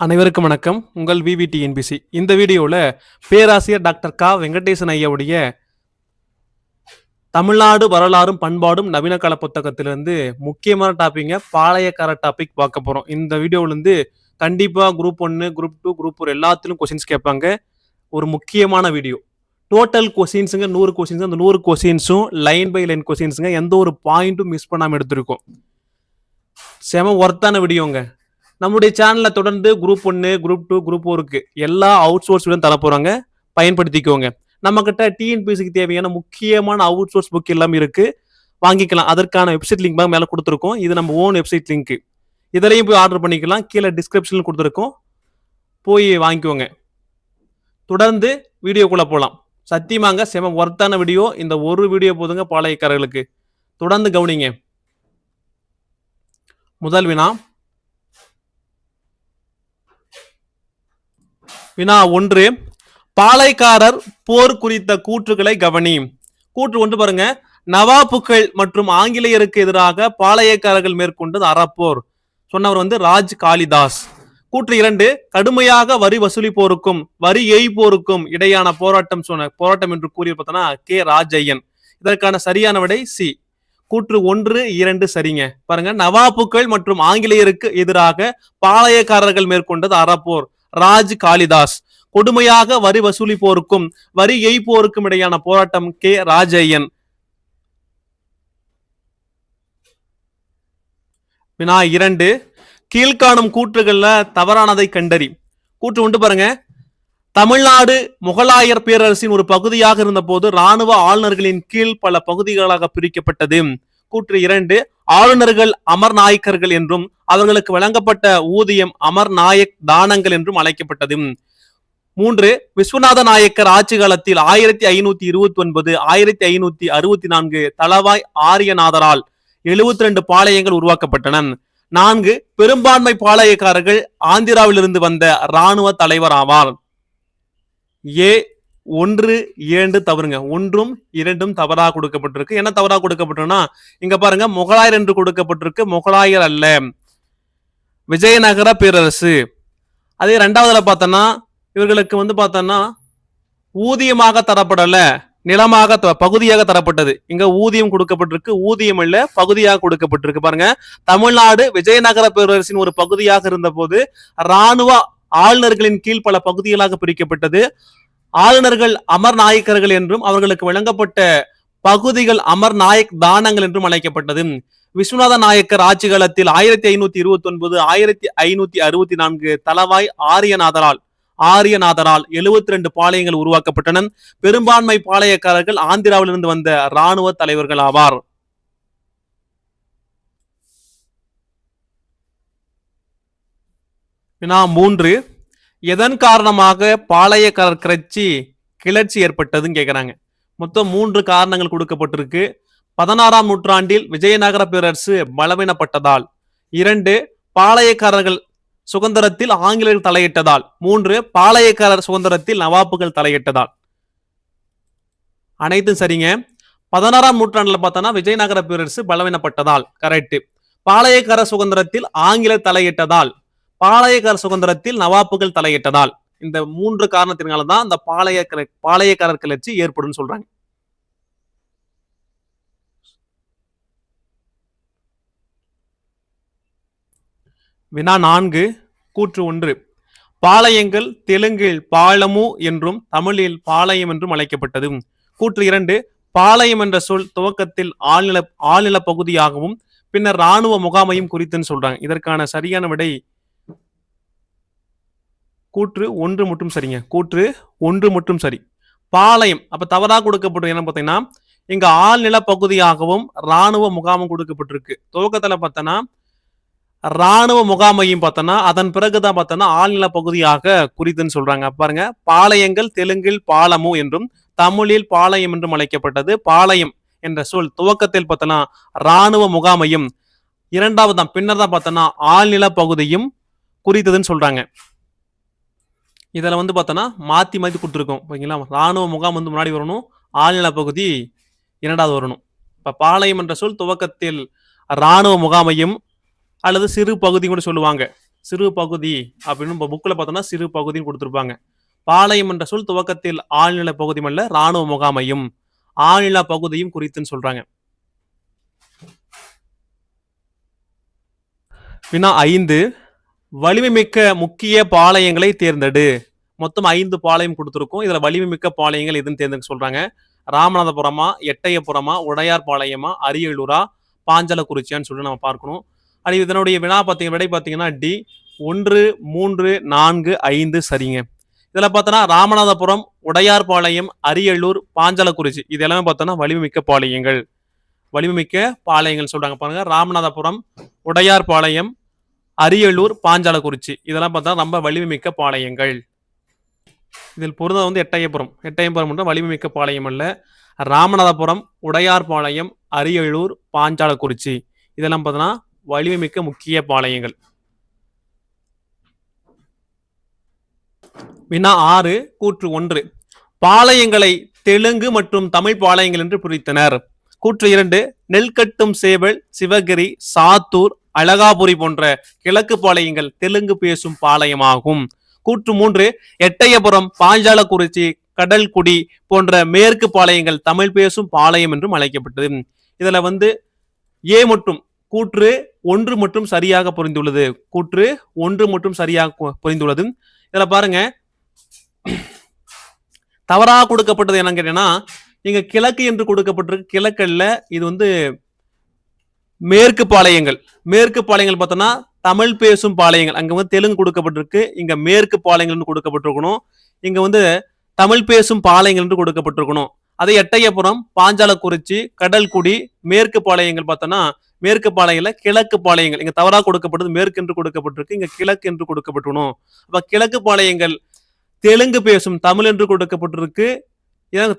அனைவருக்கும் வணக்கம். உங்கள் விவிடிஎன்பிசி. இந்த வீடியோவில் பேராசிரியர் டாக்டர் கா வெங்கடேசன் ஐயாவுடைய தமிழ்நாடு வரலாறும் பண்பாடும் நவீன கால புத்தகத்திலிருந்து முக்கியமான டாபிக்ங்க பாளையக்கார டாபிக் பார்க்க போகிறோம். இந்த வீடியோவிலேருந்து கண்டிப்பாக குரூப் 1, குரூப் 2, குரூப் 4 எல்லாத்திலும் கொஸ்டின்ஸ் கேட்பாங்க. ஒரு முக்கியமான வீடியோ. Total கொஸ்டின்ஸுங்க 100 questions. அந்த 100 கொஸ்டின்ஸும் லைன் பை லைன் கொஸ்டின்ஸுங்க. எந்த ஒரு பாயிண்ட்டும் மிஸ் பண்ணாமல் எடுத்திருக்கோம். செம ஒர்த்தான வீடியோங்க. நம்முடைய சேனலில் தொடர்ந்து குரூப் 1, குரூப் 2, குரூப் 4க்கு எல்லா அவுட் சோர்ஸ் வீடியோ தர போகிறாங்க. பயன்படுத்திக்கோங்க. நம்மக்கிட்ட டிஎன்பிஎஸ்சிக்கு தேவையான முக்கியமான அவுட் சோர்ஸ் புக் எல்லாமே இருக்குது. வாங்கிக்கலாம். அதற்கான வெப்சைட் லிங்க் மேலே கொடுத்துருக்கோம். இது நம்ம ஓன் வெப்சைட் லிங்க்கு. இதிலையும் போய் ஆர்டர் பண்ணிக்கலாம். கீழே டிஸ்கிரிப்ஷனில் கொடுத்துருக்கோம். போய் வாங்கிக்கோங்க. தொடர்ந்து வீடியோக்குள்ளே போகலாம். சத்தியமாங்க செம ஒர்த்தான வீடியோ. இந்த ஒரு வீடியோ போதுங்க பாளையக்காரர்களுக்கு. தொடர்ந்து கவனிங்க. முதல் வினா 1. பாளையக்காரர் போர் குறித்த கூற்றுகளை கவனி. கூற்று 1 பாருங்க. நவாப்புகள் மற்றும் ஆங்கிலேயருக்கு எதிராக பாளையக்காரர்கள் மேற்கொண்டது அறப்போர். சொன்னவர் ராஜ் காளிதாஸ். கூற்று 2. கடுமையாக வரி வசூலிப்போருக்கும் வரி ஏய்ப்போருக்கும் இடையான போராட்டம் என்று கூறிய பார்த்தோன்னா கே ராஜையன். இதற்கான சரியான விடை சி. கூற்று 1, 2 சரிங்க. பாருங்க. நவாப்புகள் மற்றும் ஆங்கிலேயருக்கு எதிராக பாளையக்காரர்கள் மேற்கொண்டது அறப்போர். ராஜ் காளிதாஸ். கொடுமையாக வரி வசூலிப்போருக்கும் வரி ஏய்ப்போருக்கும் இடையான போராட்டம் கே ராஜையன். வினா 2. கீழ்காணும் கூற்றுகள்ல தவறானதை கண்டறி. கூற்று 1 பாருங்க. தமிழ்நாடு முகலாயர் பேரரசின் ஒரு பகுதியாக இருந்த போது இராணுவ ஆளுநர்களின் கீழ் பல பகுதிகளாக பிரிக்கப்பட்டது. கூற்று 2. ஆளுநர்கள் அமர் நாயக்கர்கள் என்றும் அவர்களுக்கு வழங்கப்பட்ட ஊதியம் அமர் நாயக் தானங்கள் என்றும் அழைக்கப்பட்டது. 3. விஸ்வநாத நாயக்கர் ஆட்சி காலத்தில் 1529, 1564 தளவாய் ஆரியநாதரால் 72 பாளையங்கள் உருவாக்கப்பட்டன. 4. பெரும்பான்மை பாளையக்காரர்கள் ஆந்திராவிலிருந்து வந்த இராணுவ தலைவர் ஆவார். ஏ 1, 2 தவறுங்க. 1ம் 2ம் தவறாக கொடுக்கப்பட்டிருக்கு. என்ன தவறாக கொடுக்கப்பட்டிருக்குன்னா இங்க பாருங்க, முகலாயர் என்று கொடுக்கப்பட்டிருக்கு. முகலாயர் அல்ல, விஜயநகர பேரரசு. அதே 2வதுல பார்த்தோன்னா இவர்களுக்கு பார்த்தோன்னா ஊதியமாக தரப்படல, நிலமாக பகுதியாக தரப்பட்டது. இங்க ஊதியம் கொடுக்கப்பட்டிருக்கு. ஊதியம் இல்ல, பகுதியாக கொடுக்கப்பட்டிருக்கு. பாருங்க. தமிழ்நாடு விஜயநகர பேரரசின் ஒரு பகுதியாக இருந்த போது இராணுவ ஆளுநர்களின் கீழ் பல பகுதிகளாக பிரிக்கப்பட்டது. ஆளுநர்கள் அமர் நாயக்கர்கள் என்றும் அவர்களுக்கு வழங்கப்பட்ட பகுதிகள் அமர் நாயக் தானங்கள் என்றும் அழைக்கப்பட்டது. விஸ்வநாத நாயக்கர் ஆட்சி காலத்தில் 1529, 1564 தளவாய் ஆரியநாதரால் 72 பாளையங்கள் உருவாக்கப்பட்டன. பெரும்பான்மை பாளையக்காரர்கள் ஆந்திராவிலிருந்து வந்த இராணுவ தலைவர்கள் ஆவார். வினா 3. எதன் காரணமாக பாளையக்காரர் கிளர்ச்சி ஏற்பட்டதுன்னு கேட்கிறாங்க. மொத்தம் 3 காரணங்கள் கொடுக்கப்பட்டிருக்கு. 16ஆம் நூற்றாண்டில் விஜயநகர பேரரசு பலவீனப்பட்டதால். 2. பாளையக்காரர்கள் சுதந்திரத்தில் ஆங்கிலேயர்கள் தலையிட்டதால். 3. பாளையக்காரர் சுதந்திரத்தில் நவாப்புகள் தலையிட்டதால். அனைத்தும் சரிங்க. 16ஆம் நூற்றாண்டுல பார்த்தோன்னா விஜயநகர பேரரசு பலவீனப்பட்டதால் கரெக்ட். பாளையக்காரர் சுதந்திரத்தில் ஆங்கிலேயர் தலையிட்டதால். பாளையக்கார சுதந்திரத்தில் நவாப்புகள் தலையிட்டதால். இந்த 3 காரணத்தினால்தான் இந்த பாளையக்காரர் கிளர்ச்சி ஏற்படும் சொல்றாங்க. வினா 4. கூற்று 1. பாளையங்கள் தெலுங்கில் பாலமு என்றும் தமிழில் பாளையம் என்றும் அழைக்கப்பட்டது. கூற்று 2. பாளையம் என்ற சொல் துவக்கத்தில் ஆழ்நில பகுதியாகவும் பின்னர் இராணுவ முகாமையும் குறித்துன்னு சொல்றாங்க. இதற்கான சரியான விடை கூற்று 1 மட்டும் சரிங்க. கூற்று 1 மட்டும் சரி. பாளையம் அப்ப தவறாக கொடுக்கப்பட்டு என்ன பார்த்தீங்கன்னா இங்க ஆழ்நில பகுதியாகவும் இராணுவ முகாமும் கொடுக்கப்பட்டிருக்கு. துவக்கத்துல பார்த்தோன்னா இராணுவ முகாமையும் பார்த்தோன்னா அதன் பிறகுதான் பார்த்தோன்னா ஆழ்நில பகுதியாக குறித்துன்னு சொல்றாங்க. பாருங்க. பாளையங்கள் தெலுங்கில் பாலமு என்றும் தமிழில் பாளையம் என்றும் அழைக்கப்பட்டது. பாளையம் என்ற சொல் துவக்கத்தில் பார்த்தோன்னா இராணுவ முகாமையும், இரண்டாவது பின்னர் தான் பார்த்தோன்னா ஆழ்நில பகுதியும் குறித்ததுன்னு சொல்றாங்க. இதுல பார்த்தோன்னா மாத்தி கொடுத்துருக்கோம். ஓகேங்களா. இராணுவ முகாம் முன்னாடி வரணும், ஆழ்நில பகுதி இரண்டாவது வரணும். இப்ப பாளையம் என்ற சொல் துவக்கத்தில் இராணுவ முகாமையும் அல்லது சிறு பகுதி கூட சொல்லுவாங்க. சிறு பகுதி அப்படின்னு புக்ல பார்த்தோம்னா சிறு பகுதின்னு கொடுத்துருப்பாங்க. பாளையம் என்ற சொல் துவக்கத்தில் ஆழ்நில பகுதி அல்ல ராணுவ முகாமையும் ஆழ்நில பகுதியும் குறித்துன்னு சொல்றாங்க. வினா 5, வலிமை மிக்க முக்கிய பாளையங்களை தேர்ந்தெடு. மொத்தம் 5 பாளையம் கொடுத்துருக்கோம். இதுல வலிமை மிக்க பாளையங்கள் எதுன்னு தேர்ந்தெடுக்க சொல்றாங்க. ராமநாதபுரமா, எட்டயபுரமா, உடையார் பாளையமா, அரியலூரா, பாஞ்சலக்குறிச்சியான்னு சொல்லி நம்ம பார்க்கணும். அது இதனுடைய விடை பார்த்தீங்கன்னா டி 1, 3, 4, 5 சரிங்க. இதுல பார்த்தோன்னா ராமநாதபுரம், உடையார் பாளையம், அரியலூர், பாஞ்சலக்குறிச்சி இது எல்லாமே பார்த்தோன்னா வலிமை மிக்க பாளையங்கள். வலிமை மிக்க பாளையங்கள் சொல்றாங்க பாருங்க. ராமநாதபுரம், உடையார் பாளையம், அரியலூர், பாஞ்சாலக்குறிச்சி இதெல்லாம் பார்த்தா ரொம்ப வலிமை மிக்க பாளையங்கள். இதில் பொருந்தது வந்து எட்டயபுரம். எட்டயபுரம் மட்டும் வலிமை மிக்க பாளையம் அல்ல. ராமநாதபுரம், உடையார் பாளையம், அரியலூர், பாஞ்சாலக்குறிச்சி இதெல்லாம் பார்த்தோன்னா வலிமை மிக்க முக்கிய பாளையங்கள். வினா 6, கூற்று 1, பாளையங்களை தெலுங்கு மற்றும் தமிழ் பாளையங்கள் என்று பிரித்தனர். கூற்று 2, நெல்கட்டும் சேவல், சிவகிரி, சாத்தூர், அழகாபுரி போன்ற கிழக்கு பாளையங்கள் தெலுங்கு பேசும் பாளையமாகும். கூற்று 3, எட்டயபுரம், பாஞ்சாலக்குறிச்சி, கடல்குடி போன்ற மேற்கு பாளையங்கள் தமிழ் பேசும் பாளையம் என்றும் அழைக்கப்பட்டது. இதுல வந்து ஏ மற்றும் கூற்று 1 மற்றும் சரியாக புரிந்துள்ளது. கூற்று 1 மற்றும் சரியாக புரிந்துள்ளது. இதுல பாருங்க தவறாக கொடுக்கப்பட்டது என்னன்னு கேட்டீங்கன்னா இங்க கிழக்கு என்று கொடுக்கப்பட்டிருக்கு. கிழக்கல்ல, இது வந்து மேற்கு பாளையங்கள். மேற்கு பாளையங்கள் பார்த்தோம்னா தமிழ் பேசும் பாளையங்கள். அங்க வந்து தெலுங்கு கொடுக்கப்பட்டிருக்கு. இங்க மேற்கு பாளையங்கள் கொடுக்கப்பட்டிருக்கணும். இங்க வந்து தமிழ் பேசும் பாளையங்கள் என்று கொடுக்கப்பட்டிருக்கணும். அதே எட்டயபுரம், பாஞ்சாலக்குறிச்சி, கடல்குடி மேற்கு பாளையங்கள் பார்த்தோம்னா மேற்கு பாளையங்கள்ல கிழக்கு பாளையங்கள். இங்க தவறாக கொடுக்கப்பட்டது மேற்கு என்று கொடுக்கப்பட்டிருக்கு. இங்க கிழக்கு என்று கொடுக்கப்பட்டிருக்கணும். அப்ப கிழக்கு பாளையங்கள் தெலுங்கு பேசும் தமிழ் என்று கொடுக்கப்பட்டிருக்கு.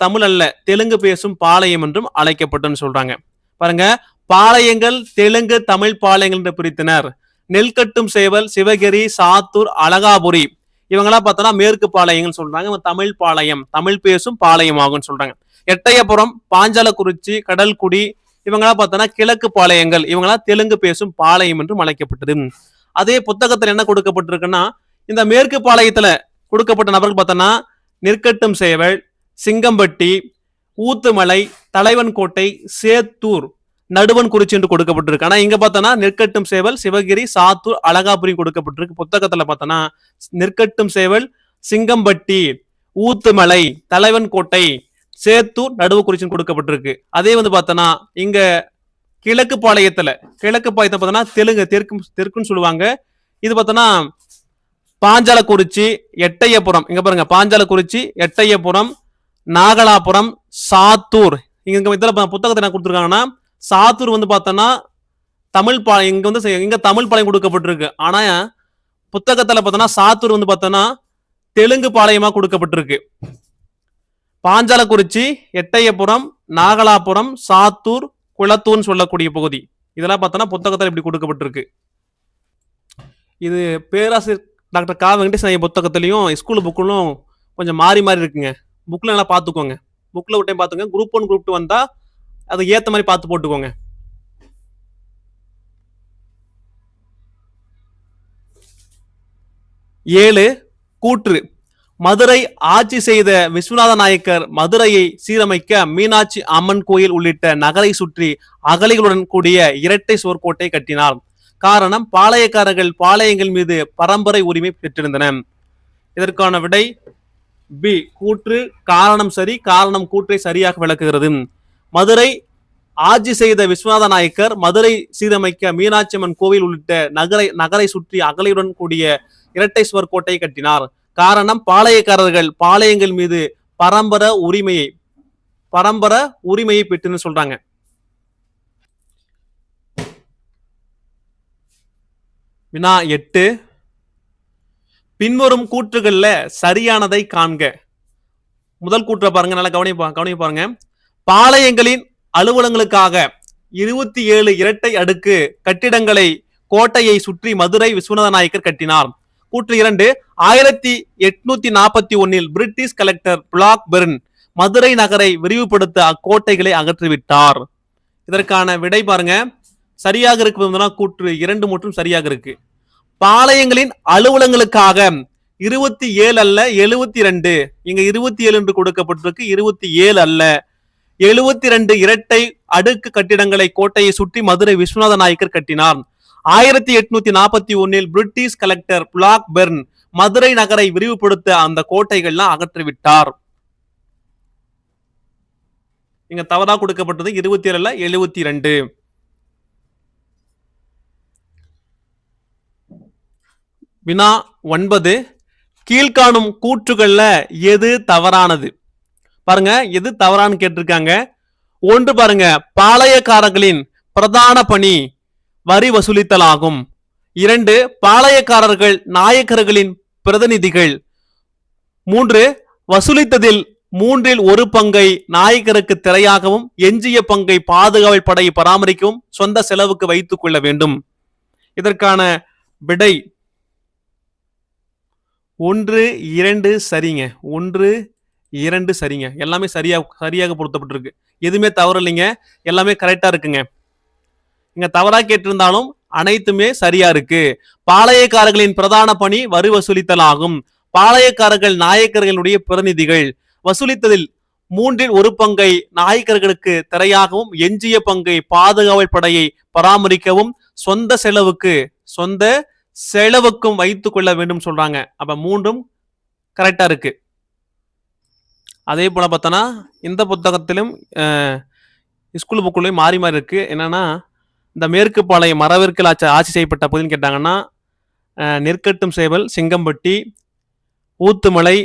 தமிழ் அல்ல, தெலுங்கு பேசும் பாளையம் என்றும் அழைக்கப்பட்டுன்னு சொல்றாங்க. பாருங்க, பாளையங்கள் தெலுங்கு தமிழ் பாளையங்கள் என்று பிரித்தனர். நெல்கட்டும் சேவல், சிவகிரி, சாத்தூர், அழகாபுரி இவங்களா பார்த்தோம்னா மேற்கு பாளையங்கள் சொல்றாங்க. தமிழ் பாளையம், தமிழ் பேசும் பாளையம் ஆகும் சொல்றாங்க. எட்டயபுரம், பாஞ்சாலக்குறிச்சி, கடல்குடி இவங்களா பார்த்தோம்னா கிழக்கு பாளையங்கள். இவங்களா தெலுங்கு பேசும் பாளையம் என்றும் அழைக்கப்பட்டது. அதே புத்தகத்துல என்ன கொடுக்கப்பட்டிருக்குன்னா இந்த மேற்கு பாளையத்துல கொடுக்கப்பட்ட நபர்கள் பார்த்தோம்னா நெற்கட்டும் சேவல், சிங்கம்பட்டி, ஊத்துமலை, தலைவன் கோட்டை, சேத்தூர், நடுவன் குறிச்சி என்று கொடுக்கப்பட்டிருக்கு. ஆனா இங்க பார்த்தோம்னா நெற்கட்டும் சேவல், சிவகிரி, சாத்தூர், அழகாபுரி கொடுக்கப்பட்டிருக்கு. புத்தகத்துல பார்த்தோம்னா நெற்கட்டும் சேவல், சிங்கம்பட்டி, ஊத்துமலை, தலைவன் கோட்டை, சேத்தூர், நடுவு குறிச்சின்னு கொடுக்கப்பட்டிருக்கு. அதே வந்து பார்த்தோம்னா இங்க கிழக்கு பாளையத்துல பார்த்தோம்னா தெற்குன்னு சொல்லுவாங்க. இது பார்த்தோம்னா பாஞ்சாலக்குறிச்சி, எட்டயபுரம், இங்க பாருங்க பாஞ்சாலக்குறிச்சி, எட்டயபுரம், நாகலாபுரம், சாத்தூர். இங்க இதுல புத்தகத்தை என்ன கொடுத்துருக்காங்கன்னா சாத்தூர் வந்து பார்த்தோம்னா தமிழ் பாளையம். இங்க வந்து இங்க தமிழ் பாளையம் கொடுக்கப்பட்டிருக்கு. ஆனா புத்தகத்துல பார்த்தோம்னா சாத்தூர் வந்து பார்த்தோம்னா தெலுங்கு பாளையமா கொடுக்கப்பட்டிருக்கு. பாஞ்சாலக்குறிச்சி, எட்டயபுரம், நாகலாபுரம், சாத்தூர், குளத்தூர்னு சொல்லக்கூடிய பகுதி இதெல்லாம் பார்த்தோம்னா புத்தகத்துல இப்படி கொடுக்கப்பட்டிருக்கு. இது பேராசிரியர் டாக்டர் கா வெங்கடேசன் புத்தகத்திலையும் ஸ்கூல் புக்கிலும் கொஞ்சம் மாறி இருக்குங்க. புக்ல நல்லா பார்த்துக்கோங்க. புக்ல ஒரு டைம் பார்த்துக்கோங்க. குரூப் 1 குரூப் 2 வந்தா அது ஏத்த மாதிரி பார்த்து போட்டுக்கோங்க. 7, கூற்று, மதுரை ஆட்சி செய்த விஸ்வநாத நாயக்கர் மதுரையை சீரமைக்க மீனாட்சி அம்மன் கோயில் உள்ளிட்ட நகரை சுற்றி அகலிகளுடன் கூடிய இரட்டை சுவர்கோட்டை கட்டினார். காரணம், பாளையக்காரர்கள் பாளையங்கள் மீது பரம்பரை உரிமை பெற்றிருந்தன. இதற்கான விடை பி, கூற்று காரணம் சரி, காரணம் கூற்றை சரியாக விளக்குகிறது. மதுரை ஆட்சி செய்த விஸ்வநாத நாயக்கர் மதுரை சீரமைக்க மீனாட்சி அம்மன் கோவில் உள்ளிட்ட நகரை சுற்றி அகலியுடன் கூடிய இரட்டை சுவர் கோட்டை கட்டினார். காரணம், பாளையக்காரர்கள் பாளையங்கள் மீது பரம்பர உரிமையை பெற்றுன்னு சொல்றாங்க. வினா 8, பின்வரும் கூற்றுகள்ல சரியானதை காண்க. முதல் கூற்றை பாருங்க, நல்லா கவனி பாருங்க. பாளையங்களின் அலுவலங்களுக்காக 27 இரட்டை அடுக்கு கட்டிடங்களை கோட்டையை சுற்றி மதுரை விஸ்வநாத நாயக்கர் கட்டினார். கூற்று 2, 1841 British collector Blackburn Madurai நகரை விரிவுபடுத்த அக்கோட்டைகளை அகற்றிவிட்டார். இதற்கான விடை பாருங்க, சரியாக இருக்கு. கூற்று 2 மற்றும் சரியாக இருக்கு. பாளையங்களின் அலுவலங்களுக்காக 27 அல்ல 72, இங்க 27 என்று கொடுக்கப்பட்டிருக்கு, 27 அல்ல 72 இரட்டை அடுக்கு கட்டிடங்களை கோட்டையை சுற்றி மதுரை விஸ்வநாத நாயக்கர் கட்டினார். 1841 British collector Blackburn Madurai நகரை விரிவுபடுத்த அந்த கோட்டைகள்லாம் அகற்றிவிட்டார். இங்க தவறா கொடுக்கப்பட்டது 27 அல்ல 72. வினா 9, கீழ்காணும் கூற்றுகள்ல எது தவறானது? பாருங்க, எது தவறான்னு கேட்டிருக்காங்க. 1 பாருங்க, பாளையக்காரர்களின் பிரதான பணி வரி வசூலித்தல் ஆகும். 2, பாளையக்காரர்கள் நாயக்கர்களின் பிரதிநிதிகள். 3, வசூலித்ததில் 1/3 பங்கை நாயக்கருக்கு திரையாகவும் எஞ்சிய பங்கை பாதுகாவல் படையை பராமரிக்கவும் சொந்த செலவுக்கு வைத்துக் கொள்ள வேண்டும். இதற்கான விடை 1, 2 சரிங்க. 1, 2 சரிங்க. எல்லாமே சரியாக பொருத்தப்பட்டிருக்கு. எதுவுமே தவறு இல்லைங்க, எல்லாமே கரெக்டா இருக்குங்க. இங்க தவறா கேட்டிருந்தாலும் அனைத்துமே சரியா இருக்கு. பாளையக்காரர்களின் பிரதான பணி வரி வசூலித்தல் ஆகும். பாளையக்காரர்கள் நாயக்கர்களுடைய பிரதிநிதிகள். வசூலித்ததில் 1/3 பங்கை நாயக்கர்களுக்கு திரையாகவும் எஞ்சிய பங்கை பாதுகாவல் படையை பராமரிக்கவும் சொந்த செலவுக்கும் வைத்துக் கொள்ள வேண்டும் சொல்றாங்க. அப்ப 3ம் கரெக்டா இருக்கு. அதே போல பார்த்தோன்னா இந்த புத்தகத்திலும் ஸ்கூல் புக்குலையும் மாறி மாறி இருக்கு. என்னன்னா, இந்த மேற்கு பாளையம் மரவிற்கில் ஆட்சி செய்யப்பட்ட பகுதின்னு கேட்டாங்கன்னா நெற்கட்டும் சேவல், சிங்கம்பட்டி, ஊத்துமலை,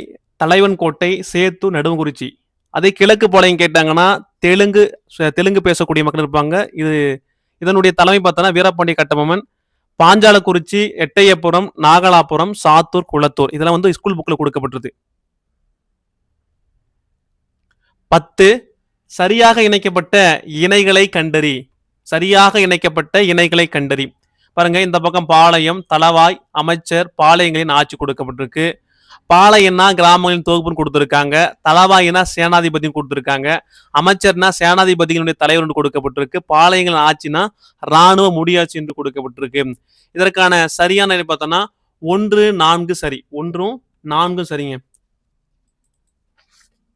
தலைவன் கோட்டை, சேத்து, நடுங்குறிச்சி. அதே கிழக்கு பாளையம் கேட்டாங்கன்னா தெலுங்கு பேசக்கூடிய மக்கள் இருப்பாங்க. இதனுடைய தலைமை பார்த்தோன்னா வீரபாண்டிய கட்டபொம்மன், பாஞ்சாலக்குறிச்சி, எட்டயபுரம், நாகலாபுரம், சாத்தூர், குளத்தூர். இதெல்லாம் வந்து ஸ்கூல் புக்ல கொடுக்கப்பட்டது. 10, சரியாக இணைக்கப்பட்ட இணைகளை கண்டறி. சரியாக இணைக்கப்பட்ட இணைகளை கண்டறி. பாருங்க, இந்த பக்கம் பாளையம், தளவாய், அமைச்சர், பாளையங்களின் ஆட்சி கொடுக்கப்பட்டிருக்கு. பாளையம்னா கிராமங்களின் தொகுப்புன்னு கொடுத்திருக்காங்க. தளவாயினா சேனாதிபதியும் கொடுத்திருக்காங்க. அமைச்சர்னா சேனாதிபதிகளுடைய தலைவர் கொடுக்கப்பட்டிருக்கு. பாளையங்களின் ஆட்சினா ராணுவ முடியாட்சி என்று கொடுக்கப்பட்டிருக்கு. இதற்கான சரியான பார்த்தோம்னா 1, 4 சரி. 1ம் 4ம் சரிங்க.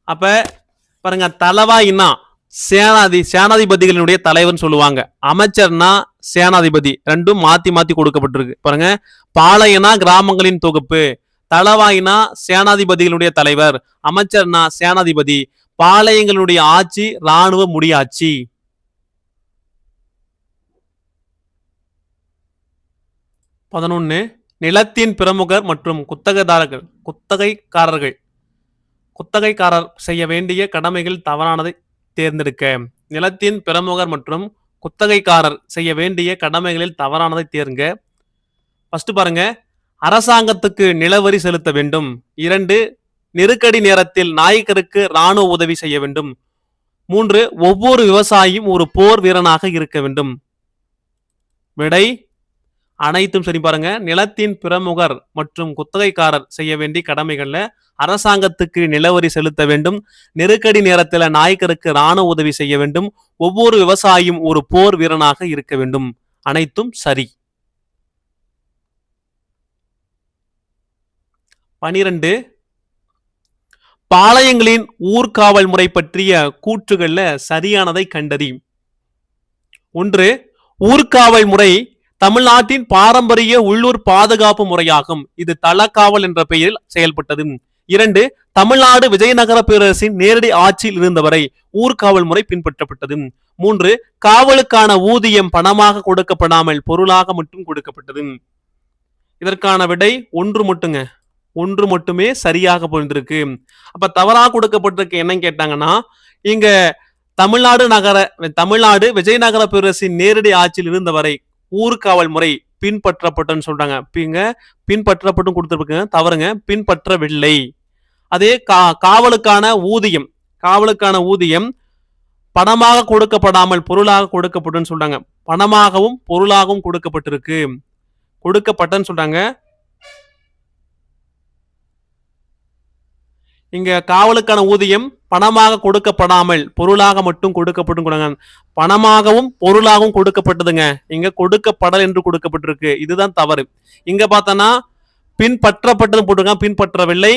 அப்ப பாருங்க, தளவாயினா சேனாதிபதிகளுடைய தலைவர்னு சொல்லுவாங்க. அமைச்சர்னா சேனாதிபதி. ரெண்டும் மாத்தி மாத்தி கொடுக்கப்பட்டிருக்கு. பாருங்க, பாளையனா கிராமங்களின் தொகுப்பு, தளவாயினா சேனாதிபதிகளுடைய தலைவர், அமைச்சர்னா சேனாதிபதி, பாளையங்களுடைய ஆட்சி ராணுவ முடியாட்சி. 11, நிலத்தின் பிரமுகர் மற்றும் குத்தகைக்காரர் செய்ய வேண்டிய கடமைகள் தவறானதை தேர்ந்தெடுக்க. நிலத்தின் பிரமுகர் மற்றும் குத்தகைக்காரர் செய்ய வேண்டிய கடமைகளில் தவறானதை தேர்ங்க. ஃபர்ஸ்ட் பாருங்க, அரசாங்கத்துக்கு நிலவரி செலுத்த வேண்டும். 2, நெருக்கடி நேரத்தில் நாயக்கருக்கு ராணுவ உதவி செய்ய வேண்டும். 3, ஒவ்வொரு விவசாயியும் ஒரு போர் வீரனாக இருக்க வேண்டும். விடை அனைத்தும் சரி. பாருங்க, நிலத்தின் பிரமுகர் மற்றும் குத்தகைக்காரர் செய்ய வேண்டிய கடமைகள்ல அரசாங்கத்துக்கு நிலவரி செலுத்த வேண்டும், நெருக்கடி நேரத்தில் நாயக்கருக்கு ராணுவ உதவி செய்ய வேண்டும், ஒவ்வொரு விவசாயியும் ஒரு போர் வீரனாக இருக்க வேண்டும். அனைத்தும் சரி. 12, பாளையங்களின் ஊர்காவல் முறை பற்றிய கூற்றுகள்ல சரியானதை கண்டறி. 1, ஊர்காவல் முறை தமிழ்நாட்டின் பாரம்பரிய உள்ளூர் பாதுகாப்பு முறையாகும். இது தளக்காவல் என்ற பெயரில் செயல்பட்டது. 2, தமிழ்நாடு விஜயநகர பேரரசின் நேரடி ஆட்சியில் இருந்தவரை ஊர்காவல் முறை பின்பற்றப்பட்டது. 3, காவலுக்கான ஊதியம் பணமாக கொடுக்கப்படாமல் பொருளாக மட்டும் கொடுக்கப்பட்டது. இதற்கான விடை 1 மட்டுமே சரியாக புரிந்திருக்கு. அப்ப தவறாக கொடுக்கப்பட்டிருக்கு என்னன்னு கேட்டாங்கன்னா, இங்க தமிழ்நாடு விஜயநகர பேரரசின் நேரடி ஆட்சியில் இருந்தவரை ஊர்காவல் முறை பின்பற்றப்பட்டன்னு சொல்றாங்க. பின்பற்றப்பட்டும் கொடுத்திருப்பாங்க, தவறுங்க, பின்பற்றவில்லை. அதே காவலுக்கான ஊதியம் பணமாக கொடுக்கப்படாமல் பொருளாக கொடுக்கப்பட்டுன்னு சொல்றாங்க. பணமாகவும் பொருளாகவும் கொடுக்கப்பட்டன்னு சொல்றாங்க. இங்க காவலுக்கான ஊதியம் பணமாக கொடுக்கப்படாமல் பொருளாக மட்டும் கொடுக்கப்படும். பணமாகவும் பொருளாகவும் கொடுக்கப்பட்டதுங்க. இங்க கொடுக்கப்படல் என்று கொடுக்கப்பட்டிருக்கு. இதுதான் தவறு. இங்க பார்த்தோன்னா பின்பற்றப்பட்டது போட்டிருக்காங்க, பின்பற்றவில்லை.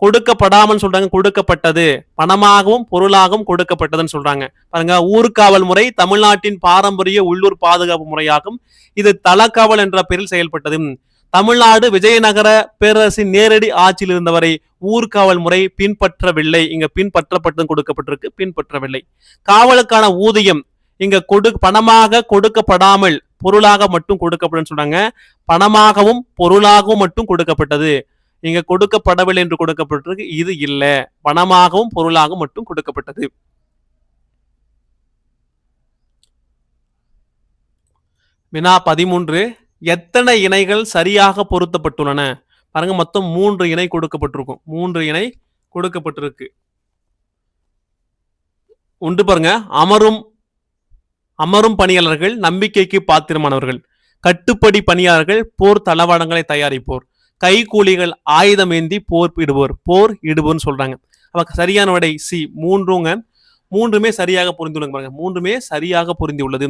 கொடுக்கப்படாமல் சொல்றாங்க, கொடுக்கப்பட்டது. பணமாகவும் பொருளாகவும் கொடுக்கப்பட்டதுன்னு சொல்றாங்க. பாருங்க, ஊர்காவல் முறை தமிழ்நாட்டின் பாரம்பரிய உள்ளூர் பாதுகாப்பு முறையாகும். இது தலக்காவல் என்ற பெயரில் செயல்பட்டது. தமிழ்நாடு விஜயநகர பேரரசின் நேரடி ஆட்சியில் இருந்தவரை ஊர்காவல் முறை பின்பற்றவில்லை. இங்க பின்பற்றப்பட்டது கொடுக்கப்பட்டிருக்கு, பின்பற்றவில்லை. காவலுக்கான ஊதியம் இங்க பணமாக கொடுக்கப்படாமல் பொருளாக மட்டும் கொடுக்கப்படும் சொல்றாங்க. பணமாகவும் பொருளாகவும் மட்டும் கொடுக்கப்பட்டது. இங்க கொடுக்கப்படவில்லை என்று கொடுக்கப்பட்டிருக்கு. இது இல்ல, பணமாகவும் பொருளாகவும் மட்டும் கொடுக்கப்பட்டது. வினா 13, எத்தனை இணைகள் சரியாக பொருத்தப்பட்டுள்ளன? பாருங்க, மொத்தம் 3 இணை கொடுக்கப்பட்டிருக்கும். 3 இணை கொடுக்கப்பட்டிருக்கு. ஒன்று பாருங்க, அமரும் பணியாளர்கள் நம்பிக்கைக்கு பாத்திரமானவர்கள், கட்டுப்படி பணியாளர்கள் போர் தளவாடங்களை தயாரிப்போர், கைகூலிகள் ஆயுதம் ஏந்தி போர் இடுவோர் சொல்றாங்க. அப்ப சரியான விடை சி, மூன்றுமே சரியாக பொருந்தியுள்ளது. பாருங்க, மூன்றுமே சரியாக பொருந்தியுள்ளது.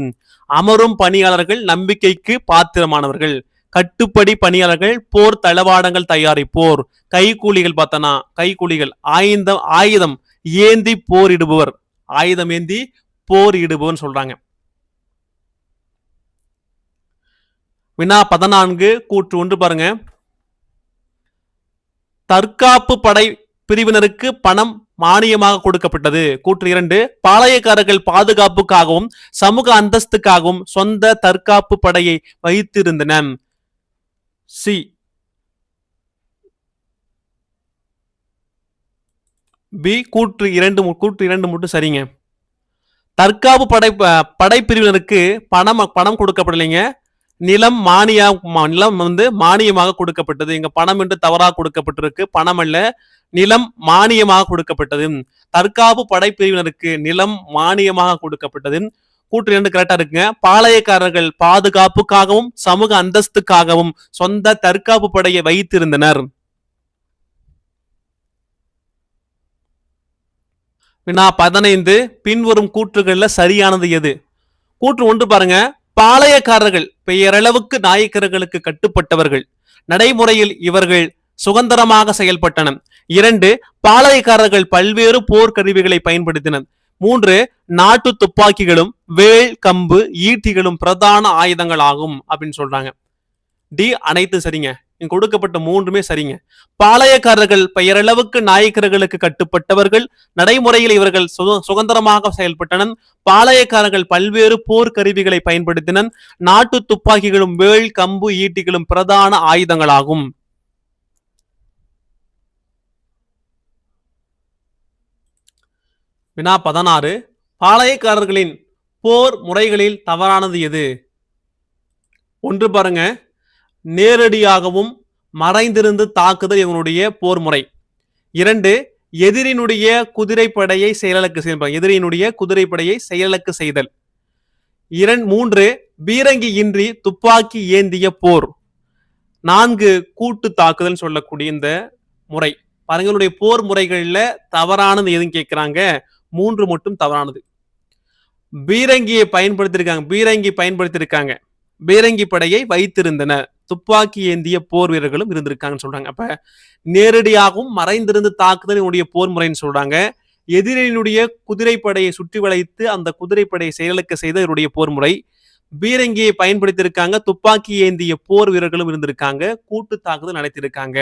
அமரும் பணியாளர்கள் நம்பிக்கைக்கு பாத்திரமானவர்கள், கட்டுப்படி பணியாளர்கள் போர் தளவாடங்கள் தயாரிப்போர், கைகூலிகள் பார்த்தனா கைகூலிகள் ஆயுதம் ஏந்தி போரிடுபவர், ஆயுதம் ஏந்தி போர் இடுபவர் சொல்றாங்க. வினா 14 கூற்று 1 பாருங்க, தற்காப்பு படை பிரிவினருக்கு பணம் மானியமாக கொடுக்கப்பட்டது. கூற்று 2, பாளையக்காரர்கள் பாதுகாப்புக்காகவும் சமூக அந்தஸ்துக்காகவும் சொந்த தற்காப்பு படையை வைத்திருந்தனர். சி, பி கூற்று 2 மட்டும் சரிங்க. தற்காப்பு படைப்பிரிவினருக்கு பணம் கொடுக்கப்படலைங்க. நிலம் மானியமாக கொடுக்கப்பட்டது. இங்க பணம் என்று தவறாக கொடுக்கப்பட்டிருக்கு. பணம் அல்ல, நிலம் மானியமாக கொடுக்கப்பட்டது. தற்காப்பு படைப்பிரிவினருக்கு நிலம் மானியமாக கொடுக்கப்பட்டது. கூற்று 2 கரெக்டா இருக்குங்க. பாளையக்காரர்கள் பாதுகாப்புக்காகவும் சமூக அந்தஸ்துக்காகவும் சொந்த தற்காப்பு படையை வைத்திருந்தனர். வினா 15, பின்வரும் கூற்றுகள்ல சரியானது எது? கூற்று 1 பாருங்க, பாளையக்காரர்கள் பெயரளவுக்கு நாயக்கர்களுக்கு கட்டுப்பட்டவர்கள், நடைமுறையில் இவர்கள் சுதந்திரமாக செயல்பட்டனர். 2, பாளையக்காரர்கள் பல்வேறு போர்க்கருவிகளை பயன்படுத்தினர். 3, நாட்டு துப்பாக்கிகளும் வேல் கம்பு ஈட்டிகளும் பிரதான ஆயுதங்கள் ஆகும் அப்படின்னு சொல்றாங்க. டி அனைத்து சரிங்க. கொடுக்கப்பட்ட 3மே சரிங்க. பாளையக்காரர்கள் பெயரளவுக்கு நாயக்கர்களுக்கு கட்டுப்பட்டவர்கள், நடைமுறையில் இவர்கள் சுதந்திரமாக செயல்பட்டனர். பாளையக்காரர்கள் பல்வேறு போர்க்கருவிகளை பயன்படுத்தினர். நாட்டு துப்பாக்கிகளும் வேல் கம்பு ஈட்டிகளும் பிரதான ஆயுதங்களாகும். வினா 16, பாளையக்காரர்களின் போர் முறைகளில் தவறானது எது? 1 பாருங்க, நேரடியாகவும் மறைந்திருந்து தாக்குதல் இவனுடைய போர் முறை. 2, எதிரினுடைய குதிரைப்படையை செயலக்கு செய்தல். 3, பீரங்கி இன்றி துப்பாக்கி ஏந்திய போர். 4, கூட்டு தாக்குதல் சொல்லக்கூடிய இந்த முறை. பாருங்களுடைய போர் முறைகள்ல தவறானது எதுன்னு கேட்கிறாங்க. 3 மட்டும் தவறானது. பீரங்கியை பயன்படுத்தியிருக்காங்க. பீரங்கி படையை வைத்திருந்தனர். துப்பாக்கி ஏந்திய போர் வீரர்களும் இருந்திருக்காங்கன்னு சொல்றாங்க. அப்ப நேரடியாகவும் மறைந்திருந்து தாக்குதல் போர் முறைன்னு சொல்றாங்க. எதிரினுடைய குதிரைப்படையை சுற்றி வளைத்து அந்த குதிரைப்படையை செயலுக்கு செய்த இவருடைய போர் முறை. பீரங்கியை பயன்படுத்தியிருக்காங்க. துப்பாக்கி ஏந்திய போர் வீரர்களும் இருந்திருக்காங்க. கூட்டு தாக்குதல் நடத்தியிருக்காங்க.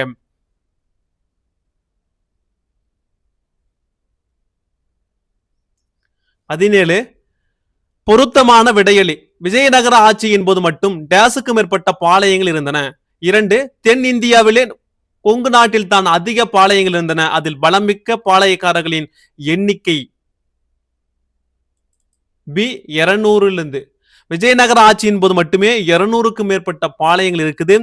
பொருத்தமான விடையளி. விஜயநகர ஆட்சியின் போது மட்டும் டேசுக்கு மேற்பட்ட பாளையங்கள் இருந்தன. 2, தென் இந்தியாவிலே கொங்கு நாட்டில் தான் அதிக பாளையங்கள் இருந்தன. அதில் பலமிக்க பாளையக்காரர்களின் எண்ணிக்கை பி 200 விஜயநகர ஆட்சியின் போது மட்டுமே 200க்கும் மேற்பட்ட பாளையங்கள் இருக்குது.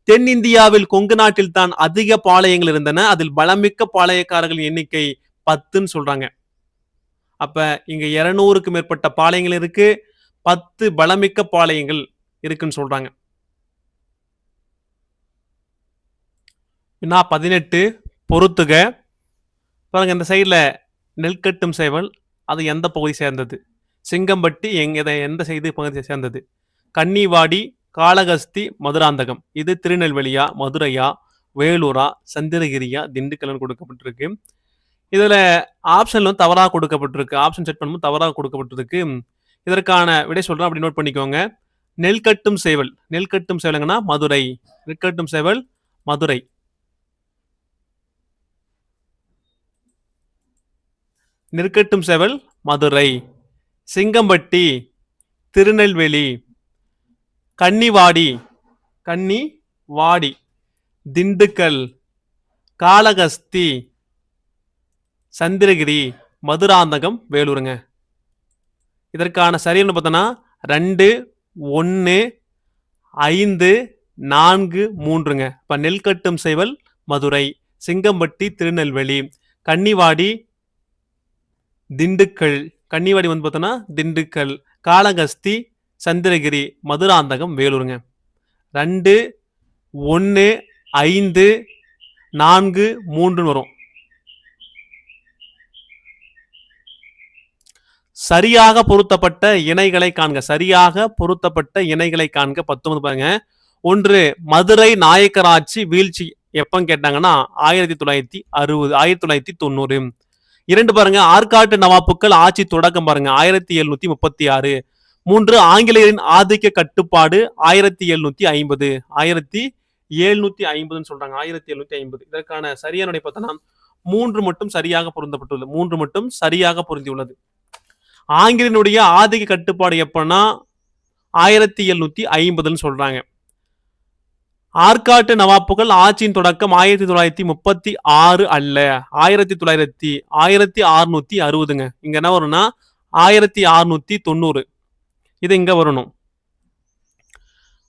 தென் இந்தியாவில் கொங்கு நாட்டில் தான் அதிக பாளையங்கள் இருந்தன. அதில் பலமிக்க பாளையக்காரர்களின் எண்ணிக்கை 10ன்னு சொல்றாங்க. அப்ப இங்க 200க்கு மேற்பட்ட பாளையங்கள் இருக்கு, 10 பலமிக்க பாளையங்கள் இருக்குன்னு சொல்றாங்க. வினா 18, பொறுத்துக. பாருங்க இந்த சைடில் நெல்கட்டும் சேவல் அது எந்த பகுதி சேர்ந்தது? சிங்கம்பட்டி எந்த பகுதியை சேர்ந்தது? கன்னிவாடி, காளகஸ்தி, மதுராந்தகம். இது திருநெல்வேலியா, மதுரையா, வேலூரா, சந்திரகிரியா, திண்டுக்கல்னு கொடுக்கப்பட்டிருக்கு. இதுல ஆப்ஷன்ல வந்து தவறாக கொடுக்கப்பட்டிருக்கு. ஆப்ஷன் செட் பண்ணும்போது தவறாக கொடுக்கப்பட்டிருக்கு. இதற்கான விடை சொல்றேன், அப்படி நோட் பண்ணிக்கோங்க. நெல்கட்டும் சேவல். நெல்கட்டும் சேவலுங்கன்னா மதுரை. நெல்கட்டும் சேவல் மதுரை. நெற்கட்டும் சேவல் மதுரை. சிங்கம்பட்டி திருநெல்வேலி. கன்னிவாடி திண்டுக்கல், காளகஸ்தி, சந்திரகிரி, மதுராந்தகம், வேலூருங்க. இதற்கான சரின்னு பார்த்தோன்னா 2, 1, 5, 4, 3ங்க. இப்போ நெல்கட்டும் சேவல் மதுரை, சிங்கம்பட்டி திருநெல்வேலி, கன்னிவாடி திண்டுக்கல், கன்னிவாடி வந்து பார்த்தோன்னா திண்டுக்கல், காளகஸ்தி சந்திரகிரி, மதுராந்தகம், வேலூருங்க. 2, 1, 5, 4, 3 வரும். சரியாக பொருத்தப்பட்ட இணைகளை காண்க. சரியாக பொருத்தப்பட்ட இணைகளை காண்க. 19 பாருங்க. 1 மதுரை நாயக்கராட்சி வீழ்ச்சி எப்பன்னு கேட்டாங்கன்னா 1960, 1990. 2 பாருங்க ஆற்காட்டு நவாப்புக்கள் ஆட்சி தொடக்கம் பாருங்க 1736. 3 ஆங்கிலேயரின் ஆதிக்க கட்டுப்பாடு 1750. 1750 சொல்றாங்க. 1750. இதற்கான சரியான பார்த்தோன்னா 3 மட்டும் சரியாக பொருந்தப்பட்டுள்ளது. 3 மட்டும் சரியாக பொருந்தியுள்ளது. ஆங்கிலேயனுடைய ஆதிக்க கட்டுப்பாடு எப்பன்னா 1750 சொல்றாங்க. ஆற்காட்டு நவாப்புகள் ஆட்சியின் தொடக்கம் 1936 அல்ல, 1660ங்க. இங்க என்ன வரும்னா 1690. இது இங்க வரணும்.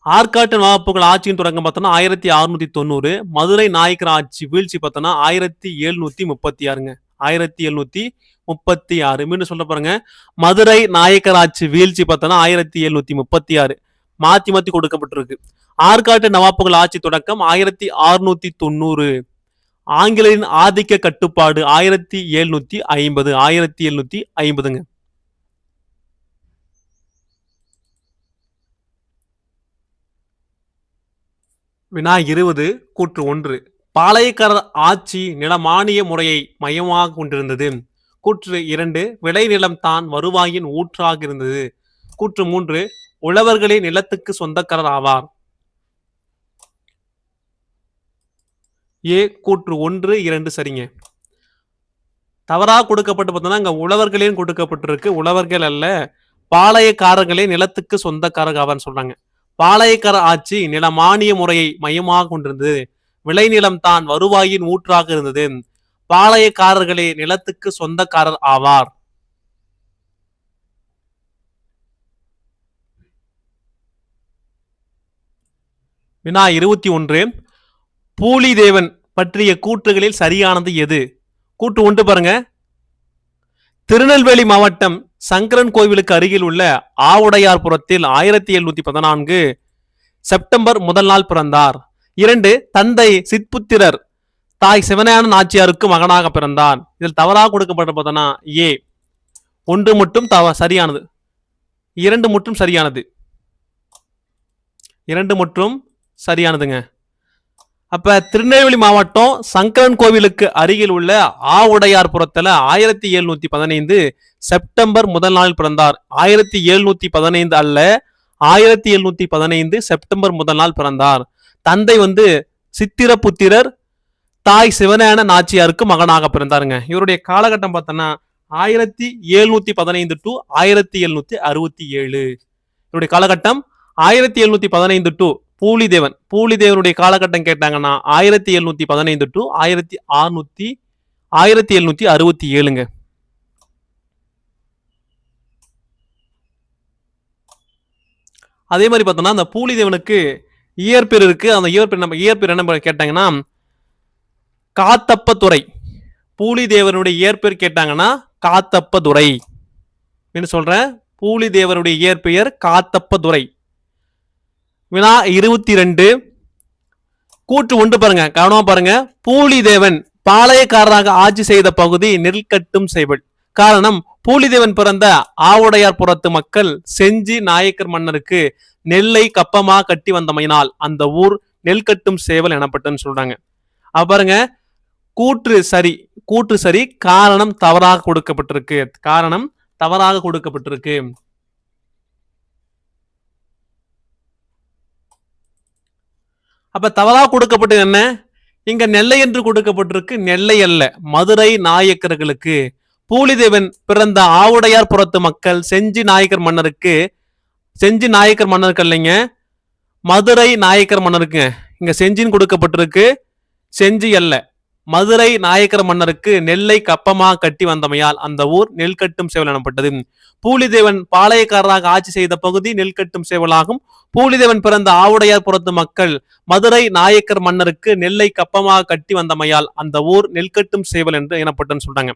ஆற்காட்டு நவாப்புகள் ஆட்சியின் தொடக்கம் பார்த்தோன்னா 1690. மதுரை நாயக்கர் ஆட்சி வீழ்ச்சி பார்த்தோன்னா 1736ங்க. 1736. மீண்டும் சொல்ல பாருங்க. மதுரை நாயக்கர் ஆட்சி வீழ்ச்சி பார்த்தோன்னா 1736. மாத்தி கொடுக்கப்பட்டிருக்கு. ஆற்காட்டு நவாப்புகள் ஆட்சி தொடக்கம் 1690. ஆங்கிலேயரின் ஆதிக்க கட்டுப்பாடு 1750. 1750ங்க. வினா 20 கூற்று 1 பாளையக்காரர் ஆட்சி நிலமானிய முறையை மையமாக கொண்டிருந்தது. கூற்று 2 விளைநிலம் தான் வருவாயின் ஊற்றாக இருந்தது. கூற்று 3 உழவர்களே நிலத்துக்கு சொந்தக்காரர் ஆவார். ஏ கூற்று 1, 2 சரிங்க. தவறாக கொடுக்கப்பட்டு பார்த்தோம்னா இங்க உழவர்களேன்னு கொடுக்கப்பட்டிருக்கு. உழவர்கள் அல்ல, பாளையக்காரர்களே நிலத்துக்கு சொந்தக்காரர் ஆவார்னு சொல்றாங்க. பாளையக்கார ஆட்சி நிலமானிய முறையை மையமாக கொண்டிருந்தது. விளைநிலம் தான் வருவாயின் ஊற்றாக இருந்தது. பாளையக்காரர்களே நிலத்துக்கு சொந்தக்காரர் ஆவார். வினா 21 பூலிதேவன் பற்றிய கூற்றுகளில் சரியானது எது? கூற்று 1 பாருங்க. திருநெல்வேலி மாவட்டம் சங்கரன் கோவிலுக்கு அருகில் உள்ள ஆவுடையார்புரத்தில் 1714 செப்டம்பர் 1 பிறந்தார். 2 தந்தை சித்புத்திரர் தாய் சிவஞான நாச்சியாருக்கு மகனாக பிறந்தார். இதில் தவறாக கொடுக்கப்பட்ட பார்த்தோன்னா ஏ 1 மட்டும் சரியானது. 2 மட்டும் சரியானது. 2 மட்டும் சரியானதுங்க. அப்ப திருநெல்வேலி மாவட்டம் சங்கரன் கோவிலுக்கு அருகில் உள்ள ஆவுடையார்புரத்துல 1715 செப்டம்பர் 1 பிறந்தார். 1715 அல்ல, 1715 செப்டம்பர் 1 பிறந்தார். தந்தை வந்து சித்திரபுத்திரர், தாய் சிவஞான நாச்சியாருக்கு மகனாக பிறந்தாருங்க. இவருடைய காலகட்டம் பார்த்தோன்னா 1715 டு 1767. இவருடைய காலகட்டம் 1715 டு பூலிதேவனுடைய காலகட்டம் கேட்டாங்கன்னா 1715 டு 1767ங்க. அதே மாதிரி பார்த்தோம்னா அந்த பூலிதேவனுக்கு இயற்பெயர் இருக்கு. அந்த இயற்பெயர் என்ன கேட்டாங்கன்னா காத்தப்பதுரை. பூலிதேவனுடைய இயற்பெயர் கேட்டாங்கன்னா காத்தப்பதுரை என்று சொல்றேன். பூலிதேவனுடைய இயற்பெயர் காத்தப்பதுரை. வினா 22 கூற்று 1 பாருங்க, கவனமா பாருங்க. பூலிதேவன் பாளையக்காரராக ஆட்சி செய்த பகுதி நெல்கட்டும் செய்வல். காரணம், பூலிதேவன் பிறந்த ஆவுடையார் புறத்து மக்கள் செஞ்சி நாயக்கர் மன்னருக்கு நெல்லை கப்பமா கட்டி வந்தமையினால் அந்த ஊர் நெல்கட்டும் சேவல் எனப்பட்டுன்னு சொல்றாங்க. பாருங்க, கூற்று சரி, கூற்று சரி, காரணம் தவறாக கொடுக்கப்பட்டிருக்கு. காரணம் தவறாக கொடுக்கப்பட்டிருக்கு. அப்ப தவறாக கொடுக்கப்பட்டது என்ன? இங்க நெல்லை என்று கொடுக்கப்பட்டிருக்கு. நெல்லை அல்ல, மதுரை நாயக்கர்களுக்கு. பூலிதேவன் பிறந்த ஆவுடையார் புறத்து மக்கள் செஞ்சி நாயக்கர் மன்னருக்கு, செஞ்சி நாயக்கர் மன்னருக்கு இல்லைங்க, மதுரை நாயக்கர் மன்னருக்கு. இங்க செஞ்சின்னு கொடுக்கப்பட்டிருக்கு, செஞ்சி அல்ல. மதுரை நாயக்கர் மன்னருக்கு நெல்லை கப்பமா கட்டி வந்தமையால் அந்த ஊர் நெல்கட்டும் சேவல் எனப்பட்டது. பூலிதேவன் பாளையக்காரராக ஆட்சி செய்த பகுதி நெல்கட்டும் சேவலாகும். பூலிதேவன் பிறந்த ஆவுடையார் புறத்து மக்கள் மதுரை நாயக்கர் மன்னருக்கு நெல்லை கப்பமாக கட்டி வந்தமையால் அந்த ஊர் நெல்கட்டும் சேவல் என்று எனப்பட்டுன்னு சொல்றாங்க.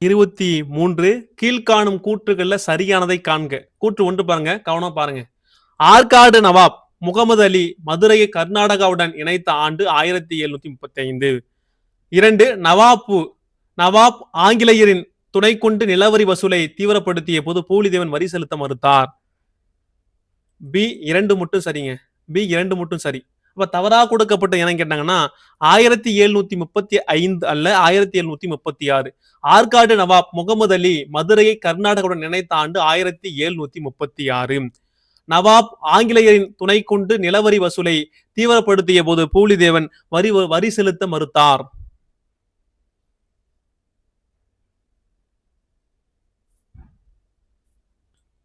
இருபத்தி 3 கீழ்காணும் கூற்றுகள்ல சரியானதை காண்க. கூற்று 1 பாருங்க, கவனம் பாருங்க. ஆற்காடு நவாப் முகமது அலி மதுரையை கர்நாடகாவுடன் இணைத்த ஆண்டு 1735. 2 நவாப் ஆங்கிலேயரின் துணை கொண்டு நிலவரி வசூலை தீவிரப்படுத்திய போது பூலிதேவன் வரி செலுத்த மறுத்தார். பி 2 மட்டும் சரிங்க, பி 2 மட்டும் சரி. அப்ப தவறாக கொடுக்கப்பட்ட என்ன கேட்டாங்கன்னா 1735 அல்ல 1736. ஆற்காடு நவாப் முகமது அலி மதுரையை கர்நாடகாவுடன் இணைத்த ஆண்டு 1736. நவாப் ஆங்கிலேயரின் துணை கொண்டு நிலவரி வசூலை தீவிரப்படுத்திய போது பூலிதேவன் வரி செலுத்த மறுத்தார்.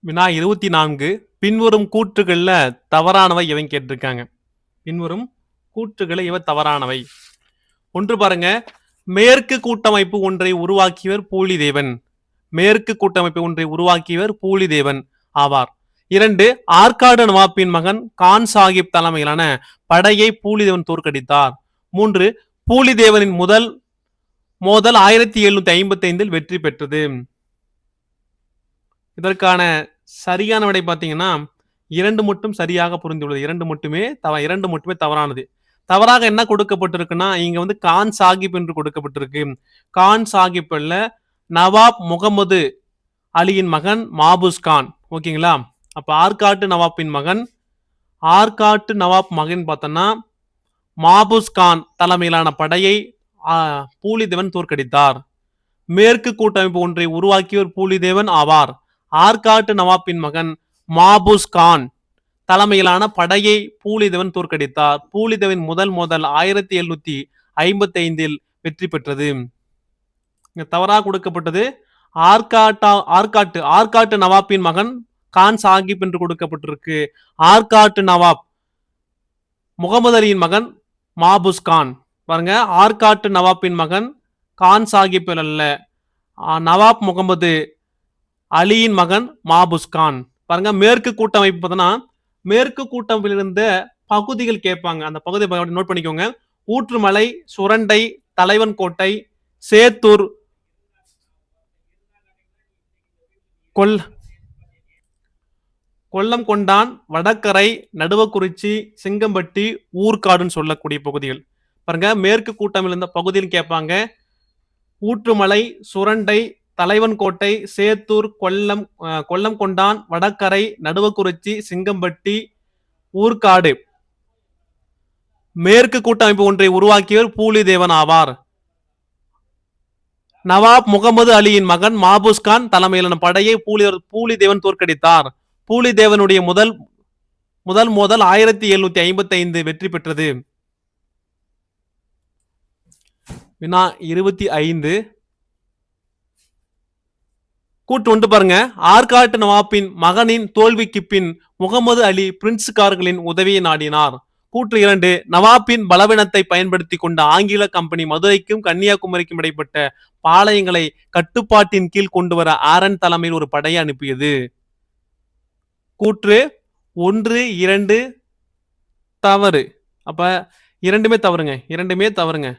வினா 24 பின்வரும் கூற்றுகள்ல தவறானவை எவன் கேட்டிருக்காங்க. பின்வரும் கூற்றுகளை இவ தவறானவை. 1 பாருங்க, மேற்கு கூட்டமைப்பு ஒன்றை உருவாக்கியவர் பூலிதேவன். மேற்கு கூட்டமைப்பு ஒன்றை உருவாக்கியவர் பூலிதேவன் ஆவார். 2 ஆற்காடு நவாப்பின் மகன் கான் சாஹிப் தலைமையிலான படையை பூலிதேவன் தோற்கடித்தார். 3 பூலிதேவனின் முதல் மோதல் 1755 வெற்றி பெற்றது. இதற்கான சரியான விடை பார்த்தீங்கன்னா 2 மட்டும் சரியாக புரிந்துள்ளது. 2 மட்டுமே தவறானது. தவறாக என்ன கொடுக்கப்பட்டிருக்குன்னா இங்க கான் சாஹிப் என்று கொடுக்கப்பட்டிருக்கு. கான் சாஹிப் அல்ல, நவாப் முகமது அலியின் மகன் மாபூஸ் கான். ஓகேங்களா? அப்ப ஆற்காட்டு நவாப் மகன் பார்த்தோம்னா மாபூஸ் கான் தலைமையிலான படையை பூலிதேவன் தோற்கடித்தார். மேற்கு கூட்டமைப்பு ஒன்றை உருவாக்கியவர் பூலிதேவன் ஆவார். ஆற்காட்டு நவாப்பின் மகன் மாபூஸ் கான் தலைமையிலான படையை பூலிதேவன் தோற்கடித்தார். பூலிதேவன் முதல் மோதல் 1755 வெற்றி பெற்றது. தவறாக கொடுக்கப்பட்டது ஆற்காட்டு நவாப்பின் மகன் கான் சாஹிப் என்று கொடுக்கப்பட்டிருக்கு. ஆற்காட்டு நவாப் முகமது அலியின் மகன் மாபூஸ் கான். பாருங்க, ஆற்காட்டு நவாப்பின் மகன் கான் சாஹிப் அல்ல, நவாப் முகமது அலியின் மகன் மாபூஸ் கான். பாருங்க, மேற்கு கூட்டமைப்பு பார்த்தோன்னா மேற்கு கூட்டமைப்பில் இருந்த பகுதிகள் கேட்பாங்க. அந்த பகுதியை நோட் பண்ணிக்கோங்க. ஊற்றுமலை, சுரண்டை, தலைவன் கோட்டை, சேத்தூர், கொல்லம் கொண்டான், வடக்கரை, நடுவக்குறிச்சி, சிங்கம்பட்டி, ஊர்காடுன்னு சொல்லக்கூடிய பகுதிகள். பாருங்க, மேற்கு கூட்டமைப்பில் இருந்த பகுதியில் கேட்பாங்க. ஊற்றுமலை, சுரண்டை, தலைவன் கோட்டை, சேத்தூர், கொல்லம் கொண்டான், வடக்கரை, நடுவக்குறிச்சி, சிங்கம்பட்டி, ஊர்காடு. மேற்கு கூட்டமைப்பு ஒன்றை உருவாக்கியவர் பூலிதேவன் ஆவார். நவாப் முகமது அலியின் மகன் மாபூஸ் கான் தலைமையிலான படையை பூலிதேவன் தோற்கடித்தார். பூலிதேவனுடைய முதல் மோதல் 1755 வெற்றி பெற்றது. வினா 25 கூற்று 1 பாருங்க. ஆற்காட்டு நவாப்பின் மகனின் தோல்விக்கு பின் முகமது அலி பிரின்ஸ்காரர்களின் உதவியை நாடினார். கூற்று 2 நவாப்பின் பலவீனத்தை பயன்படுத்தி கொண்ட ஆங்கில கம்பெனி மதுரைக்கும் கன்னியாகுமரிக்கும் இடைப்பட்ட பாளையங்களை கட்டுப்பாட்டின் கீழ் கொண்டு வர ஆரன் தலைமையில் ஒரு படையை அனுப்பியது. கூற்று 1, 2 தவறு. அப்ப இரண்டுமே தவறுங்க.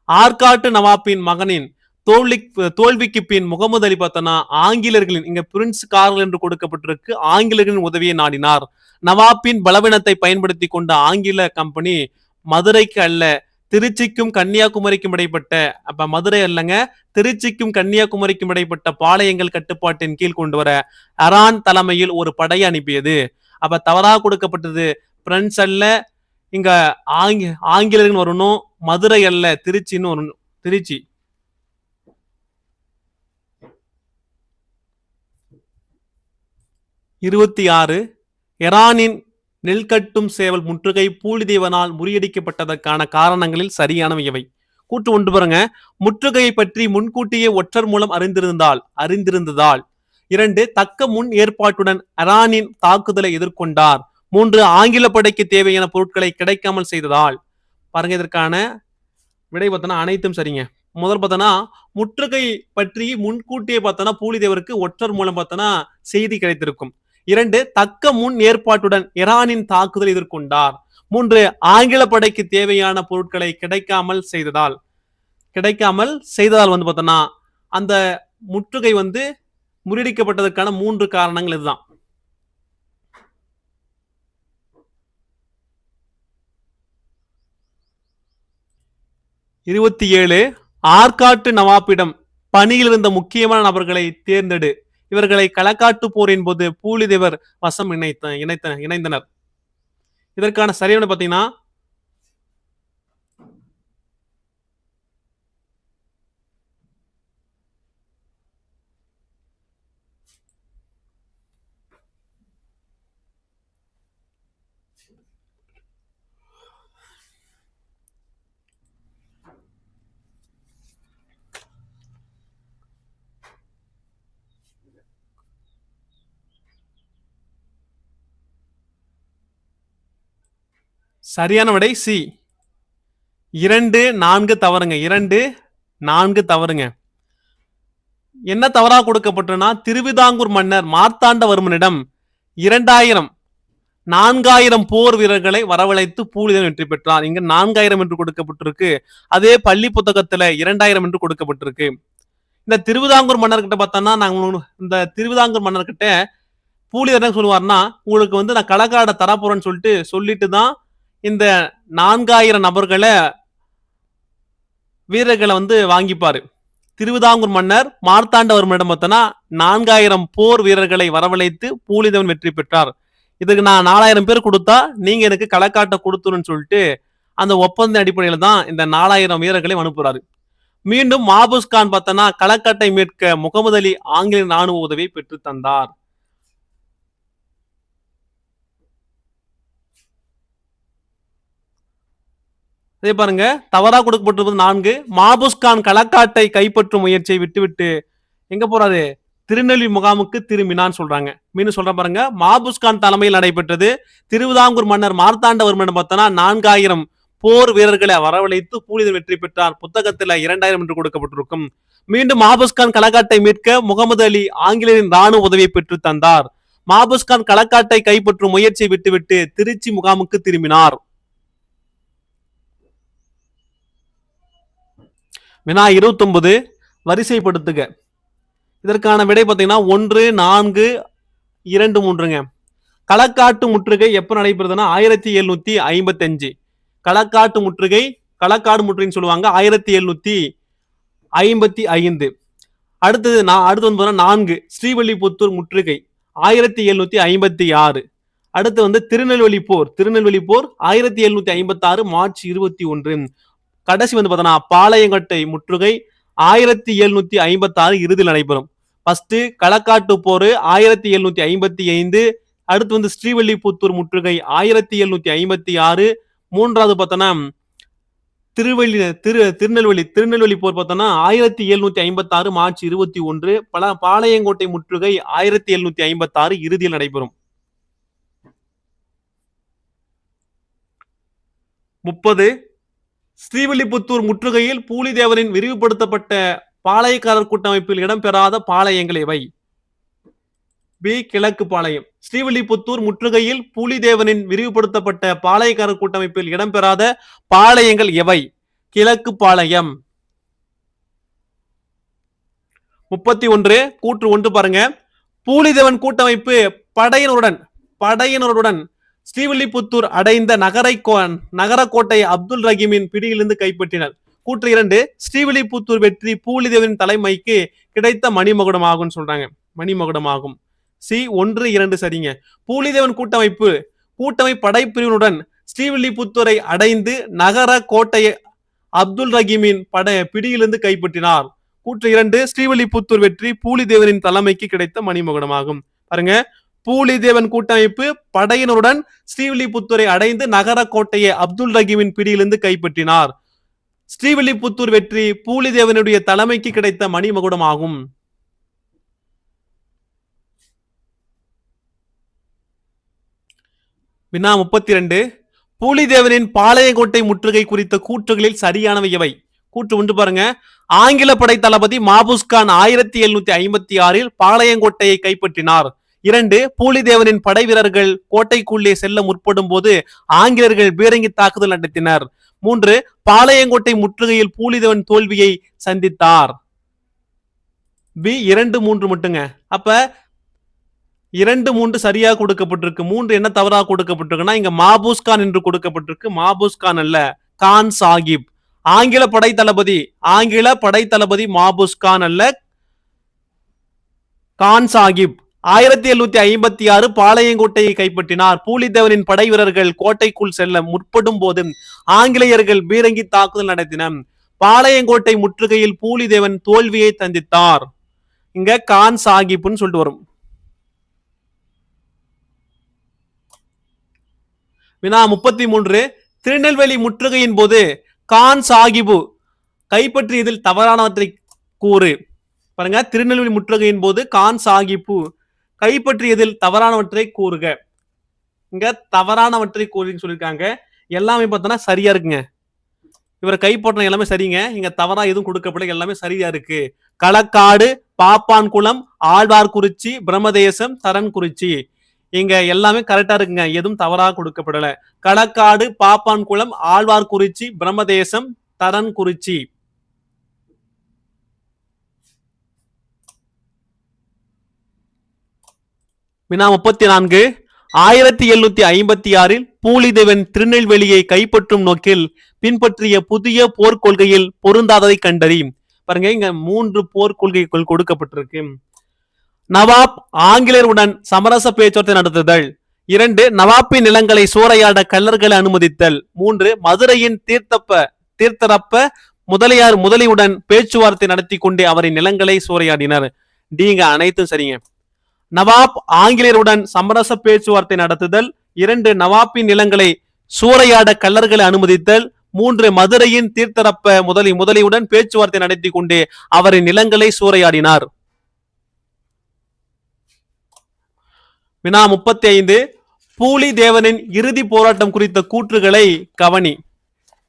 ஆற்காட்டு நவாப்பின் மகனின் தோல்விக்கு பின் முகமது அலி பார்த்தனா ஆங்கிலேயர்களின் இங்க பிரின்ஸ் கார்ல் என்று கொடுக்கப்பட்டிருக்கு ஆங்கிலேயர்களின் உதவியை நாடினார். நவாப்பின் பலவீனத்தை பயன்படுத்தி கொண்ட ஆங்கில கம்பெனி மதுரைக்கு அல்ல திருச்சிக்கும் கன்னியாகுமரிக்கும் இடைப்பட்ட அப்ப மதுரை அல்லங்க திருச்சிக்கும் கன்னியாகுமரிக்கும் இடைப்பட்ட பாளையங்கள் கட்டுப்பாட்டின் கீழ் கொண்டு வர அரான் தலைமையில் ஒரு படையை அனுப்பியது. அப்ப தவறாக கொடுக்கப்பட்டது பிரெஞ்சு அல்ல இங்க ஆங்கிலேயர்கள் வரணும், மதுரை அல்ல திருச்சின்னு வரணும். திருச்சி. இருபத்தி ஆறு ஈரானின் நெல்கட்டும் சேவல் முற்றுகை பூலிதேவனால் முறியடிக்கப்பட்டதற்கான காரணங்களில் சரியானவை எவை? கூட்டு ஒன்று பாருங்க. முற்றுகையை பற்றி முன்கூட்டியே ஒற்றர் மூலம் அறிந்திருந்ததால். 2 தக்க முன் ஏற்பாட்டுடன் ஈரானின் தாக்குதலை எதிர்கொண்டார். 3 ஆங்கில படைக்கு தேவையான பொருட்களை கிடைக்காமல் செய்ததால். பாருங்க இதற்கான விடை பார்த்தனா அனைத்தும் சரிங்க. முதல் பார்த்தனா முற்றுகை பற்றி முன்கூட்டியே பார்த்தனா பூலிதேவருக்கு ஒற்றர் மூலம் பார்த்தனா செய்தி கிடைத்திருக்கும். 2 தக்க முன் ஏற்பாட்டுடன் ஈரானின் தாக்குதல் எதிர்கொண்டார். 3 ஆங்கில படைக்கு தேவையான பொருட்களை கிடைக்காமல் செய்ததால் வந்து பார்த்தனா அந்த முற்றுகை வந்து முறியடிக்கப்பட்டதற்கான 3 காரணங்கள் இதுதான். இருபத்தி 7 ஆற்காட்டு நவாப்பிடம் பணியில் இருந்த முக்கியமான நபர்களை தேர்ந்தெடு. இவர்களை களக்காட்டு போரின் போது பூலிதேவர் வசம் இணைந்தனர். இதற்கான சரியான பாத்தீங்கன்னா சரியான விடை சி. 2, 4 தவறுங்க. 2, 4 தவறுங்க. என்ன தவறாக கொடுக்கப்பட்டனா திருவிதாங்கூர் மன்னர் மார்த்தாண்டவர்மனிடம் 4000 போர் வீரர்களை வரவழைத்து பூலிதேவன் வெற்றி பெற்றார். இங்க 4000 என்று கொடுக்கப்பட்டிருக்கு. அதே பள்ளி புத்தகத்துல 2000 என்று கொடுக்கப்பட்டிருக்கு. இந்த திருவிதாங்கூர் மன்னர்கிட்ட பார்த்தோம்னா நாங்க இந்த திருவிதாங்கூர் மன்னர்கிட்ட பூலிதேவன் சொல்லுவார்னா உங்களுக்கு வந்து நான் களக்காட தரப்போறேன்னு சொல்லிட்டு தான் இந்த 4000 நபர்களை வீரர்களை வந்து வாங்கிப்பாரு. திருவிதாங்கூர் மன்னர் மார்த்தாண்டவர்மனிடம் பார்த்தனா 4000 போர் வீரர்களை வரவழைத்து பூலிதேவன் வெற்றி பெற்றார். இதுக்கு நான் 4000 பேர் கொடுத்தா நீங்க எனக்கு களக்காட்டை கொடுத்துருன்னு சொல்லிட்டு அந்த ஒப்பந்த அடிப்படையில தான் இந்த 4000 வீரர்களை அனுப்புறாரு. மீண்டும் மாபூஸ் கான் பார்த்தனா களக்காட்டை மீட்க முகமது அலி ஆங்கில ராணுவ உதவியை பெற்று தந்தார். அதே பாருங்க தவறா கொடுக்கப்பட்டிருப்பது 4. மாபூஸ் கான் களக்காட்டை கைப்பற்றும் முயற்சியை விட்டுவிட்டு எங்க போறாரு? திருநெல்வேலி முகாமுக்கு திரும்பினான்னு சொல்றாங்க. மீண்டும் சொல்ற பாருங்க. மாபூஸ் கான் தலைமையில் நடைபெற்றது. திருவிதாங்கூர் மன்னர் மார்த்தாண்டவர்மன் பார்த்தனா 4000 போர் வீரர்களை வரவழைத்து பூலிதேவன் வெற்றி பெற்றார். புத்தகத்துல 2000 என்று கொடுக்கப்பட்டிருக்கும். மீண்டும் மாபூஸ் கான் களக்காட்டை மீட்க முகமது அலி ஆங்கிலேயரின் ராணுவ உதவியை பெற்று தந்தார். மாபூஸ் கான் களக்காட்டை கைப்பற்றும் முயற்சியை விட்டுவிட்டு திருச்சி முகாமுக்கு திரும்பினார். வினா 29 வரிசைப்படுத்துக. இதற்கான விடை பார்த்தீங்கன்னா 1, 4, 2, 3ங்க. களக்காட்டு முற்றுகை எப்ப நடைபெறுதுன்னா 1755. களக்காடு முற்றுகைன்னு சொல்லுவாங்க 1755. அடுத்தது வந்து 4 ஸ்ரீவில்லிபுத்தூர் முற்றுகை 1756. அடுத்து வந்து திருநெல்வேலி போர் 1756 மார்ச் 21. கடைசி வந்து பார்த்தோன்னா பாளையங்கோட்டை முற்றுகை 1756 இறுதியில் நடைபெறும். ஃபர்ஸ்ட் களக்காட்டு போர் 1755. அடுத்து வந்து ஸ்ரீவில்லிபுத்தூர் முற்றுகை 1756. மூன்றாவது பார்த்தோன்னா திருநெல்வேலி போர் பார்த்தோன்னா 1756 மார்ச் 21. பாளையங்கோட்டை முற்றுகை 1756 இறுதியில் நடைபெறும். 30 ஸ்ரீவில்லிபுத்தூர் முற்றுகையில் பூலிதேவரின் விரிவுபடுத்தப்பட்ட பாளையக்காரர் கூட்டமைப்பில் இடம்பெறாத பாளையங்கள் எவை? பி கிழக்கு பாளையம். ஸ்ரீவில்லிபுத்தூர் முற்றுகையில் பூலிதேவனின் விரிவுபடுத்தப்பட்ட பாளையக்காரர் கூட்டமைப்பில் இடம்பெறாத பாளையங்கள் எவை? கிழக்கு பாளையம். 31 கூற்று 1 பாருங்க. பூலிதேவன் கூட்டமைப்பு படையினருடன் ஸ்ரீவில்லிபுத்தூர் அடைந்த நகரக்கோட்டை அப்துல் ரஹீமின் பிடியிலிருந்து கைப்பற்றினர். கூற்று 2 ஸ்ரீவில்லிபுத்தூர் வெற்றி பூலிதேவனின் தலைமைக்கு கிடைத்த மணிமகுடமாகும் சொல்றாங்க. மணிமகுடமாகும். சி 1, 2 சரிங்க. பூலிதேவன் கூட்டமை படைப்பிரிவினுடன் ஸ்ரீவில்லிபுத்தூரை அடைந்து நகர கோட்டையை அப்துல் ரஹீமின் பிடியிலிருந்து கைப்பற்றினார். கூற்று 2 ஸ்ரீவில்லிபுத்தூர் வெற்றி பூலிதேவனின் தலைமைக்கு கிடைத்த மணிமகுடமாகும். பாருங்க, பூலிதேவன் கூட்டமைப்பு படையினருடன் ஸ்ரீவில்லிபுத்தூரை அடைந்து நகர கோட்டையை அப்துல் ரஹீமின் பிடியிலிருந்து கைப்பற்றினார். ஸ்ரீவில்லிபுத்தூர் வெற்றி பூலிதேவனுடைய தலைமைக்கு கிடைத்த மணிமகுடமாகும். வினா 32 பூலிதேவனின் பாளையங்கோட்டை முற்றுகை குறித்த கூற்றுகளில் சரியானவை எவை? கூற்று 1 பாருங்க. ஆங்கில படை தளபதி மாபுஸ்கான் 1756 பாளையங்கோட்டையை கைப்பற்றினார். 2 பூலிதேவனின் படை வீரர்கள் கோட்டைக்குள்ளே செல்ல முற்படும் போது ஆங்கிலேயர்கள் பீரங்கி தாக்குதல் நடத்தினர். 3 பாளையங்கோட்டை முற்றுகையில் பூலிதேவன் தோல்வியை சந்தித்தார். பி 2, 3 மட்டுங்க. அப்ப 2, 3 சரியாக கொடுக்கப்பட்டிருக்கு. 3 என்ன தவறாக கொடுக்கப்பட்டிருக்குன்னா இங்க மாபூஸ்கான் என்று கொடுக்கப்பட்டிருக்கு. மாபூஸ்கான் அல்ல, கான் சாஹிப். ஆங்கில படை தளபதி மாபூஸ்கான் அல்ல, கான் சாஹிப் 1756 பாளையங்கோட்டையை கைப்பற்றினார். பூலிதேவனின் படை வீரர்கள் கோட்டைக்குள் செல்ல முற்படும் போது ஆங்கிலேயர்கள் பீரங்கி தாக்குதல் நடத்தினர். பாளையங்கோட்டை முற்றுகையில் பூலிதேவன் தோல்வியை சந்தித்தார். இங்க கான் சாஹிப்னு சொல்லிட்டு வரும். வினா 33 திருநெல்வேலி முற்றுகையின் போது கான் சாஹிபு கைப்பற்றியதில் தவறானவற்றை கூறு. பாருங்க, திருநெல்வேலி முற்றுகையின் போது கான் சாஹிபு கைப்பற்றியதில் தவறானவற்றை கூறுக. இங்க தவறானவற்றை கூறுன்னு சொல்லியிருக்காங்க. எல்லாமே பார்த்தோன்னா சரியா இருக்குங்க. இவரை கைப்பற்றின எல்லாமே சரிங்க. இங்க தவறா எதுவும் கொடுக்கப்பட எல்லாமே சரியா இருக்கு. களக்காடு, பாப்பான்குளம், ஆழ்வார்குறிச்சி, பிரம்மதேசம், தரன்குறிச்சி இங்க எல்லாமே கரெக்டா இருக்குங்க. எதுவும் தவறா கொடுக்கப்படல. களக்காடு, பாப்பான்குளம், ஆழ்வார்குறிச்சி, பிரம்மதேசம், தரன்குறிச்சி. வினா 34 1756 பூலிதேவன் திருநெல்வேலியை கைப்பற்றும் நோக்கில் பின்பற்றிய புதிய போர்க்கொள்கையில் பொருந்தாததை கண்டறி. பாருங்க, இங்க 3 போர்க்கொள்கைகள் கொடுக்கப்பட்டிருக்கு. நவாப் ஆங்கிலேயருடன் சமரச பேச்சுவார்த்தை நடத்துதல். 2 நவாப்பின் நிலங்களை சூறையாட கள்ளர்களை அனுமதித்தல். 3 மதுரையின் தீர்த்தரப்ப முதலியுடன் பேச்சுவார்த்தை நடத்தி கொண்டே அவரின் நிலங்களை சூறையாடினர். டிங்க அனைத்தும் சரிங்க. நவாப் ஆங்கிலேயருடன் சமரச பேச்சுவார்த்தை நடத்துதல். 2 நவாப்பின் நிலங்களை சூறையாட கள்ளர்களை அனுமதித்தல். 3 மதுரையின் தீர்த்தரப்ப முதலியுடன் பேச்சுவார்த்தை நடத்தி கொண்டே அவரின் நிலங்களை சூறையாடினார். வினா 35 பூலிதேவனின் இறுதி போராட்டம் குறித்த கூற்றுகளை கவனி.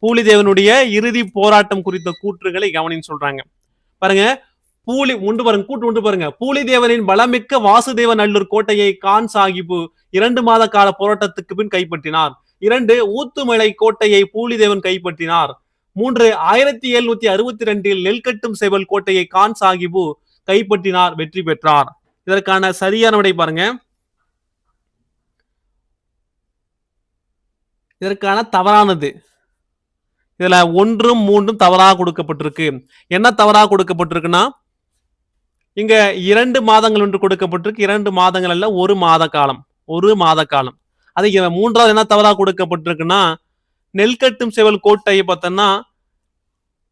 பூலிதேவனுடைய இறுதி போராட்டம் குறித்த கூற்றுகளை கவனின்னு சொல்றாங்க. பாருங்க, கூற்று பாருங்க. பூலிதேவனின் பலமிக்க வாசுதேவ நல்லூர் கோட்டையை கான் சாஹிபு 2 மாத கால போராட்டத்துக்கு பின் கைப்பற்றினார். 2 ஊத்துமலை கோட்டையை பூலிதேவன் கைப்பற்றினார். 3 1762 நெல்கட்டும் செவல் கோட்டையை கான் சாஹிபு கைப்பற்றினார், வெற்றி பெற்றார். இதற்கான சரியான விடை பாருங்க. இதற்கான தவறானது இதுல 1, 3 தவறாக கொடுக்கப்பட்டிருக்கு. என்ன தவறாக கொடுக்கப்பட்டிருக்குன்னா இங்க 2 மாதங்கள் ஒன்று கொடுக்கப்பட்டிருக்கு. 2 மாதங்கள் அல்ல, 1 மாத காலம். அது 3வது என்ன தவறாக கொடுக்கப்பட்டிருக்குன்னா நெல்கட்டும் செவல் கோட்டையை பார்த்தோம்னா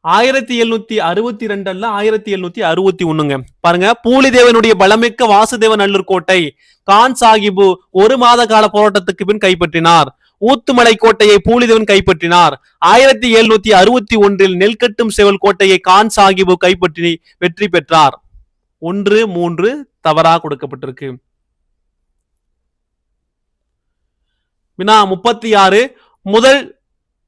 1762 அல்ல, 1761ங்க. பாருங்க, பூலிதேவனுடைய பலமிக்க வாசுதேவ நல்லூர் கோட்டை கான் சாஹிபு 1 மாத கால போராட்டத்துக்கு பின் கைப்பற்றினார். ஊத்துமலை கோட்டையை பூலிதேவன் கைப்பற்றினார். 1761 நெல்கட்டும் செவல் கோட்டையை கான் சாஹிபு கைப்பற்றி வெற்றி பெற்றார். 1, 3 தவறாக கொடுக்கப்பட்டிருக்கு. வினா 36 முதல்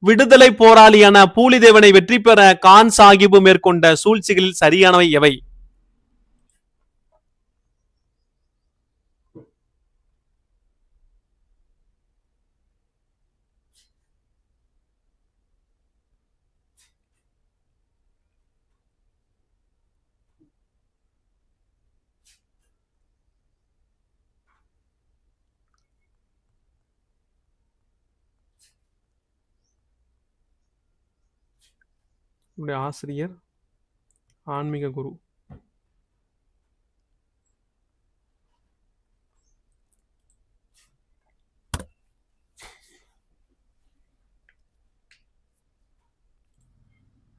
விடுதலை போராளியான பூலிதேவனை வெற்றி பெற கான் சாஹிபு மேற்கொண்ட சூழ்ச்சிகளில் சரியானவை எவை? என்னுடைய ஆசிரியர், ஆன்மீக குரு.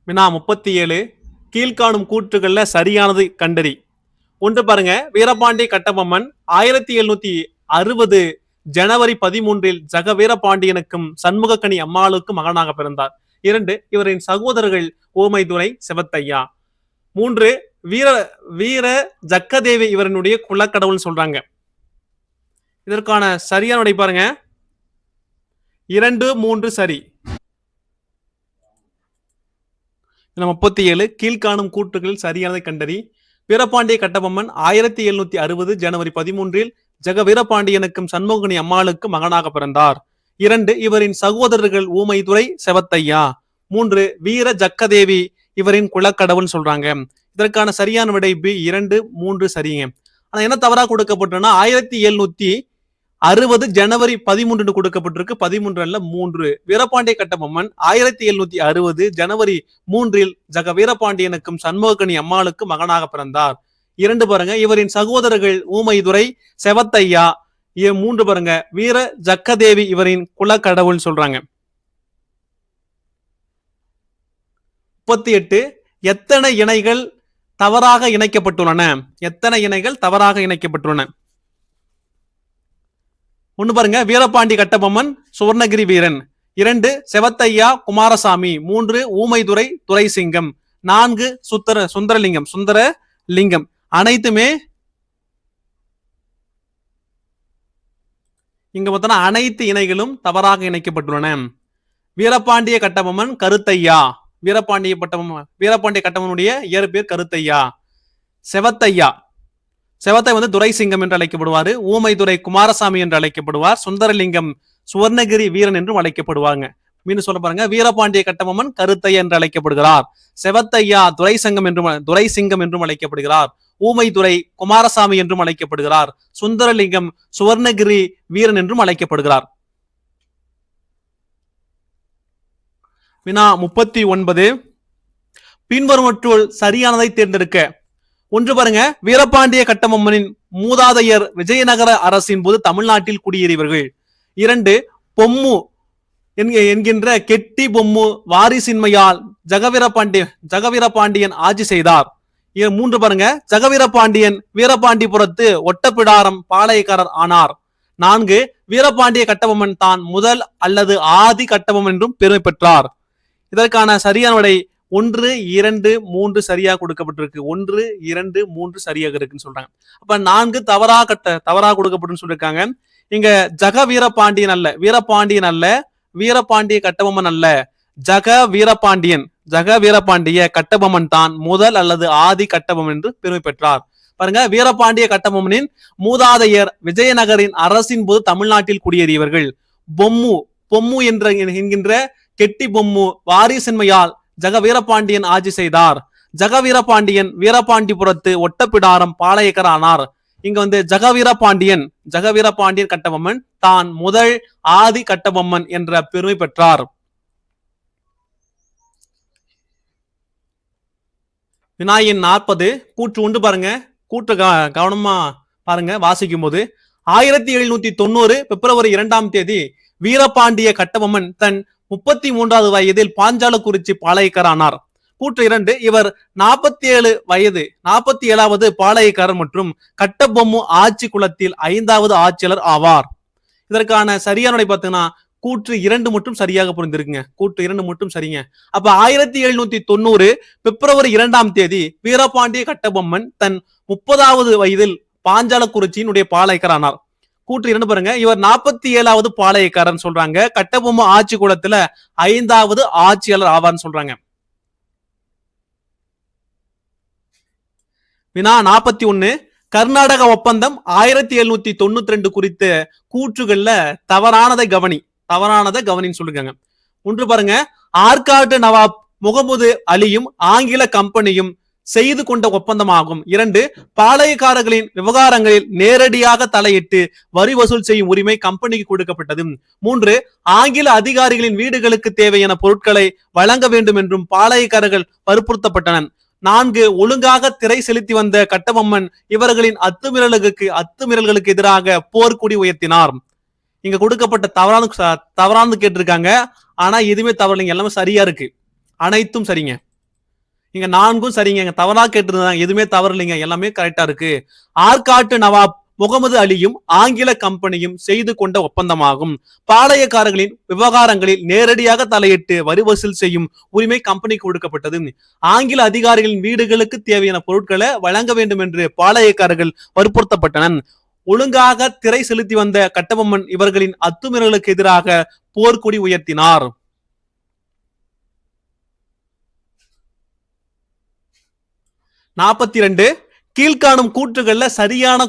வினா 37. கீழ்காணும் கூற்றுகள்ல சரியானது கண்டறி. ஒன்று பாருங்க, வீரபாண்டிய கட்டபொம்மன் 1760 ஜனவரி 13 ஜக வீரபாண்டியனுக்கும் சண்முகக்கனி அம்மாளுக்கும் மகனாக பிறந்தார். 2. இவரின் சகோதரர்கள் ஓமைதுரை, செவத்தையா. 3. வீர வீர ஜக்கதேவி இவருடைய குலக்கடவுள் சொல்றாங்க. இதற்கான சரியான விடை பாருங்க, 2, 3 சரி. 37. கீழ்காணும் கூற்றுகளில் சரியானதை கண்டறி. வீரபாண்டிய கட்டபொம்மன் 1760 ஜனவரி 13 ஜக வீரபாண்டியனுக்கும் சண்முகனி அம்மாளுக்கு மகனாக பிறந்தார். 2. இவரின் சகோதரர்கள் ஊமைதுரை, செவத்தையா. 3. வீர ஜக்கதேவி இவரின் குலக்கடவுள் சொல்றாங்க. இதற்கான சரியான விடை பி, 2, 3 சரிங்க. ஆனா என்ன தவறா கொடுக்கப்பட்டனா 1760 ஜனவரி 13 கொடுக்கப்பட்டிருக்கு, 13 அல்ல 3. வீரபாண்டிய கட்டபொம்மன் 1760 ஜனவரி 3 ஜக வீரபாண்டியனுக்கும் சண்முகக்கனி அம்மாளுக்கு மகனாக பிறந்தார். 2 பாருங்க, இவரின் சகோதரர்கள் ஊமைதுரை, செவத்தையா. 3 பாருங்க, வீர ஜக்கதேவி இவரின் குலக்கடவுள் சொல்றாங்க. 38. எத்தனை இணைகள் தவறாக இணைக்கப்பட்டுள்ளன? எத்தனை இணைகள் தவறாக இணைக்கப்பட்டுள்ளன? 1 பாருங்க, வீரபாண்டி கட்டபொம்மன் சுவர்ணகிரி வீரன். 2 செவத்தையா குமாரசாமி. 3 ஊமைதுரை துரைசிங்கம். 4 சுந்தரலிங்கம். அனைத்துமே இங்க பார்த்தா அனைத்து இணைகளும் தவறாக இணைக்கப்பட்டுள்ளன. வீரபாண்டிய கட்டபொம்மன் கருத்தையா. வீரபாண்டிய கட்டபொம்மனுடைய இயற்பெயர் கருத்தையா. செவத்தையா வந்து துரைசிங்கம் என்று அழைக்கப்படுவார். ஊமைதுரை குமாரசாமி என்று அழைக்கப்படுவார். சுந்தரலிங்கம் சுவர்ணகிரி வீரன் என்றும் அழைக்கப்படுவாங்க. மீண்டும் சொல்ல பாருங்க, வீரபாண்டிய கட்டபொம்மன் கருத்தையா என்று அழைக்கப்படுகிறார். செவத்தையா துரைசிங்கம் என்றும் அழைக்கப்படுகிறார். ஊமைதுரை குமாரசாமி என்றும் அழைக்கப்படுகிறார். சுந்தரலிங்கம் சுவர்ணகிரி வீரன் என்றும் அழைக்கப்படுகிறார். வினா 39. பின்வருவற்றுள் சரியானதை தேர்ந்தெடுக்க. 1 பாருங்க, வீரபாண்டிய கட்டபொம்மனின் மூதாதையர் விஜயநகர அரசின் போது தமிழ்நாட்டில் குடியேறியவர்கள். 2 பொம்மு என்கின்ற கெட்டி பொம்மு வாரிசின்மையால் ஜகவீரபாண்டியன் ஆட்சி செய்தார். 3 பாருங்க, ஜகவீரபாண்டியன் வீரபாண்டிபுரத்து ஒட்டப்பிடாரம் பாளையக்காரர் ஆனார். 4 வீரபாண்டிய கட்டபொம்மன் தான் முதல் அல்லது ஆதி கட்டபொம்மன் என்றும் பெருமை பெற்றார். இதற்கான சரியான விடை 1, 2, 3 சரியா கொடுக்கப்பட்டிருக்கு. 1, 2, 3 சரியாக இருக்குன்னு சொல்றாங்க. அப்ப 4 தவறா கொடுக்கப்பட்டு சொல்லிருக்காங்க. இங்க ஜக வீரபாண்டியன் அல்ல, வீரபாண்டிய கட்டபொம்மன் அல்ல, ஜக வீரபாண்டிய கட்டபொம்மன் தான் முதல் அல்லது ஆதி கட்டபொம்மன் என்று பெருமை பெற்றார். பாருங்க, வீரபாண்டிய கட்டபொம்மனின் மூதாதையர் விஜயநகரின் அரசின் போது தமிழ்நாட்டில் குடியேறியவர்கள். பொம்மு என்கின்ற கெட்டி பொம்மு வாரிசின்மையால் ஜக வீரபாண்டியன் ஆட்சி செய்தார். ஜக வீரபாண்டியன் வீரபாண்டிபுரத்து ஒட்டப்பிடாரம் பாளையக்காரர் ஆனார். இங்க ஜக வீரபாண்டியன் கட்டபொம்மன் தான் முதல் ஆதி கட்டபொம்மன் என்ற பெருமை பெற்றார். வினாயின் 40. கூற்று 1 பாருங்க, கூற்று கவனமா பாருங்க வாசிக்கும் போது. 1790 பிப்ரவரி 2 வீரபாண்டிய கட்டபொம்மன் தன் 33வது வயதில் பாஞ்சாலக்குறிச்சி பாளையக்காரர் ஆனார். கூற்று 2, இவர் 47வது பாளையக்காரர் மற்றும் கட்டபொம்மு ஆட்சி குலத்தில் 5வது ஆட்சியாளர் ஆவார். இதற்கான சரியான பார்த்தீங்கன்னா கூற்று 2 மட்டும் சரியாக புரிந்திருக்குங்க. கூற்று 2 மட்டும் சரிங்க. அப்ப 1790 பிப்ரவரி 2 வீரபாண்டிய கட்டபொம்மன் தன் 30வது வயதில் பாஞ்சாலக்குறிச்சியினுடைய பாளையக்காரர் ஆனார். கூற்று 2 பாருங்க, இவர் 47வது பாளையக்காரன் சொல்றாங்க. கட்டபொம்மு ஆட்சி கூடத்துல 5வது ஆட்சியாளர் ஆவார்னு சொல்றாங்க. வினா 41. கர்நாடக ஒப்பந்தம் 1792 குறித்த கூற்றுகள்ல தவறானதை கவனின்னு சொல்லிருக்காங்க. 1 பாருங்க, ஆற்காட்டு நவாப் முகமது அலியும் ஆங்கில கம்பெனியும் செய்து கொண்ட ஒப்பந்தமாகும். 2 பாளையக்காரர்களின் விவகாரங்களில் நேரடியாக தலையிட்டு வரி வசூல் செய்யும் உரிமை கம்பெனிக்கு கொடுக்கப்பட்டது. 3 ஆங்கில அதிகாரிகளின் வீடுகளுக்கு தேவையான பொருட்களை வழங்க வேண்டும் என்றும் பாளையக்காரர்கள் வற்புறுத்தப்பட்டனர். 4 ஒழுங்காக திரை செலுத்தி வந்த கட்டபொம்மன் இவர்களின் அத்துமீறல்களுக்கு எதிராக போர்க்குடி உயர்த்தினார். இங்க கொடுக்கப்பட்ட தவறானது கேட்டிருக்காங்க. ஆனா எதுவுமே தவறு, எல்லாமே சரியா இருக்கு, அனைத்தும் சரிங்க. இங்க 4ம் சரிங்க, தவறா கேட்டிருந்தாங்க, எதுவுமே தவறு இல்லைங்க, எல்லாமே கரெக்டா இருக்கு. ஆற்காட்டு நவாப் முகமது அலியும் ஆங்கில கம்பெனியும் செய்து கொண்ட ஒப்பந்தமாகும். பாளையக்காரர்களின் விவகாரங்களில் நேரடியாக தலையிட்டு வரி வசூல் செய்யும் உரிமை கம்பெனிக்கு கொடுக்கப்பட்டது. ஆங்கில அதிகாரிகளின் வீடுகளுக்கு தேவையான பொருட்களை வழங்க வேண்டும் என்று பாளையக்காரர்கள் வற்புறுத்தப்பட்டனர். ஒழுங்காக திரை செலுத்தி வந்த கட்டபொம்மன் இவர்களின் அத்துமீறல்களுக்கு எதிராக போர்க்கொடி உயர்த்தினார். 42 கீழ்காணும் கூற்றுகள்ல சரியான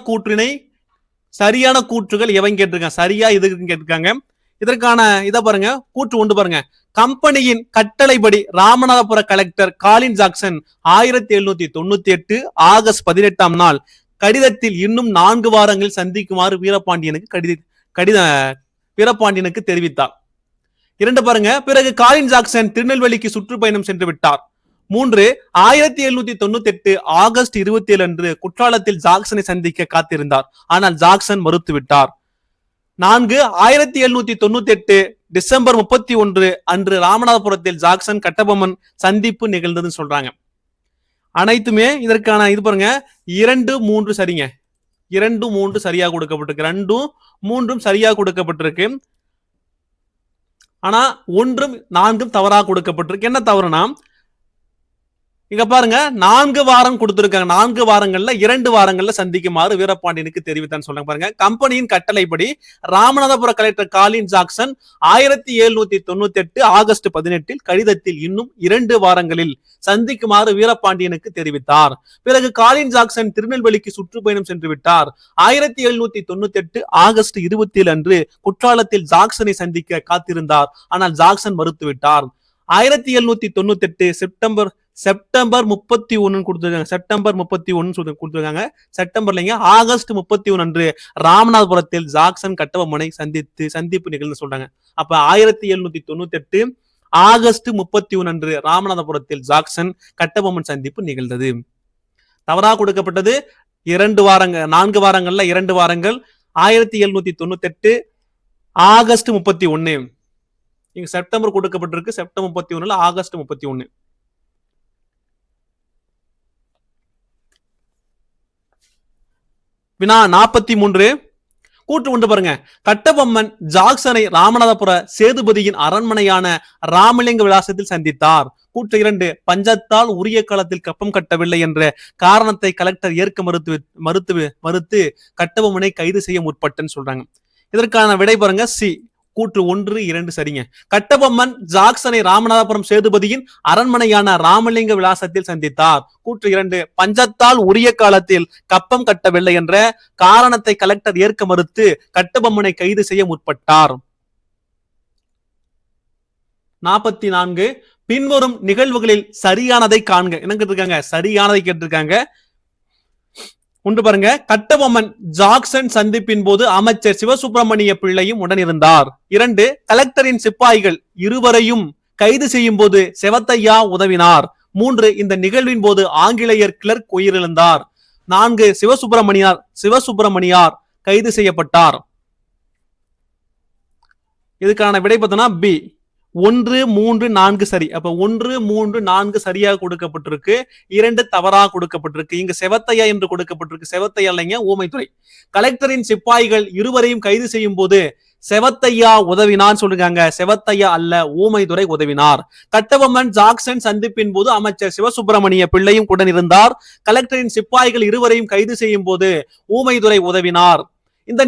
கூற்றுகள் எவன் கேட்டிருக்காங்க, சரியா இதுக்கு கேட்டிருக்காங்க. இதற்கான இதை பாருங்க, கூற்று 1 பாருங்க. கம்பெனியின் கட்டளைப்படி ராமநாதபுர கலெக்டர் காலின் ஜாக்சன் 1798 ஆகஸ்ட் 18ஆம் நாள் கடிதத்தில் இன்னும் 4 வாரங்களில் சந்திக்குமாறு வீரபாண்டியனுக்கு தெரிவித்தார். 2 பாருங்க. பிறகு காலின் ஜாக்சன் திருநெல்வேலிக்கு சுற்றுப்பயணம் சென்று விட்டார். 3 1798 ஆகஸ்ட் 27 அன்று குற்றாலத்தில் ஜாக்சனை சந்திக்க காத்திருந்தார். ஆனால் ஜாக்சன் மறுத்துவிட்டார். 4 1798 டிசம்பர் 31 அன்று ராமநாதபுரத்தில் ஜாக்சன் கட்டபொம்மன் சந்திப்பு நிகழ்ந்ததுன்னு சொல்றாங்க. அனைத்துமே இதற்கான இது பாருங்க, 2, 3 சரிங்க, 2, 3 சரியா கொடுக்கப்பட்டிருக்கு, 2, 3 சரியா கொடுக்கப்பட்டிருக்கு. ஆனா 1, 4 தவறாக கொடுக்கப்பட்டிருக்கு. என்ன தவறுனா, இங்க பாருங்க 4 வாரம் கொடுத்திருக்காங்க. 4 வாரங்கள்ல 2 வாரங்கள்ல சந்திக்குமாறு வீரபாண்டியனுக்கு தெரிவித்தான்னு சொல்றாங்க. பாருங்க, கம்பெனியின் கட்டளைப்படி ராமநாதபுர கலெக்டர் காலின் ஜாக்சன் 1798 ஆகஸ்ட் 18 கடிதத்தில் இன்னும் 2 வாரங்களில் சந்திக்குமாறு வீரபாண்டியனுக்கு தெரிவித்தார். பிறகு காலின் ஜாக்சன் திருநெல்வேலிக்கு சுற்றுப்பயணம் சென்று விட்டார். 1798 ஆகஸ்ட் 27 அன்று குற்றாலத்தில் ஜாக்சனை சந்திக்க காத்திருந்தார். ஆனால் ஜாக்சன் மறுத்துவிட்டார். 1798 செப்டம்பர் 31 கொடுத்திருக்காங்க. செப்டம்பர் 31 கொடுத்திருக்காங்க. செப்டம்பர்லங்க ஆகஸ்ட் 31 அன்று ராமநாதபுரத்தில் ஜாக்சன் கட்டபொம்மனை சந்திப்பு நிகழ்ந்து சொல்றாங்க. அப்ப 1798 ஆகஸ்ட் 31 அன்று ராமநாதபுரத்தில் ஜாக்சன் கட்டபொம்மன் சந்திப்பு நிகழ்ந்தது. தவறாக கொடுக்கப்பட்டது 2 வாரங்கள், 4 வாரங்கள்ல 2 வாரங்கள். 1798 ஆகஸ்ட் 31. இங்க செப்டம்பர் கொடுக்கப்பட்டிருக்கு, செப்டம்பர் 31 ஆகஸ்ட் 31. வினா 43 கூற்று 1 பாருங்க. கட்டபொம்மன் ஜாக்சனை ராமநாதபுர சேதுபதியின் அரண்மனையான ராமலிங்க விலாசத்தில் சந்தித்தார். கூற்று 2 பஞ்சத்தால் உரிய காலத்தில் கப்பம் கட்டவில்லை என்ற காரணத்தை கலெக்டர் ஏற்க மறுத்து கட்டபொம்மனை கைது செய்ய முற்பட்டன்னு சொல்றாங்க. இதற்கான விடை பாருங்க, சி. கூற்று 1, 2 சரிங்க. கட்டபொம்மன் ஜாக்சனை ராமநாதபுரம் சேதுபதியின் அரண்மனையான ராமலிங்க விலாசத்தில் சந்தித்தார். கூற்று 2 பஞ்சத்தால் உரிய காலத்தில் கப்பம் கட்டவில்லை என்ற காரணத்தை கலெக்டர் ஏற்க மறுத்து கட்டபொம்மனை கைது செய்ய முற்பட்டார். 44 பின்வரும் நிகழ்வுகளில் சரியானதை காண்க. என்ன கேட்டிருக்காங்க, சரியானதை கேட்டிருக்காங்க. 1 பாருங்க. கட்டபொம்மன் ஜாக்சன் சந்திப்பின் போது அமைச்சர் சிவசுப்பிரமணிய பிள்ளையும் உடன் இருந்தார். 2 கலெக்டரின் சிப்பாய்கள் இருவரையும் கைது செய்யும் போது செவத்தையா உதவினார். 3 இந்த நிகழ்வின் போது ஆங்கிலேயர் கிளர்க் உயிரிழந்தார். 4 சிவசுப்பிரமணியார் கைது செய்யப்பட்டார். இதுக்கான விடை பார்த்தோம்னா பி. 1, 3, 4 சரி. அப்ப 1, 3, 4 சரியாக கொடுக்கப்பட்டிருக்கு, 2 தவறாக கொடுக்கப்பட்டிருக்கு. இங்க செவத்தையா என்று கொடுக்கப்பட்டிருக்கு. செவத்தையா இல்லைங்க, ஊமைத்துறை. கலெக்டரின் சிப்பாய்கள் இருவரையும் கைது செய்யும் போது செவத்தையா உதவினார் சொல்றாங்க. செவத்தையா அல்ல, ஊமைத்துறை உதவினார். கட்டபொம்மன் ஜாக்சன் சந்திப்பின் போது அமைச்சர் சிவசுப்பிரமணிய பிள்ளையும் உடன் இருந்தார். கலெக்டரின் சிப்பாய்கள் இருவரையும் கைது செய்யும் போது ஊமைத்துறை உதவினார். இந்த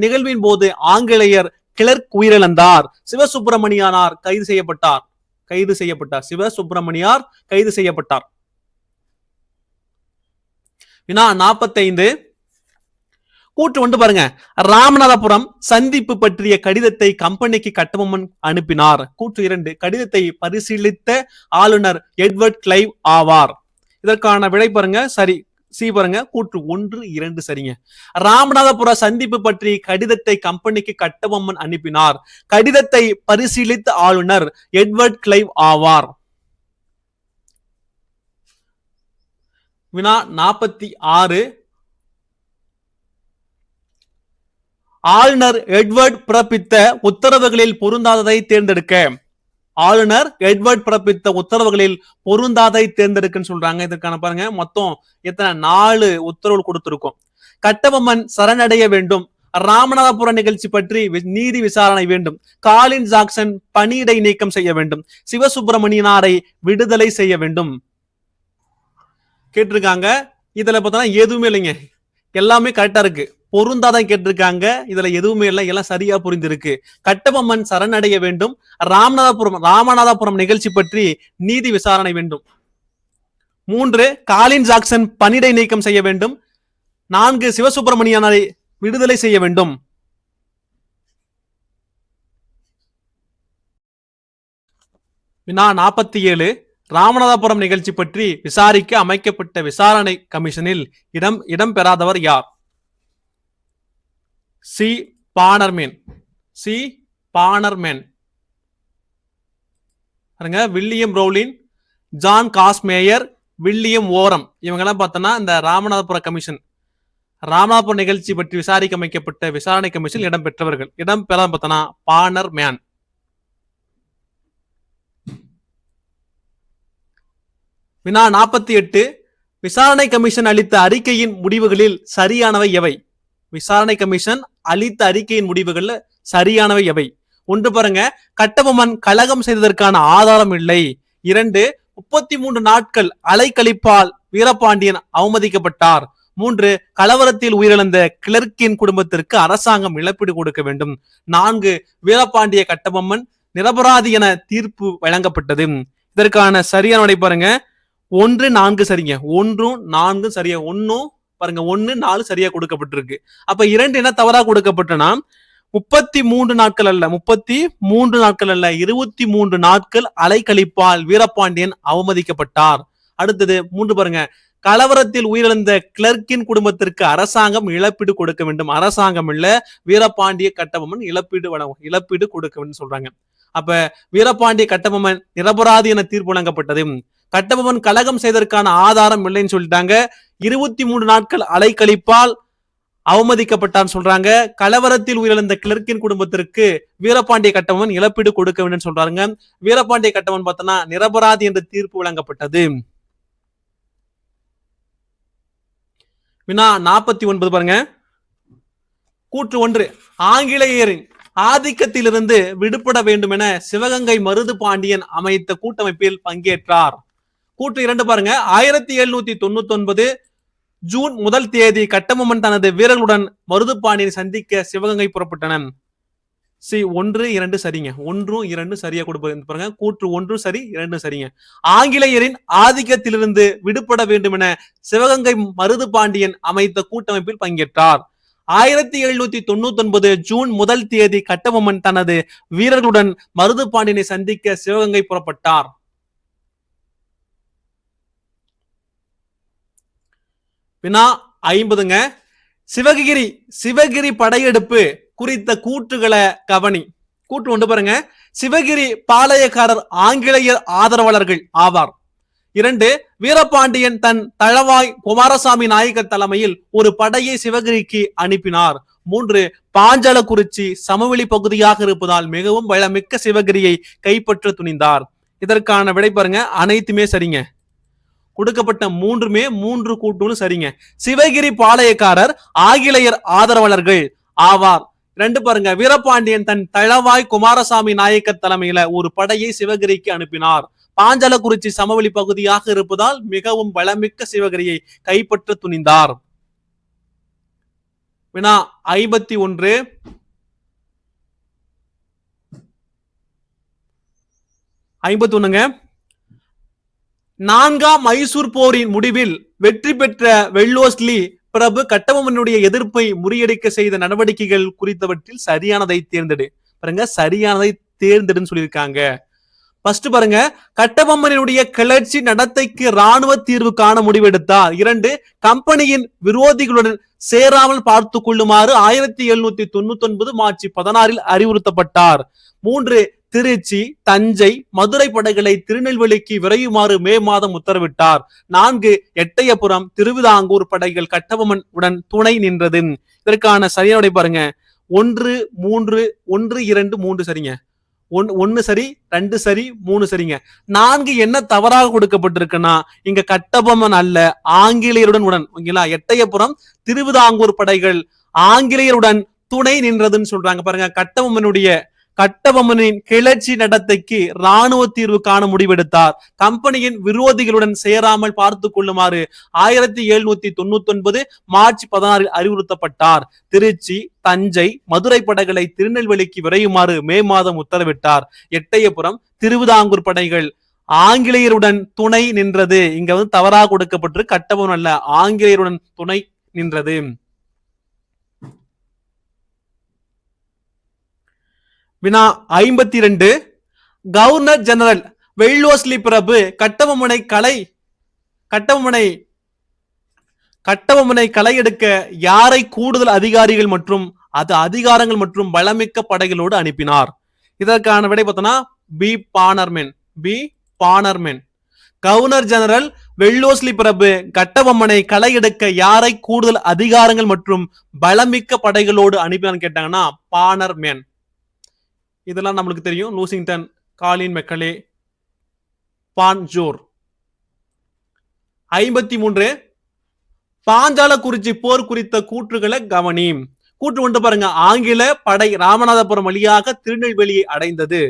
நிகழ்வின் போது ஆங்கிலேயர் கிளர்க் உயிரிழந்தார். சிவசுப்பிரமணியானார் கைது செய்யப்பட்டார். சிவசுப்பிரமணியார் கைது செய்யப்பட்டார். வினா 45 கூற்று 1 பாருங்க. ராமநாதபுரம் சந்திப்பு பற்றிய கடிதத்தை கம்பெனிக்கு கட்டபொம்மன் அனுப்பினார். கூற்று 2 கடிதத்தை பரிசீலித்த ஆளுநர் எட்வர்ட் கிளைவ் ஆவார். இதற்கான விடை பாருங்க சரி. சி பாருங்க, கூற்று 1, 2 சரிங்க. ராமநாதபுர சந்திப்பு பற்றி கடிதத்தை கம்பெனிக்கு கட்டபொம்மன் அனுப்பினார். கடிதத்தை பரிசீலித்த ஆளுநர் எட்வர்ட் கிளைவ் ஆவார். வினா 46. ஆளுநர் எட்வர்ட் பிறப்பித்த உத்தரவுகளில் பொருந்தாததை தேர்ந்தெடுக்க. ஆளுநர் எட்வர்ட் பிறப்பித்த உத்தரவுகளில் பொருந்தாதை தேர்ந்தெடுக்குன்னு சொல்றாங்க. இதற்கான பாருங்க மொத்தம் எத்தனை 4 உத்தரவு கொடுத்திருக்கும். கட்டபொம்மன் சரணடைய வேண்டும், ராமநாதபுர நிகழ்ச்சி பற்றி நீதி விசாரணை வேண்டும், காலின் ஜாக்சன் பணியிடை நீக்கம் செய்ய வேண்டும், சிவசுப்பிரமணியனாரை விடுதலை செய்ய வேண்டும் கேட்டிருக்காங்க. இதுல பார்த்தா எதுவுமே இல்லைங்க, எல்லாமே கரெக்டா இருக்கு. பொருந்தாதான் கேட்டிருக்காங்க, இதுல எதுவுமே இல்லை, எல்லாம் சரியா புரிந்திருக்கு. கட்டபொம்மன் சரணடைய வேண்டும், ராமநாதபுரம் நிகழ்ச்சி பற்றி நீதி விசாரணை வேண்டும். 3 காலின் ஜாக்சன் பணியிடை நீக்கம் செய்ய வேண்டும். 4 சிவசுப்பிரமணியனை விடுதலை செய்ய வேண்டும். வினா 47. ராமநாதபுரம் நிகழ்ச்சி பற்றி விசாரிக்க அமைக்கப்பட்ட விசாரணை கமிஷனில் இடம்பெறாதவர் யார்? C Bannerman. C Bannerman. William Rawlin, John Casamajor, William Orme, இவங்கெல்லாம் பார்த்தோன்னா இந்த ராமநாதபுர கமிஷன், ராமநாதபுரம் நிகழ்ச்சி பற்றி விசாரிக்க அமைக்கப்பட்ட விசாரணை கமிஷன் இடம்பெற்றவர்கள். இடம்பெறாத பார்த்தோன்னா பானர்மேன். வினா 48. விசாரணை கமிஷன் அளித்த அறிக்கையின் முடிவுகளில் சரியானவை எவை? விசாரணை கமிஷன் அளித்த அறிக்கையின் முடிவுகள் சரியானவை எவை? 1 பாருங்க, கட்டபொம்மன் கலகம் செய்ததற்கான ஆதாரம் இல்லை. 2 33 நாட்கள் அலைக்கழிப்பால் வீரபாண்டியன் அவமதிக்கப்பட்டார். 3 கலவரத்தில் உயிரிழந்த கிளர்க்கின் குடும்பத்திற்கு அரசாங்கம் இழப்பீடு கொடுக்க வேண்டும். 4 வீரபாண்டிய கட்டபொம்மன் நிரபராதி என தீர்ப்பு வழங்கப்பட்டது. இதற்கான சரியான விடை பாருங்க 1, 4 சரிங்க. 1, 4 சரியா. 1 பாருங்க 1, 4 சரியா கொடுக்கப்பட்டிருக்கு. அப்ப 2 என்ன தவறா கொடுக்கப்பட்டனா 33 நாட்கள் அல்ல, 33 நாட்கள் அல்ல, 23 நாட்கள் அலைக்கழிப்பால் வீரபாண்டியன் அவமதிக்கப்பட்டார். அடுத்தது 3 பாருங்க, கலவரத்தில் உயிரிழந்த கிளர்க்கின் குடும்பத்திற்கு அரசாங்கம் இழப்பீடு கொடுக்க வேண்டும். அரசாங்கம் இல்ல, வீரபாண்டிய கட்டபொம்மன் இழப்பீடு கொடுக்க வேண்டும் சொல்றாங்க. அப்ப வீரபாண்டிய கட்டபொம்மன் நிரபராதி என தீர்ப்பு வழங்கப்பட்டது. கட்டபொம்மன் கலகம் செய்ததற்கான ஆதாரம் இல்லைன்னு சொல்லிட்டாங்க. 23 நாட்கள் அலைக்கழிப்பால் அவமதிக்கப்பட்டான்னு சொல்றாங்க. கலவரத்தில் உயிரிழந்த கிளர்க்கின் குடும்பத்திற்கு வீரபாண்டிய கட்டபொம்மன் இழப்பீடு கொடுக்க வேண்டும் சொல்றாங்க. வீரபாண்டிய கட்டபொம்மன் பார்த்தோன்னா நிரபராதி என்ற தீர்ப்பு வழங்கப்பட்டது. வினா 49 பாருங்க, கூற்று 1. ஆங்கிலேயரின் ஆதிக்கத்திலிருந்து விடுபட வேண்டும் என சிவகங்கை மருது பாண்டியன் அமைத்த கூட்டமைப்பில் பங்கேற்றார். கூற்று 2 பாருங்க, 1799 ஜூன் 1 தேதி கட்டபொம்மன் தனது வீரர்களுடன் மருது பாண்டியனை சந்திக்க சிவகங்கை புறப்பட்டனன். சி 1, 2 சரிங்க. 1, 2 சரியா கொடுப்பாங்க பாருங்க. கூற்று 1 சரி, 2 சரிங்க. ஆங்கிலேயரின் ஆதிக்கத்திலிருந்து விடுபட வேண்டும் என சிவகங்கை மருது பாண்டியன் அமைத்த கூட்டமைப்பில் பங்கேற்றார். 1799 ஜூன் 1 தேதி கட்டபொம்மன் தனது வீரர்களுடன் மருது பாண்டியனை சந்திக்க சிவகங்கை புறப்பட்டார். வினா 50ங்க, சிவகிரி படையெடுப்பு குறித்த கூற்றுகளை கவனி. கூற்று 1 பாருங்க, சிவகிரி பாளையக்காரர் ஆங்கிலேயர் ஆதரவாளர்கள் ஆவார். 2 வீரபாண்டியன் தன் தளவாய் குமாரசாமி நாயக்கர் தலைமையில் ஒரு படையை சிவகிரிக்கு அனுப்பினார். 3 பாஞ்சாலக்குறிச்சி சமவெளி பகுதியாக இருப்பதால் மிகவும் வளமிக்க சிவகிரியை கைப்பற்ற துணிந்தார். இதற்கான விடை பாருங்க அனைத்துமே சரிங்க. கொடுக்கப்பட்ட 3 கூட்டுகளும் சரிங்க. சிவகிரி பாளையக்காரர் ஆங்கிலேயர் ஆதரவாளர்கள் ஆவார். 2 பாருங்க, வீரபாண்டியன் தன் தளவாய் குமாரசாமி நாயக்கர் தலைமையில ஒரு படையை சிவகிரிக்கு அனுப்பினார். பாஞ்சாலக்குறிச்சி சமவெளி பகுதியாக இருப்பதால் மிகவும் வளமிக்க சிவகிரியை கைப்பற்ற துணிந்தார். வினா 51. நான்காம் மைசூர் போரின் முடிவில் வெற்றி பெற்ற வெல்லோஸ்லி பிரபு கட்டபொம்மனுடைய எதிர்ப்பை முறியடிக்க செய்த நடவடிக்கைகள் குறித்தவற்றில் சரியானதை தேர்ந்தெடு. பாருங்க, சரியானதை தேர்ந்தெடுன்னு சொல்லியிருக்காங்க. ஃபர்ஸ்ட் பாருங்க, கட்டபொம்மனுடைய கிளர்ச்சி நடத்தைக்கு ராணுவ தீர்வு காண முடிவெடுத்தார். 2, கம்பெனியின் விரோதிகளுடன் சேராமல் பார்த்து கொள்ளுமாறு 1799 மார்ச் 16 அறிவுறுத்தப்பட்டார். 3, திருச்சி, தஞ்சை, மதுரை படைகளை திருநெல்வேலிக்கு விரையுமாறு மே மாதம் உத்தரவிட்டார். 4, எட்டயபுரம், திருவிதாங்கூர் படைகள் கட்டபொம்மன் உடன் துணை நின்றது. இதற்கான சரியான பாருங்க, 1, 3, 1, 2, 3 சரிங்க. 1 சரி, 2 சரி, 3 சரிங்க. 4 என்ன தவறாக கொடுக்கப்பட்டிருக்குன்னா, இங்க கட்டபொம்மன் அல்ல, ஆங்கிலேயருடன் உடன். ஓகேங்களா? எட்டயபுரம், திருவிதாங்கூர் படைகள் ஆங்கிலேயருடன் துணை நின்றதுன்னு சொல்றாங்க. பாருங்க, கட்டபொம்மனின் கிளர்ச்சி நடத்தைக்கு ராணுவ தீர்வு காண முடிவெடுத்தார். கம்பெனியின் விரோதிகளுடன் சேராமல் பார்த்து கொள்ளுமாறு 1799 மார்ச் 16 அறிவுறுத்தப்பட்டார். திருச்சி, தஞ்சை, மதுரை படைகளை திருநெல்வேலிக்கு விரையுமாறு மே மாதம் உத்தரவிட்டார். எட்டயபுரம், திருவிதாங்கூர் படைகள் ஆங்கிலேயருடன் துணை நின்றது. இங்க தவறாக கொடுக்கப்பட்டு கட்டபொம்மன் அல்ல, ஆங்கிலேயருடன் துணை நின்றது. வினா 52, கவர்னர் ஜெனரல் வெல்லோஸ்லி பிரபு கட்டபொம்மனை களையெடுக்க யாரை கூடுதல் அதிகாரிகள் மற்றும் அதிகாரங்கள் மற்றும் பலமிக்க படைகளோடு அனுப்பினார்? இதற்கான விடை பார்த்தோம்னா பி பானர்மேன். கவர்னர் ஜெனரல் வெல்லோஸ்லி பிரபு கட்டபொம்மனை களையெடுக்க யாரை கூடுதல் அதிகாரங்கள் மற்றும் பலமிக்க படைகளோடு அனுப்பினான்னு கேட்டாங்கன்னா பானர்மேன். இதெல்லாம் நம்மளுக்கு தெரியும். லூசிங்டன், காலின் மெக்கலே, பான்ஜோர். 53, பாஞ்சாலக்குறிச்சி போர் குறித்த கூற்றுகளை கவனி. கூற்று ஒன்று பாருங்க, ஆங்கில படை ராமநாதபுரம் வழியாக திருநெல்வேலியை அடைந்தது.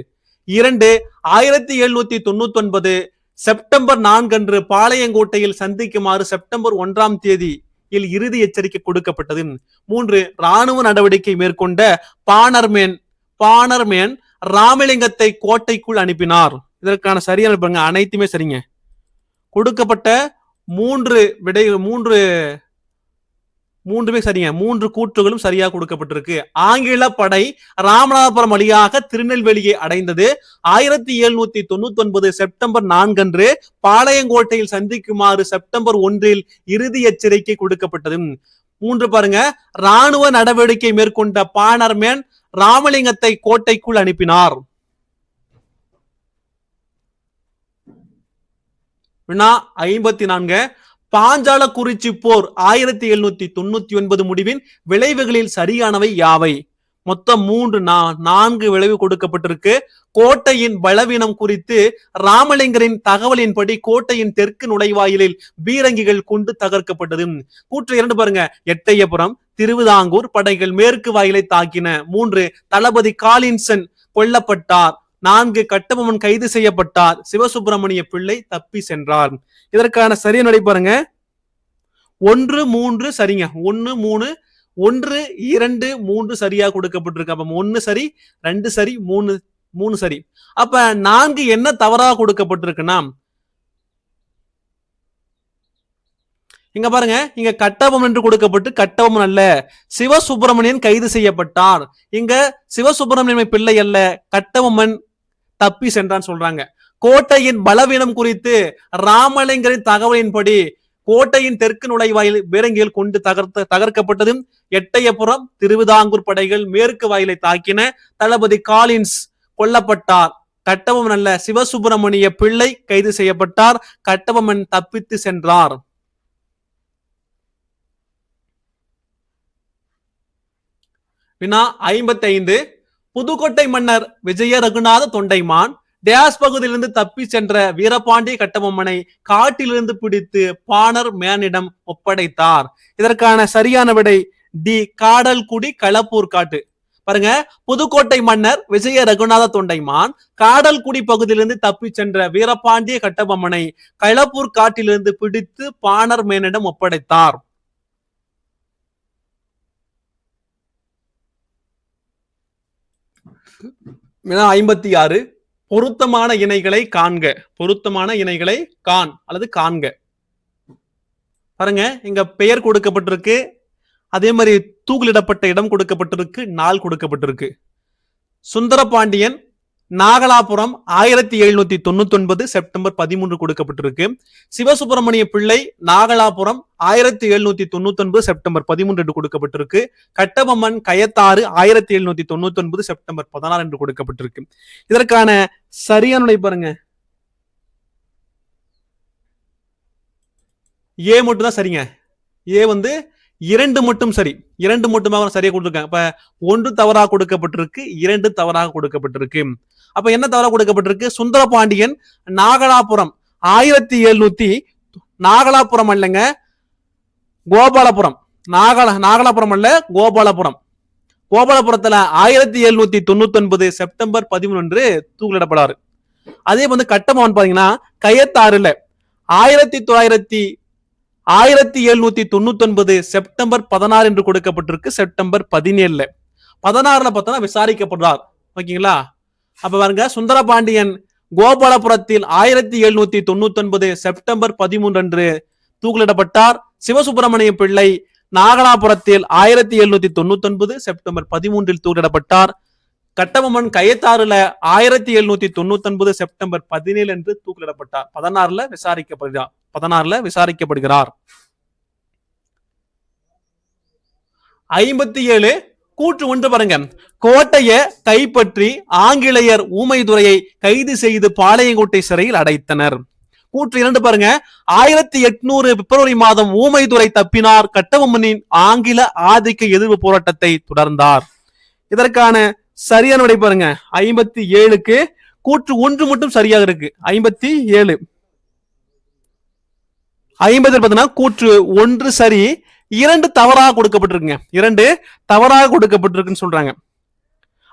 2, 1799 செப்டம்பர் 4 அன்று பாளையங்கோட்டையில் சந்திக்குமாறு செப்டம்பர் 1 இறுதி எச்சரிக்கை கொடுக்கப்பட்டது. 3, ராணுவ நடவடிக்கை மேற்கொண்ட பானர்மேன் ராமலிங்கத்தை கோட்டைக்குள் அனுப்பினார். இதற்கான சரியான பாருங்க, அனைத்துமே சரிங்க. கொடுக்கப்பட்ட மூன்றுமே சரிங்க. 3 கூற்றுகளும் சரியாக கொடுக்கப்பட்டிருக்கு. ஆங்கில படை ராமநாதபுரம் வழியாக திருநெல்வேலியை அடைந்தது. 1799 செப்டம்பர் 4 அன்று பாளையங்கோட்டையில் சந்திக்குமாறு செப்டம்பர் 1 இறுதி எச்சரிக்கை கொடுக்கப்பட்டது. 3 பாருங்க, ராணுவ நடவடிக்கை மேற்கொண்ட பானர்மேன் ராமலிங்கத்தை கோட்டைக்குள் அனுப்பினார். வினா 54, பாஞ்சாலக்குறிச்சி போர் 1799 முடிவின் விளைவுகளில் சரியானவை யாவை? மொத்தம் 4 விளைவு கொடுக்கப்பட்டிருக்கு. கோட்டையின் பலவீனம் குறித்து ராமலிங்கரின் தகவலின்படி கோட்டையின் தெற்கு நுழைவாயிலில் பீரங்கிகள் கொண்டு தகர்க்கப்பட்டது. கூற்று 2 பாருங்க, எட்டயபுரம், திருவிதாங்கூர் படைகள் மேற்கு வாயிலை தாக்கின. 3, தளபதி காலின்சன் கொல்லப்பட்டார். 4, கட்டபொம்மன் கைது செய்யப்பட்டார். சிவசுப்பிரமணிய பிள்ளை தப்பி சென்றார். இதற்கான சரியான விடை பாருங்க, 1, 3 சரிங்க. 1, 3, 1, 2, 3 சரியா கொடுக்கப்பட்டிருக்கு. அப்ப 1 சரி, 2 சரி, 3 சரி. அப்ப 4 என்ன தவறாக கொடுக்கப்பட்டிருக்குன்னா, இங்க பாருங்க, இங்க கட்டபொம்மன் என்று கொடுக்கப்பட்டு கட்டபொம்மன் அல்ல, சிவசுப்பிரமணியன் கைது செய்யப்பட்டார். இங்க சிவசுப்பிரமணியன் பிள்ளை அல்ல, கட்டபொம்மன் தப்பி சென்றான் சொல்றாங்க. கோட்டையின் பலவீனம் குறித்து ராமலிங்கரின் தகவலின்படி கோட்டையின் தெற்கு நுழைவாயில் பீரங்கிகள் கொண்டு தகர்க்கப்பட்டது. எட்டயபுரம், திருவிதாங்கூர் படைகள் மேற்கு வாயிலை தாக்கின. தளபதி காலின்ஸ் கொல்லப்பட்டார். கட்டபொம்மன் அல்ல, சிவசுப்பிரமணிய பிள்ளை கைது செய்யப்பட்டார். கட்டபொம்மன் தப்பித்து சென்றார். வினா 55, புதுக்கோட்டை மன்னர் விஜய ரகுநாத தொண்டைமான் டேஸ் பகுதியிலிருந்து தப்பி சென்ற வீரபாண்டிய கட்டபொம்மனை காட்டிலிருந்து பிடித்து பானர் மேனிடம் ஒப்படைத்தார். இதற்கான சரியான விடை டி, காடல்குடி களப்பூர் காட்டு. பாருங்க, புதுக்கோட்டை மன்னர் விஜய ரகுநாத தொண்டைமான் காடல்குடி பகுதியிலிருந்து தப்பி சென்ற வீரபாண்டிய கட்டபொம்மனை களப்பூர் காட்டிலிருந்து பிடித்து பானர் மேனிடம் ஒப்படைத்தார். வினா 56, பொருத்தமான இணைகளை காண்க. பொருத்தமான இணைகளை அல்லது காண்க. பாருங்க, இங்க பெயர் கொடுக்கப்பட்டிருக்கு, அதே மாதிரி தூக்கிலிடப்பட்ட இடம் கொடுக்கப்பட்டிருக்கு, நாள் கொடுக்கப்பட்டிருக்கு. சுந்தரபாண்டியன் நாகலாபுரம் 1799 செப்டம்பர் 13 கொடுக்கப்பட்டிருக்கு. சிவசுப்பிரமணிய பிள்ளை நாகலாபுரம் 1799 செப்டம்பர் 13 என்று கொடுக்கப்பட்டிருக்கு. கட்டபொம்மன் கயத்தாறு 1799 செப்டம்பர் 16 என்று கொடுக்கப்பட்டிருக்கு. இதற்கான சரியான பாருங்க, ஏ மட்டும் தான் சரிங்க. ஏ வந்து 2 மட்டும் சரி, 2 மட்டுமாக சரியா கொடுத்திருக்காங்க. அப்ப 1 தவறாக கொடுக்கப்பட்டிருக்கு, 2 தவறாக கொடுக்கப்பட்டிருக்கு. அப்ப என்ன தவறாக கொடுக்கப்பட்டிருக்கு? சுந்தரபாண்டியன் நாகலாபுரம் 1700 நாகலாபுரம் அல்லங்க, கோபாலபுரம். நாகலாபுரம் அல்ல, கோபாலபுரம். கோபாலபுரத்துல 1799 செப்டம்பர் 13 தூக்கிலிடப்படாரு. அதே வந்து கட்டபொம்மன் பாத்தீங்கன்னா கயத்தாறுல 1799 செப்டம்பர் 16 என்று கொடுக்கப்பட்டிருக்கு. செப்டம்பர் 17 16 பார்த்தா விசாரிக்கப்படுறார். ஓகேங்களா? அப்ப பாருங்க, சுந்தரபாண்டியன் கோபாலபுரத்தில் 1799 செப்டம்பர் 13 அன்று தூக்கிலிடப்பட்டார். சிவசுப்பிரமணிய பிள்ளை நாகலாபுரத்தில் 1799 செப்டம்பர் 13 தூக்கிலிடப்பட்டார். கட்டபொம்மன் கயத்தாறுல 1799 செப்டம்பர் 17 என்று தூக்கிலிடப்பட்டார். 16 விசாரிக்கப்படுகிறார். 57 கூற்று 1 பாருங்க. கோட்டையை கைப்பற்றி ஆங்கிலேயர் ஊமைதுரையை கைது செய்து பாளையங்கோட்டை சிறையில் அடைத்தனர். கூற்று 2 பாருங்க. 1800 பிப்ரவரி மாதம் ஊமைதுரை தப்பினார். கட்டபொம்மனின் ஆங்கில ஆதிக்க எதிர்ப்பு போராட்டத்தை தொடர்ந்தார். இதற்கான சரியான விடை பாருங்க 57க்கு கூற்று 1 மட்டும் சரியாக இருக்கு. 57 பார்த்தீங்கன்னா கூற்று 1 சரி, 2 தவறாக கொடுக்கப்பட்டிருக்குங்க. 2 தவறாக கொடுக்கப்பட்டிருக்குன்னு சொல்றாங்க.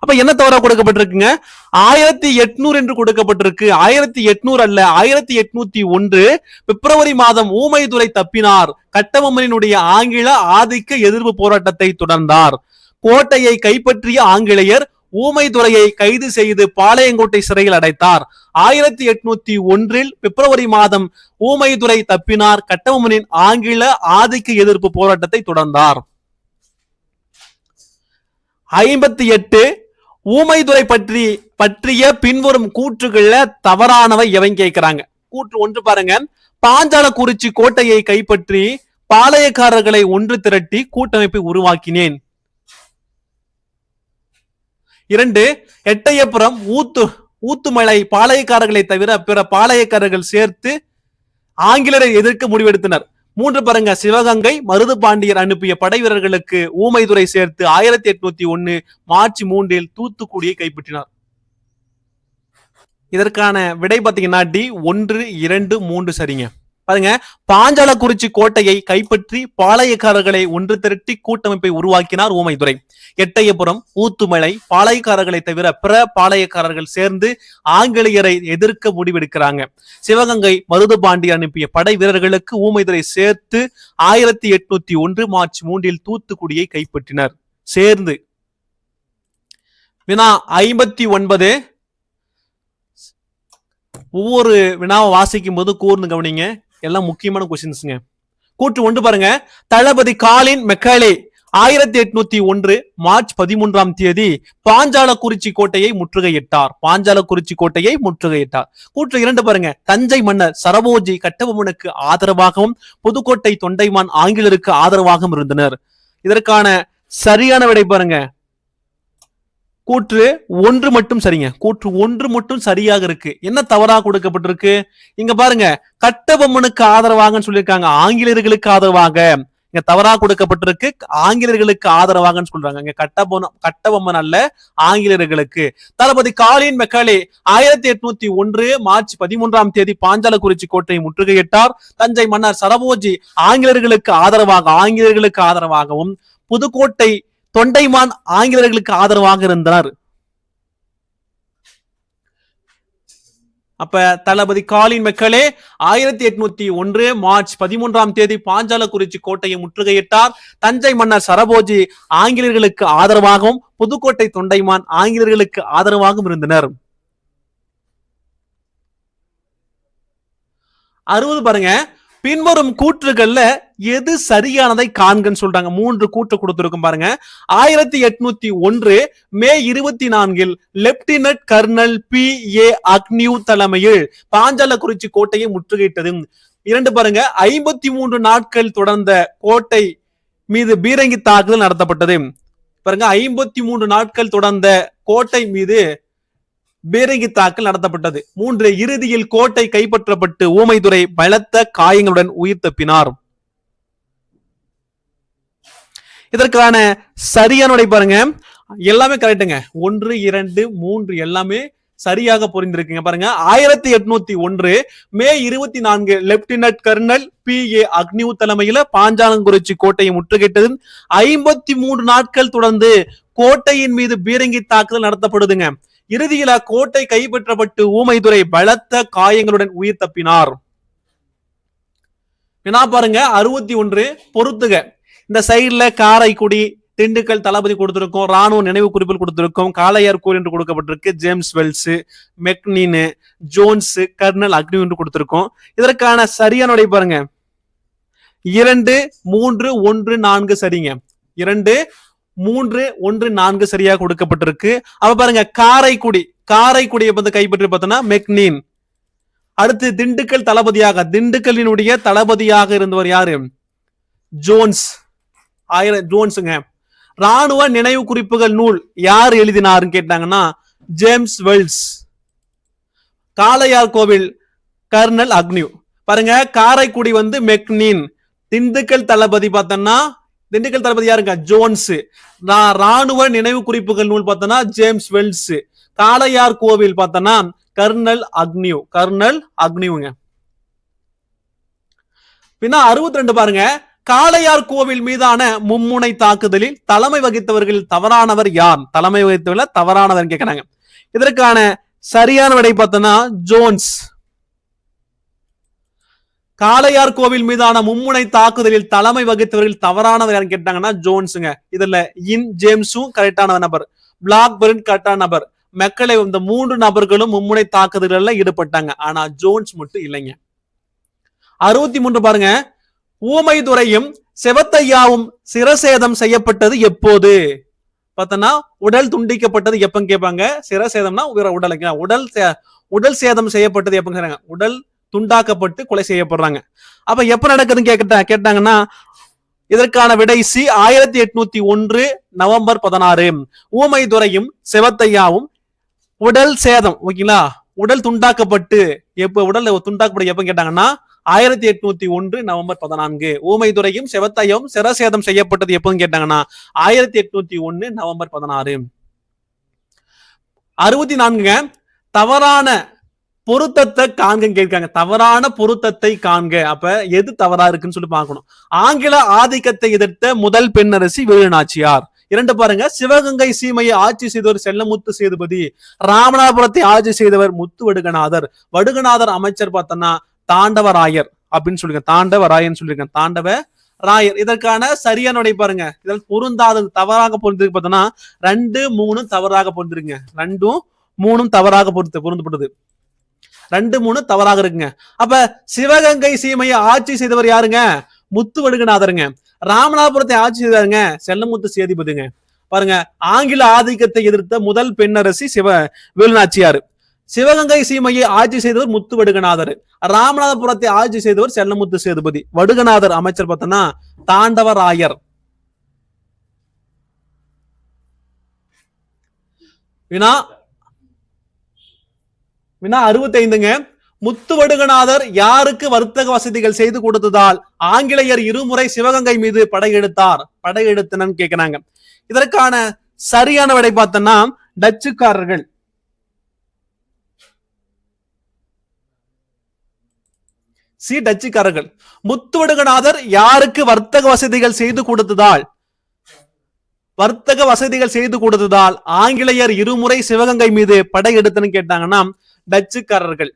அப்ப என்ன தவறாக கொடுக்கப்பட்டிருக்குங்க? 1800 என்று கொடுக்கப்பட்டிருக்கு. 1800 அல்ல, 1801 பிப்ரவரி மாதம் ஊமைதுரை தப்பினார். கட்டபொம்மனினுடைய ஆங்கில ஆதிக்க எதிர்ப்பு போராட்டத்தை தொடர்ந்தார். கோட்டையை கைப்பற்றிய ஆங்கிலேயர் ஊமைதுரையை கைது செய்து பாளையங்கோட்டை சிறையில் அடைத்தார். 1801 பிப்ரவரி மாதம் ஊமைதுரை தப்பினார். கட்டபொம்மனின் ஆங்கில ஆதிக்க எதிர்ப்பு போராட்டத்தை தொடர்ந்தார். 58 ஊமைதுரை பற்றிய பின்வரும் கூற்றுகள்ல தவறானவை எவை கேட்கிறாங்க. கூற்று 1 பாருங்க. பாஞ்சாலக்குறிச்சி கோட்டையை கைப்பற்றி பாளையக்காரர்களை ஒன்று திரட்டி கூட்டமைப்பை உருவாக்கினேன். 2 எட்டயபுரம் ஊத்துமலை பாளையக்காரர்களை தவிர பிற பாளையக்காரர்கள் சேர்த்து ஆங்கிலரை எதிர்க்க முடிவெடுத்தனர். 3 பாருங்க. சிவகங்கை மருது பாண்டியர் அனுப்பிய படை வீரர்களுக்கு ஊமைதுரை சேர்த்து 1801 மார்ச் 3 தூத்துக்குடியை கைப்பற்றினார். இதற்கான விடை பாத்தீங்கன்னா டி 1, 2, 3 சரிங்க. பாருங்க, பாஞ்சாலக்குறிச்சி கோட்டையை கைப்பற்றி பாளையக்காரர்களை ஒன்று திரட்டி கூட்டமைப்பை உருவாக்கினார் ஊமைதுரை. எட்டயபுரம் ஊத்துமலை பாளையக்காரர்களை தவிர பிற பாளையக்காரர்கள் சேர்ந்து ஆங்கிலேயரை எதிர்க்க முடிவெடுக்கிறாங்க. சிவகங்கை மருது பாண்டி அனுப்பிய படை வீரர்களுக்கு ஊமைதுரை சேர்த்து 1801 மார்ச் 3 தூத்துக்குடியை கைப்பற்றினர். சேர்ந்து வினா 59. ஒவ்வொரு வினாவை வாசிக்கும் போது கூர்ந்து கவனிங்க, எல்லாம் முக்கியமான கொஸ்டின்ஸ்ங்க. கூற்று 1 பாருங்க. தளபதி காலின் மெக்காலே 1801 மார்ச் 13 பாஞ்சாலக்குறிச்சி கோட்டையை முற்றுகையிட்டார். பாஞ்சாலக்குறிச்சி கோட்டையை முற்றுகையிட்டார். கூற்று 2 பாருங்க. தஞ்சை மன்னர் சரபோஜி கட்டபொம்மனுக்கு ஆதரவாகவும் புதுக்கோட்டை தொண்டைமான் ஆங்கிலருக்கு ஆதரவாகவும் இருந்தனர். இதற்கான சரியான விடை பாருங்க கூற்று 1 மட்டும் சரிங்க. கூற்று 1 மட்டும் சரியாக இருக்கு. என்ன தவறாக கொடுக்கப்பட்டிருக்கு? இங்க பாருங்க, கட்டபொம்மனுக்கு ஆதரவாக சொல்லியிருக்காங்க, ஆங்கிலேயர்களுக்கு ஆதரவாக. இங்க தவறாக கொடுக்கப்பட்டிருக்கு, ஆங்கிலேயர்களுக்கு ஆதரவாக சொல்றாங்க. இங்க கட்டபொம்மன் அல்ல, ஆங்கிலேயர்களுக்கு. தளபதி காலின் மெக்காலே 1801 மார்ச் 13 பாஞ்சாலக்குறிச்சி கோட்டையை முற்றுகையிட்டார். தஞ்சை மன்னர் சரபோஜி ஆங்கிலேயர்களுக்கு ஆதரவாகவும் புதுக்கோட்டை தொண்டைமான் ஆங்கிலேயர்களுக்கு ஆதரவாக இருந்தனர். அப்ப தளபதி காலின் மெக்காலே 1801 மார்ச் 13 பாஞ்சாலக்குறிச்சி கோட்டையை முற்றுகையிட்டார். தஞ்சை மன்னர் சரபோஜி ஆங்கிலேயர்களுக்கு ஆதரவாகவும் புதுக்கோட்டை தொண்டைமான் ஆங்கிலேயர்களுக்கு ஆதரவாகவும் இருந்தனர். 60 பாருங்க. பின்வரும் கூற்றுகள்ல எது சரியானதை காண்கன்னு சொல்றாங்க. 3 கூற்று கொடுத்திருக்கும் பாருங்க. 1801 மே 24 லெப்டினன்ட் கர்னல் P.A. அக்னியூ தலைமையில் பாஞ்சாலக்குறிச்சி கோட்டையை முற்றுகையிட்டது. 2 பாருங்க, 53 நாட்கள் தொடர்ந்த கோட்டை மீது பீரங்கி தாக்குதல் நடத்தப்பட்டது. பாருங்க, 53 நாட்கள் தொடர்ந்த கோட்டை மீது பீரங்கி தாக்கல் நடத்தப்பட்டது. 3 இறுதியில் கோட்டை கைப்பற்றப்பட்டு ஊமைதுரை பலத்த காயங்களுடன் உயிர் தப்பினார். இதற்கான சரியான விடை பாருங்க, எல்லாமே கரெக்டுங்க. 1, 2, 3 எல்லாமே சரியாக புரிந்திருக்குங்க. பாருங்க, 1801 மே 24 லெப்டினன்ட் கர்னல் P.A. அக்னியூ தலைமையில பாஞ்சாலங்குறிச்சி கோட்டையை முற்றுகையிட்டது. 53 நாட்கள் தொடர்ந்து கோட்டையின் மீது பீரங்கி தாக்குதல் நடத்தப்படுதுங்க. இறுதியில கோட்டை கைப்பற்றப்பட்டு ஊமைதுரை பலத்த காயங்களுடன் உயிர் தப்பினார். என்ன பாருங்க, 61 பொறுத்துக. இந்த சைடுல காரைக்குடி, திண்டுக்கல் தளபதி கொடுத்திருக்கோம், ராணுவ நினைவு குறிப்பில் கொடுத்திருக்கோம், காளையார் கோயில் என்று கொடுக்கப்பட்டிருக்கு, ஜேம்ஸ் வெல்ஸ், மெக்னின், ஜோன்ஸ், கர்னல் அக்னியூ என்று கொடுத்திருக்கோம். இதற்கான சரியான விடை பாருங்க 2, 3, 1, 4 சரிங்க. 2, 3, 1, 4 சரியாக கொடுக்கப்பட்டிருக்கு. அப்ப பாருங்க, காரைக்குடியை வந்து கைப்பற்றி பார்த்தோம்னா மெக்னின். அடுத்து திண்டுக்கல் தளபதியாக, திண்டுக்கல்லினுடைய தளபதியாக இருந்தவர் யாரு? ஜோன்ஸ். ஜோன்ஸுங்க. ராணுவ நினைவு குறிப்புகள் நூல் யார் எழுதினாருன்னு கேட்டாங்கன்னா ஜேம்ஸ் வெல்ஸ். காளையார் கோவில் கர்னல் அக்னியூ. பாருங்க, காரைக்குடி வந்து மெக்னின். திண்டுக்கல் தளபதி பார்த்தோம்னா, திண்டுக்கல் தளபதி யாருங்க? ஜோன்ஸ். ராணுவ நினைவு குறிப்புகள் நூல் பார்த்தோம்னா ஜேம்ஸ் வெல்ஸ். காளையார் கோவில் பார்த்தோம்னா கர்னல் அக்னியூங்க. பின்ன 62 பாருங்க, காளையார் கோவில் மீதான மும்முனை தாக்குதலில் தலைமை வகித்தவர்கள் தவறானவர் யார்? தலைமை வகித்தவர்கள் தவறானவர் கேட்கிறாங்க. இதற்கான சரியான விடை பார்த்தோம்னா ஜோன்ஸ். காளையார் கோவில் மீதான மும்முனை தாக்குதலில் தலைமை வகித்தவர்கள் தவறானவர் யாருன்னு கேட்டாங்கன்னா ஜோன்ஸுங்க. இதுல ஜேம்ஸும் கரெக்டான நபர், பிளாக்பர்ன் கரெக்டான நபர். மக்களை இந்த 3 நபர்களும் மும்முனை தாக்குதல்கள்ல ஈடுபட்டாங்க. ஆனா ஜோன்ஸ் மட்டும் இல்லைங்க. 63 பாருங்க, ஊமைதுரையும் செவத்தையாவும் சிரசேதம் செய்யப்பட்டது எப்போது? பார்த்தனா உடல் துண்டிக்கப்பட்டது எப்பன்னு கேட்பாங்க. சிரசேதம்னா உடல் சேதம் செய்யப்பட்டது எப்பங்க? உடல் துண்டாக்கப்பட்டு கொலை செய்யப்படுறாங்க. அப்ப எப்ப நடக்குதுன்னு கேட்டாங்கன்னா இதற்கான விடை சி. 1801 நவம்பர் 16 ஊமைதுரையும் செவத்தையாவும் உடல் சேதம், ஓகேங்களா, உடல் துண்டாக்கப்பட்டு உடல் துண்டாக்கப்பட்டு எப்ப கேட்டாங்கன்னா 1801 நவம்பர் 14. ஊமைதுரையும் செவத்தையாவும் சிரசேதம் செய்யப்பட்டது எப்போன்னு கேட்டாங்கன்னா 1801 நவம்பர் 16. 64 தவறான பொருத்தத்தை காண்க கேட்காங்க. தவறான பொருத்தத்தை காண்க. அப்ப எது தவறா இருக்குன்னு சொல்லி பார்க்கணும். ஆங்கில ஆதிக்கத்தை எதிர்த்த முதல் பெண்ணரசி வேலுநாச்சியார். 2 பாருங்க, சிவகங்கை சீமையை ஆட்சி செய்தவர் செல்லமுத்து சேதுபதி. ராமநாதபுரத்தை ஆட்சி செய்தவர் முத்து வடுகநாதர். வடுகநாதர் அமைச்சர் பார்த்தோம்னா தாண்டவராயர் அப்படின்னு சொல்லிருக்கேன். தாண்டவராயன் சொல்லியிருக்கேன், தாண்டவராயர். இதற்கான சரியான விடை பாருங்க. இதில் பொருந்தாதது தவறாக பொருந்திருக்கு பார்த்தோம்னா 2, 3 தவறாக பொருந்திருங்க. 2, 3 தவறாக பொருந்தப்பட்டது. 2, 3 தவறாக இருக்குங்க. அப்ப சிவகங்கை சீமையை ஆட்சி செய்தவர் யாருங்க? முத்து வடுகநாதருங்க. ராமநாதபுரத்தை ஆட்சி செய்தாருங்க செல்லமுத்து சேதுபதிங்க. பாருங்க, ஆங்கில ஆதிக்கத்தை எதிர்த்த முதல் பெண்ணரசி வேலுநாச்சியார். சிவகங்கை சீமையை ஆட்சி செய்தவர் முத்து வடுகநாதர். ராமநாதபுரத்தை ஆட்சி செய்தவர் செல்லமுத்து சேதுபதி. வடுகநாதர் அமைச்சர் பார்த்தோம்னா தாண்டவராயர். வினா 65ங்க, முத்து வடுகநாதர் யாருக்கு வர்த்தக வசதிகள் செய்து கொடுத்ததால் ஆங்கிலேயர் இருமுறை சிவகங்கை மீது படையெடுத்தனன்னு கேட்கிறாங்க. இதற்கான சரியான விடை பார்த்தோம்னா டச்சுக்காரர்கள். சி, டச்சுக்காரர்கள். முத்து வடுகநாதர் யாருக்கு வர்த்தக வசதிகள் செய்து கொடுத்ததால் ஆங்கிலேயர் இருமுறை சிவகங்கை மீது படையெடுத்தன்னு கேட்டாங்கன்னா டச்சுக்காரர்கள்.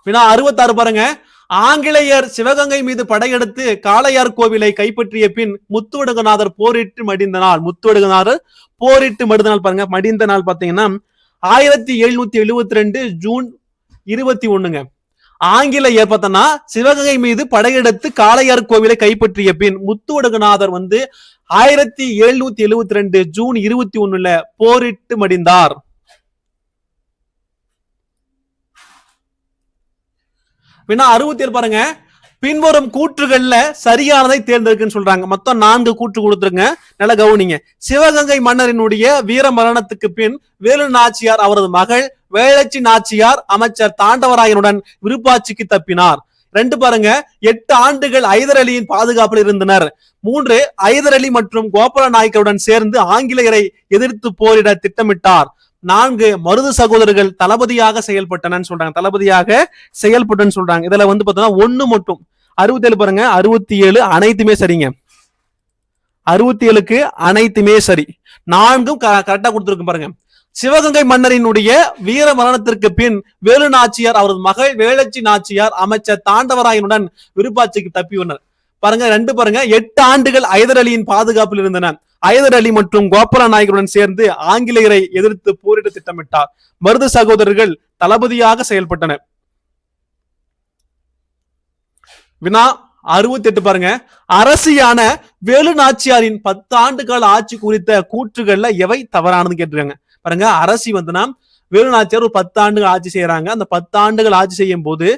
66 பாருங்க, ஆங்கிலேயர் சிவகங்கை மீது படையெடுத்து காளையார் கோவிலை கைப்பற்றிய பின் முத்து வடுகநாதர் போரிட்டு மடிந்த நாள் பாருங்க. மடிந்த நாள் பாத்தீங்கன்னா 1772 ஜூன் 21ங்க. ஆங்கிலேயர் பார்த்தனா சிவகங்கை மீது படையெடுத்து காளையார் கோவிலை கைப்பற்றிய பின் முத்துவடுகநாதர் 1772 ஜூன் 21 போரிட்டு மடிந்தார். வினா 67 பாருங்க. பின்வரும் கூற்றுகள்ல சரியானதை தேர்ந்தெடுக்குன்னு சொல்றாங்க. மொத்தம் 4 கூற்று கொடுத்துருங்க, நல்ல கவனிங்க. சிவகங்கை மன்னரினுடைய வீர மரணத்துக்கு பின் வேலு நாச்சியார் அவரது மகள் வேளச்சி நாச்சியார் அமைச்சர் தாண்டவராயனுடன் விருப்பாட்சிக்கு தப்பினார். 2 பாருங்க. 8 ஆண்டுகள் ஐதர் அலியின் பாதுகாப்பில் இருந்தனர். 3 ஐதர் அலி மற்றும் கோபால நாயக்கருடன் சேர்ந்து ஆங்கிலேயரை எதிர்த்து போரிட திட்டமிட்டார். 4 மருது சகோதரர்கள் தளபதியாக செயல்பட்டனன்னு சொல்றாங்க. தளபதியாக செயல்பட்டன்னு சொல்றாங்க. இதுல பார்த்தோம்னா 1 மட்டும் 67 பாருங்க. 67 அனைத்துமே சரிங்க. 67க்கு அனைத்துமே சரி. 4ம் கரெக்டா கொடுத்துருக்கு பாருங்க. சிவகங்கை மன்னரினுடைய வீர மரணத்திற்கு பின் வேலு நாச்சியார் அவரது மகள் வேளச்சி நாச்சியார் அமைச்சர் தாண்டவராயனுடன் விருப்பாட்சிக்கு தப்பினர். பாருங்க 2 பாருங்க. 8 ஆண்டுகள் ஐதர் அலியின் பாதுகாப்பில் இருந்தனர். ஐதர் அலி மற்றும் கோபால நாயக்கருடன் சேர்ந்து ஆங்கிலேயரை எதிர்த்து போரிட திட்டமிட்டார். மருது சகோதரர்கள் தளபதியாக செயல்பட்டனர். வினா 68 பாருங்க. அரசியான வேலு நாச்சியாரின் 10 ஆண்டு கால ஆட்சி குறித்த கூற்றுகள்ல எவை தவறானது கேட்டிருக்காங்க. பாருங்க, அரசி வேலு நாச்சியார் ஒரு 10 ஆண்டுகள் ஆட்சி செய்யறாங்க. அந்த 10 ஆண்டுகள் ஆட்சி செய்யும் போது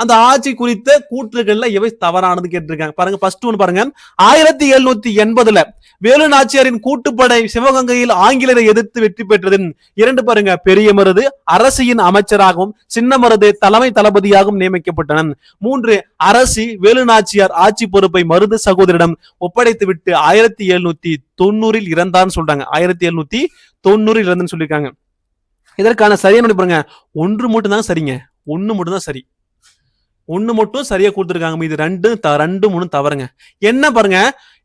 அந்த ஆட்சி குறித்த கூற்றுகள்ல எவை தவறானது கேட்டிருக்காங்க. பாருங்க, ஃபர்ஸ்ட் ஒன் பாருங்க. 1780 வேலு நாச்சியாரின் கூட்டுப்படை சிவகங்கையில் ஆங்கிலேயரை எதிர்த்து வெற்றி பெற்றது. 2 பாருங்க. பெரிய மருது அரசியின் அமைச்சராகவும் சின்ன மருது தலைமை தளபதியாகவும் நியமிக்கப்பட்டனர். 3 அரசி வேலு நாச்சியார் ஆட்சி பொறுப்பை மருது சகோதரிடம் ஒப்படைத்து விட்டு 1790 இறந்தான்னு சொல்றாங்க. 1790 இறந்துன்னு சொல்லியிருக்காங்க. இதற்கான சரியான பாருங்க 1 மட்டும் தான் சரிங்க. 1 மட்டும் தான் சரி. 1 மட்டும் சரியா கொடுத்திருக்காங்க. மீது 2 3 தவறுங்க. என்ன பாருங்க,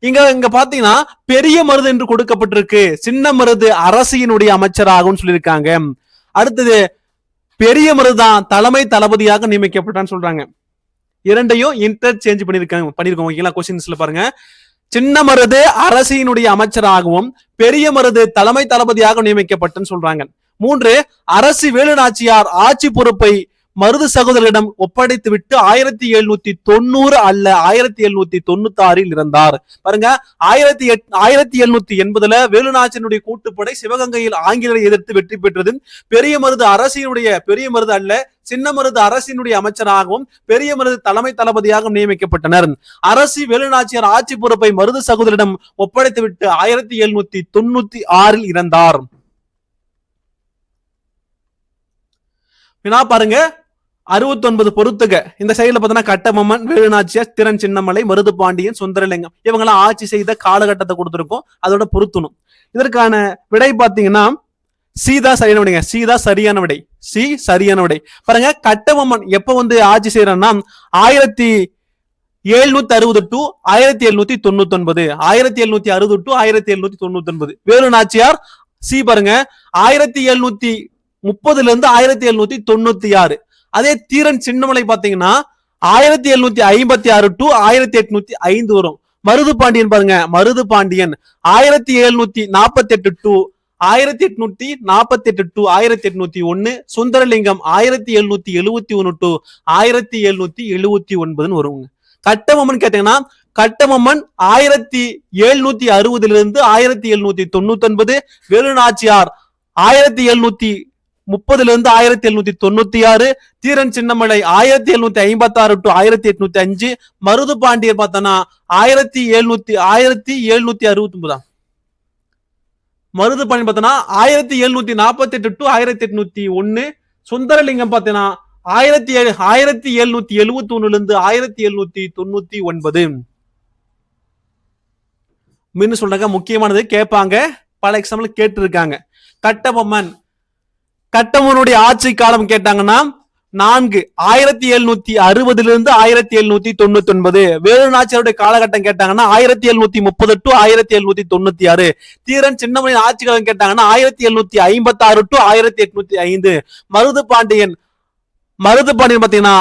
இங்க பாத்தீங்கன்னா பெரிய மருது என்று கொடுக்கப்பட்டிருக்கு. சின்ன மருது அரசியினுடைய அமைச்சராகவும் சொல்லியிருக்காங்க. அடுத்தது பெரிய மருது தான் தலைமை தளபதியாக நியமிக்கப்பட்டான்னு சொல்றாங்க. இரண்டையும் இன்டர்சேஞ்ச் பண்ணிருக்கோம். ஓகேங்களா? கொஸ்டின்ஸ்ல பாருங்க, சின்ன மருது அரசியினுடைய அமைச்சராகவும் பெரிய மருது தலைமை தளபதியாக நியமிக்கப்பட்டுன்னு சொல்றாங்க. 3 அரசி வேலு நாச்சியார் ஆட்சி பொறுப்பை மருது சகோதரரிடம் ஒப்படைத்து விட்டு 1790 அல்ல 1796 இறந்தார். பாருங்க, 1780 வேலு நாச்சியாருடைய கூட்டுப்படை சிவகங்கையில் ஆங்கிலேயரை எதிர்த்து வெற்றி பெற்றது. பெரிய மருது அல்ல சின்ன மருது அரசினுடைய அமைச்சராகவும் பெரிய மருது தலைமை தளபதியாக நியமிக்கப்பட்டனர். அரசி வேலு நாச்சியார் ஆட்சி பொறுப்பை மருது சகோதரிடம் ஒப்படைத்து விட்டு 1796 இறந்தார். வினா பாருங்க 69 பொறுத்துக. இந்த சைடுல பார்த்தா கட்டபொம்மன், வேலுநாச்சியார், திறன் சின்னமலை, மருது பாண்டியன், சுந்தரலிங்கம் இவங்கெல்லாம் ஆட்சி செய்த காலகட்டத்தை கொடுத்திருக்கோம். அதோட பொருத்தணும். இதற்கான விடை பாத்தீங்கன்னா சீதா சரியான விடைங்க. சீதா சரியான விடை. சி சரியான விடை. பாருங்க, கட்டபொம்மன் எப்ப ஆட்சி செய்யறான்னா 1760 to 1799, 1760 to 1799. Velu Nachiyar C பாருங்க 1730 இருந்து 1796. அதே தீரன் சின்னமலை பாத்தீங்கன்னா 1756 டு 1805 வரும். மருது பாண்டியன் பாருங்க, Marudhu Pandiyan 1748 to 1848 to 1801. Sundaralingam 1771 to 1779 வருங்க. கட்டபொம்மன் கேட்டீங்கன்னா கட்டபொம்மன் 1760 இருந்து 1799. வேலு நாச்சியார் 1730 இருந்து 1796. தீரன் சின்னமலை 1756 டு 1805. மருது பாண்டியர் பார்த்தோன்னா 1769. மருது பாண்டியன் பார்த்தோன்னா 1748 டு 1801. சுந்தரலிங்கம் பார்த்தீங்கன்னா 1771 இருந்து 1799. மீன் சொல்றாங்க முக்கியமானது கேட்பாங்க, பல எக்ஸாம்பிள் கேட்டு இருக்காங்க. கட்டபொம்மனுடைய ஆட்சி காலம் கேட்டாங்கன்னா 4 1760 இருந்து 1799. வேலு நாச்சியாருடைய காலகட்டம் கேட்டாங்கன்னா 1730 டு 1796. தீரன் சின்னமலையின் ஆட்சி காலம் கேட்டாங்கன்னா 1756 டு 1805. மருது பாண்டியன் பாத்தீங்கன்னா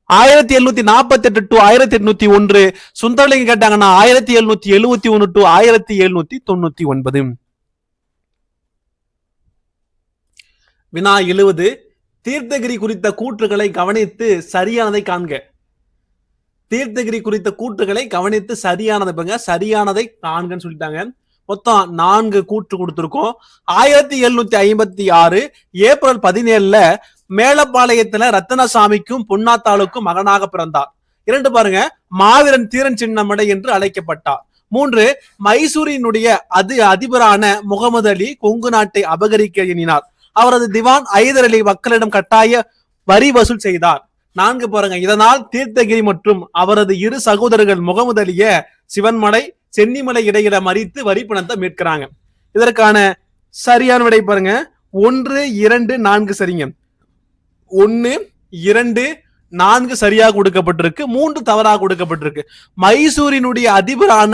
1748 டு 1801. சுந்தரலிங்கம் கேட்டாங்கன்னா 1771 டு 1799. வினா 70. தீர்த்தகிரி குறித்த கூற்றுகளை கவனித்து சரியானதை காண்க. தீர்த்தகிரி குறித்த கூற்றுகளை கவனித்து சரியானதை காண்கன்னு சொல்லிட்டாங்க. மொத்தம் 4 கூற்று கொடுத்திருக்கோம். 1756 ஏப்ரல் 17 மேலப்பாளையத்துல ரத்தனசாமிக்கும் பொன்னாத்தாளுக்கும் மகனாக பிறந்தார். 2 பாருங்க, மாவீரன் தீரன் சின்னமடை என்று அழைக்கப்பட்டார். 3 மைசூரினுடைய அதிபரான முகமது அலி கொங்கு நாட்டை அபகரிக்க எண்ணினார். அவரது திவான் ஐதர் அலி மக்களிடம் கட்டாய வரி வசூல் செய்தார். 4 பாருங்க, இதனால் தீர்த்தகிரி மற்றும் அவரது இரு சகோதரர்கள் முகமது அலிய சிவன்மலை சென்னிமலை இடையில மறித்து வரி பணத்தை மீட்கிறாங்க. இதற்கான சரியான விடை பாருங்க, 1, 2, 4 சரிங்க. 1, 2, 4 சரியாக கொடுக்கப்பட்டிருக்கு, 3 தவறாக கொடுக்கப்பட்டிருக்கு. மைசூரினுடைய அதிபரான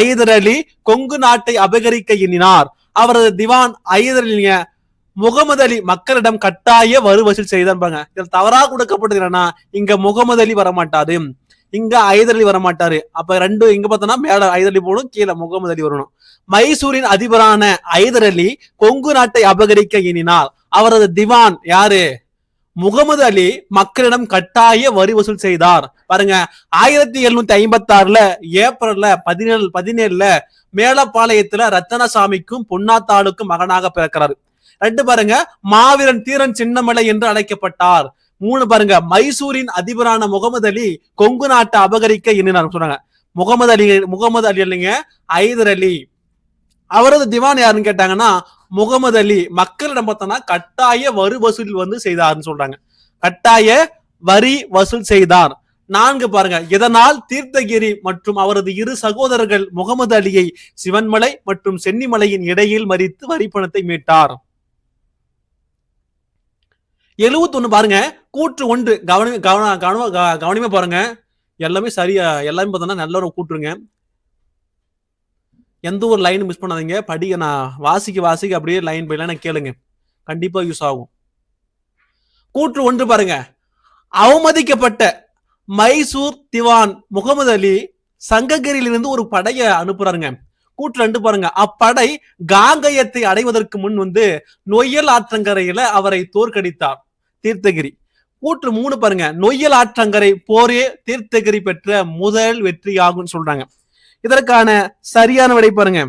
ஐதர் அலி கொங்கு நாட்டை அபகரிக்க எண்ணினார். அவரது திவான் ஐதர் அலிய முகமது அலி மக்களிடம் கட்டாய வரி வசூல் செய்தாங்க. இதில் தவறாக கொடுக்கப்பட்டது இங்க முகமது அலி வரமாட்டாரு, இங்க ஐதர் அலி வரமாட்டாரு. அப்ப 2 இங்க பார்த்தோம்னா மேல ஐதர் அலி போகணும், கீழே முகமது அலி வரணும். மைசூரின் அதிபரான ஐதர் அலி கொங்கு நாட்டை அபகரிக்க எண்ணினார். அவரது திவான் யாரு? முகமது அலி மக்களிடம் கட்டாய வரி வசூல் செய்தார். பாருங்க, 1756 ஏப்ரல் 17 மேலப்பாளையத்துல ரத்தனசாமிக்கும் பொன்னாத்தாளுக்கும் மகனாக பிறக்கிறார். 2 பாருங்க, மாவீரன் தீரன் சின்னமலை என்று அழைக்கப்பட்டார். 3 பாருங்க, மைசூரின் அதிபரான முகமது அலி கொங்கு நாட்டை அபகரிக்க எண்ணினார் சொன்னாங்க. முகமது அலி இல்லைங்க, ஐதர் அலி. அவரது திவான் யாருன்னு கேட்டாங்கன்னா முகமது அலி மக்களிடம் பார்த்தோம்னா கட்டாய வரி வசூல் செய்தார்னு சொல்றாங்க. கட்டாய வரி வசூல் செய்தார். 4 பாருங்க, இதனால் தீர்த்தகிரி மற்றும் அவரது இரு சகோதரர்கள் முகமது அலியை சிவன்மலை மற்றும் சென்னிமலையின் இடையில் மறித்து வரி பணத்தை மீட்டார். 71 பாருங்க, கூற்று 1 கவனமா பாருங்க, எல்லாமே சரியா, எல்லாமே பார்த்தோம்னா நல்ல ஒரு கூற்றுங்க. எந்த ஒரு லைன் மிஸ் பண்ணாதீங்க, படிக்க நான் வாசிக்க அப்படியே லைன் பை லைன் கேளுங்க, கண்டிப்பா யூஸ் ஆகும். கூற்று 1 பாருங்க, அவமதிக்கப்பட்ட மைசூர் திவான் முகமது அலி சங்ககிரியிலிருந்து ஒரு படையை அனுப்புறாருங்க. கூற்று 2 பாருங்க, அப்படை காங்கயத்தை அடைவதற்கு முன் நொய்யல் ஆற்றங்கரையில அவரை தோற்கடித்தார் தீர்த்தகிரி. கூற்று 3 பாருங்க, நொய்யல் ஆற்றங்கரை போரே தீர்த்தகிரி பெற்ற முதல் வெற்றியாகும் சொல்றாங்க. இதற்கான சரியான விடை பாருங்க,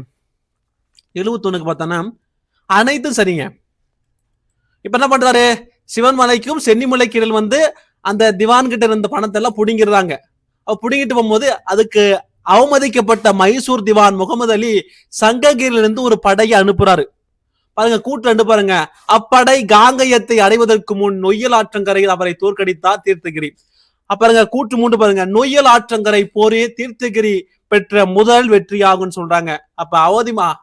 71 பார்த்தோன்னா அனைத்தும் சரிங்க. இப்ப என்ன பண்றாரு? சிவன்மலைக்கும் சென்னிமலைக்கு இடையில் அந்த திவான் கிட்ட இருந்த பணத்தை எல்லாம் புடுங்கிறாங்க. புடுங்கிட்டு போகும்போது அதுக்கு அவமதிக்கப்பட்ட மைசூர் திவான் முகமது அலி சங்ககிரியிலிருந்து ஒரு படையை அனுப்புறாரு. பாருங்க, கூற்று 2 பாருங்க, அப்படை காங்கயத்தை அடைவதற்கு முன் நொய்யல் ஆற்றங்கரையில் அவரை தோற்கடித்தார் தீர்த்தகிரி. பாருங்க, கூற்று 3 பாருங்க, நொய்யல் ஆற்றங்கரை போரே தீர்த்தகிரி பெற்ற முதல் வெற்றியாகும் சொல்றாங்க. அப்ப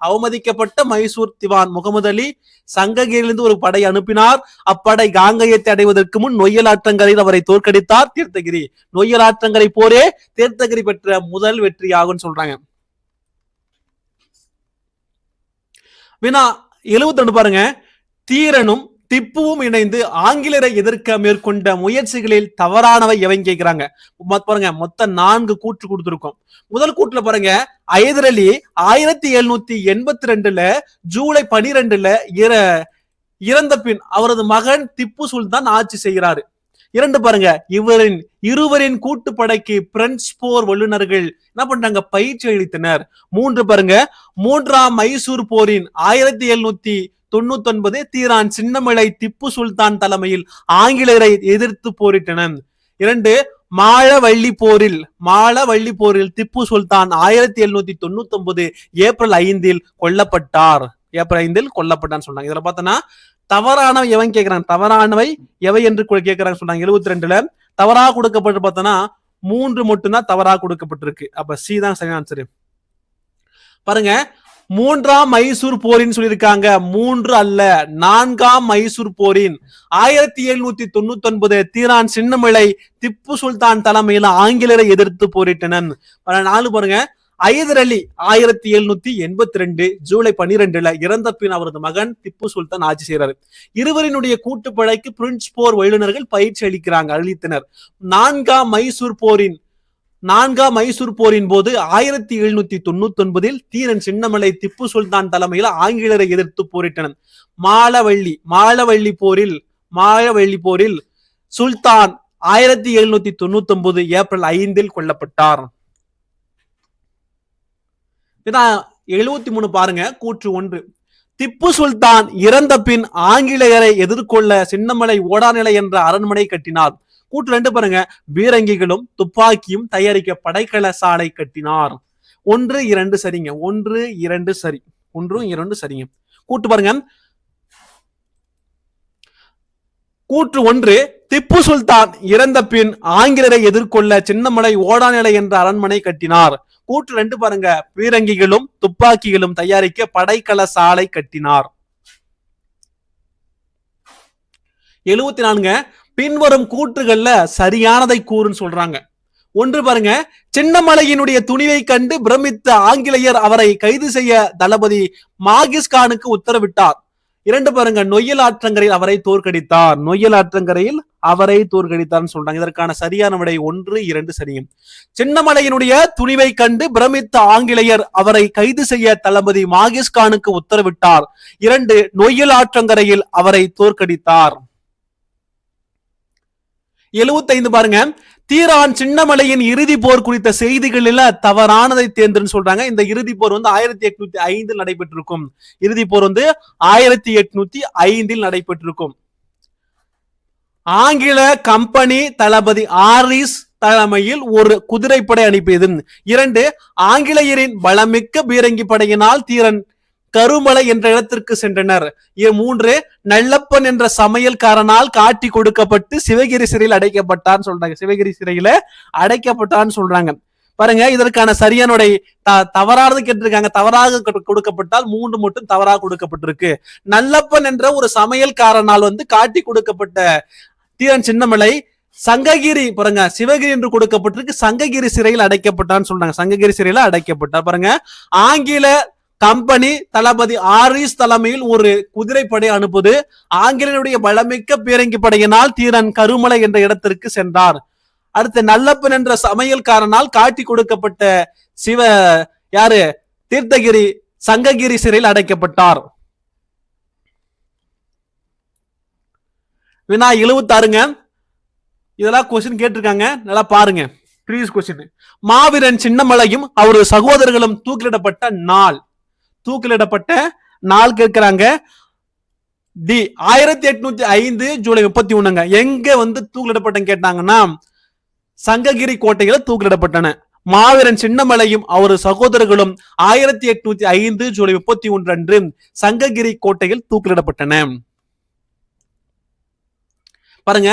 அவமதிக்கப்பட்ட மைசூர் திவான் முகமது அலி சங்ககிரியிலிருந்து ஒரு படை அனுப்பினார். அப்படை காங்கயத்தை அடைவதற்கு முன் நொய்யல் ஆற்றங்கரையில் அவரை தோற்கடித்தார் தீர்த்தகிரி. நொய்யல் ஆற்றங்கரை போரே தீர்த்தகிரி பெற்ற முதல் வெற்றியாகும் சொல்றாங்க. வினா 72 பாருங்க, தீரனும் திப்புவும் இணைந்து ஆங்கிலேயரை எதிர்க்க மேற்கொண்ட முயற்சிகளில் தவறானவை எவன் கேட்கிறாங்க. பாருங்க, மொத்தம் 4 கூற்று கொடுத்திருக்கோம். முதல் கூற்றுல பாருங்க, ஐதர் அலி 1782 ஜூலை 12 இறந்த பின் அவரது மகன் திப்பு சுல்தான் ஆட்சி செய்கிறாரு. 2 பாருங்க, இருவரின் கூட்டுப்படைக்கு பிரெஞ்சு போர் வல்லுநர்கள் என்ன பண்றாங்க? பயிற்சி அளித்தனர். 3 பாருங்க, 3ஆம் மைசூர் போரின் 1799 தீரான் சின்னமலை திப்பு சுல்தான் தலைமையில் ஆங்கிலேயரை எதிர்த்து போரிட்டனர். 2 மாளவள்ளி போரில் திப்பு சுல்தான் 1799 ஏப்ரல் 5 கொல்லப்பட்டார். சொன்னாங்க. இதுல பார்த்தோன்னா தவறானவை எவன் கேட்கிறாங்க, தவறானவை எவை என்று கேட்கிறாங்க சொன்னாங்க. 72 தவறாக கொடுக்கப்பட்டு பார்த்தோன்னா 3 மட்டும்தான் தவறாக கொடுக்கப்பட்டிருக்கு. அப்ப சி தான் சரியான ஆன்சர். பாருங்க, 3ஆம் மைசூர் போரின் சொல்லியிருக்காங்க, 3 அல்ல 4ஆம் மைசூர் போரின் 1799 தீரான் சின்னமலை திப்பு சுல்தான் தலைமையில் ஆங்கிலேயரை எதிர்த்து போரிட்டனர். 4 பாருங்க, ஐதர் அலி 1782 ஜூலை 12 இறந்த பின் அவரது மகன் திப்பு சுல்தான் ஆட்சி செய்கிறார். இருவரினுடைய கூட்டுப்படைக்கு பிரெஞ்சு போர் வல்லுநர்கள் பயிற்சி அளித்தனர். 4ஆம் மைசூர் போரின் நான்காம் மைசூர் போரின் போது 1799 தீரன் சின்னமலை திப்பு சுல்தான் தலைமையில் ஆங்கிலேயரை எதிர்த்து போரிட்டனர். மாலவள்ளி போரில் சுல்தான் 1799 ஏப்ரல் 5 கொல்லப்பட்டார். 73 பாருங்க. கூற்று 1, திப்பு சுல்தான் இறந்த பின் ஆங்கிலேயரை எதிர்கொள்ள சின்னமலை ஓடாநிலை என்ற அரண்மனை கட்டினார். கூற்று 2 பாருங்க, பீரங்கிகளும் துப்பாக்கியும் தயாரிக்க படைக்கல சாலை கட்டினார். 1, 2 சரிங்க. 1, 2 சரி. 1, 2 சரிங்க. கூட்டு பாருங்க. கூற்று 1, திப்பு சுல்தான் இறந்த பின் ஆங்கிலேயரை எதிர்கொள்ள சின்னமலை ஓடாநிலை என்ற அரண்மனை கட்டினார். கூற்று 2 பாருங்க, பீரங்கிகளும் துப்பாக்கிகளும் தயாரிக்க படைக்கல சாலை கட்டினார். 74 பின்வரும் கூற்றுகள்ல சரியானதை கூறுன்னு சொல்றாங்க. 1 பாருங்க, சின்னமலையினுடைய துணிவை கண்டு பிரமித்த ஆங்கிலேயர் அவரை கைது செய்ய தளபதி மாகிஸ்கானுக்கு உத்தரவிட்டார். 2 பாருங்க, நொய்யல் ஆற்றங்கரையில் அவரை தோற்கடித்தார் சொல்றாங்க. இதற்கான சரியான விடை 1, 2 சரியும். சின்னமலையினுடைய துணிவை கண்டு பிரமித்த ஆங்கிலேயர் அவரை கைது செய்ய தளபதி மாகிஸ்கானுக்கு உத்தரவிட்டார். 2 நொய்யல் ஆற்றங்கரையில் அவரை தோற்கடித்தார். 75 பாருங்க, தீரான் சின்னமலையின் இறுதி போர் குறித்த செய்திகளில் தவறானதை தேர்ந்துன்னு சொல்றாங்க. இந்த இறுதி போர் 1805 நடைபெற்றிருக்கும். இறுதி போர் 1805 நடைபெற்றிருக்கும். ஆங்கில கம்பெனி தளபதி ஆரிஸ் தலைமையில் ஒரு குதிரைப்படை அனுப்பியது. 2 ஆங்கிலேயரின் பலமிக்க பீரங்கி படையினால் தீரன் கருமலை என்ற இடத்திற்கு சென்றனர். 3 நல்லப்பன் என்ற சமையல்காரனால் காட்டி கொடுக்கப்பட்டு சிவகிரி சிறையில் அடைக்கப்பட்டான்னு சொல்றாங்க. சிவகிரி சிறையில அடைக்கப்பட்டான்னு சொல்றாங்க. பாருங்க, இதற்கான சரியான தவறானது கேட்டிருக்காங்க. தவறாக கொடுக்கப்பட்டால் 3 மட்டும் தவறாக கொடுக்கப்பட்டிருக்கு. நல்லப்பன் என்ற ஒரு சமையல்காரனால் காட்டி கொடுக்கப்பட்ட தீரன் சின்னமலை சங்ககிரி பாருங்க, சிவகிரி என்று கொடுக்கப்பட்டிருக்கு, சங்ககிரி சிறையில் அடைக்கப்பட்டான்னு சொல்றாங்க. சங்ககிரி சிறையில அடைக்கப்பட்டார். பாருங்க, ஆங்கில கம்பெனி தளபதி ஆரிஸ் தலைமையில் ஒரு குதிரைப்படை அனுப்புது. ஆங்கிலேயருடைய பலமிக்க பீரங்கி படையினால் தீரன் கருமலை என்ற இடத்திற்கு சென்றார். அடுத்து நல்லப்பன் என்ற சமையல்காரனால் காட்டி கொடுக்கப்பட்ட தீர்த்தகிரி சங்ககிரி சிறையில் அடைக்கப்பட்டார். வினா 76ங்க. இதெல்லாம் கொஸ்டின் கேட்டிருக்காங்க, நல்லா பாருங்க. Previous question. மாவீரன் சின்னமலையும் அவரது சகோதரர்களும் தூக்கிலிடப்பட்ட நாள் கேட்கிறாங்க. டி 1805 ஜூலை 31. எங்க தூக்கிலிடப்பட்ட கேட்டாங்கன்னா சங்ககிரி கோட்டையில தூக்கிலிடப்பட்டன. மாவீரன் சின்னமலையும் அவரது சகோதரர்களும் 1805 ஜூலை 31 அன்று சங்ககிரி கோட்டையில் தூக்கிலிடப்பட்டன. பாருங்க,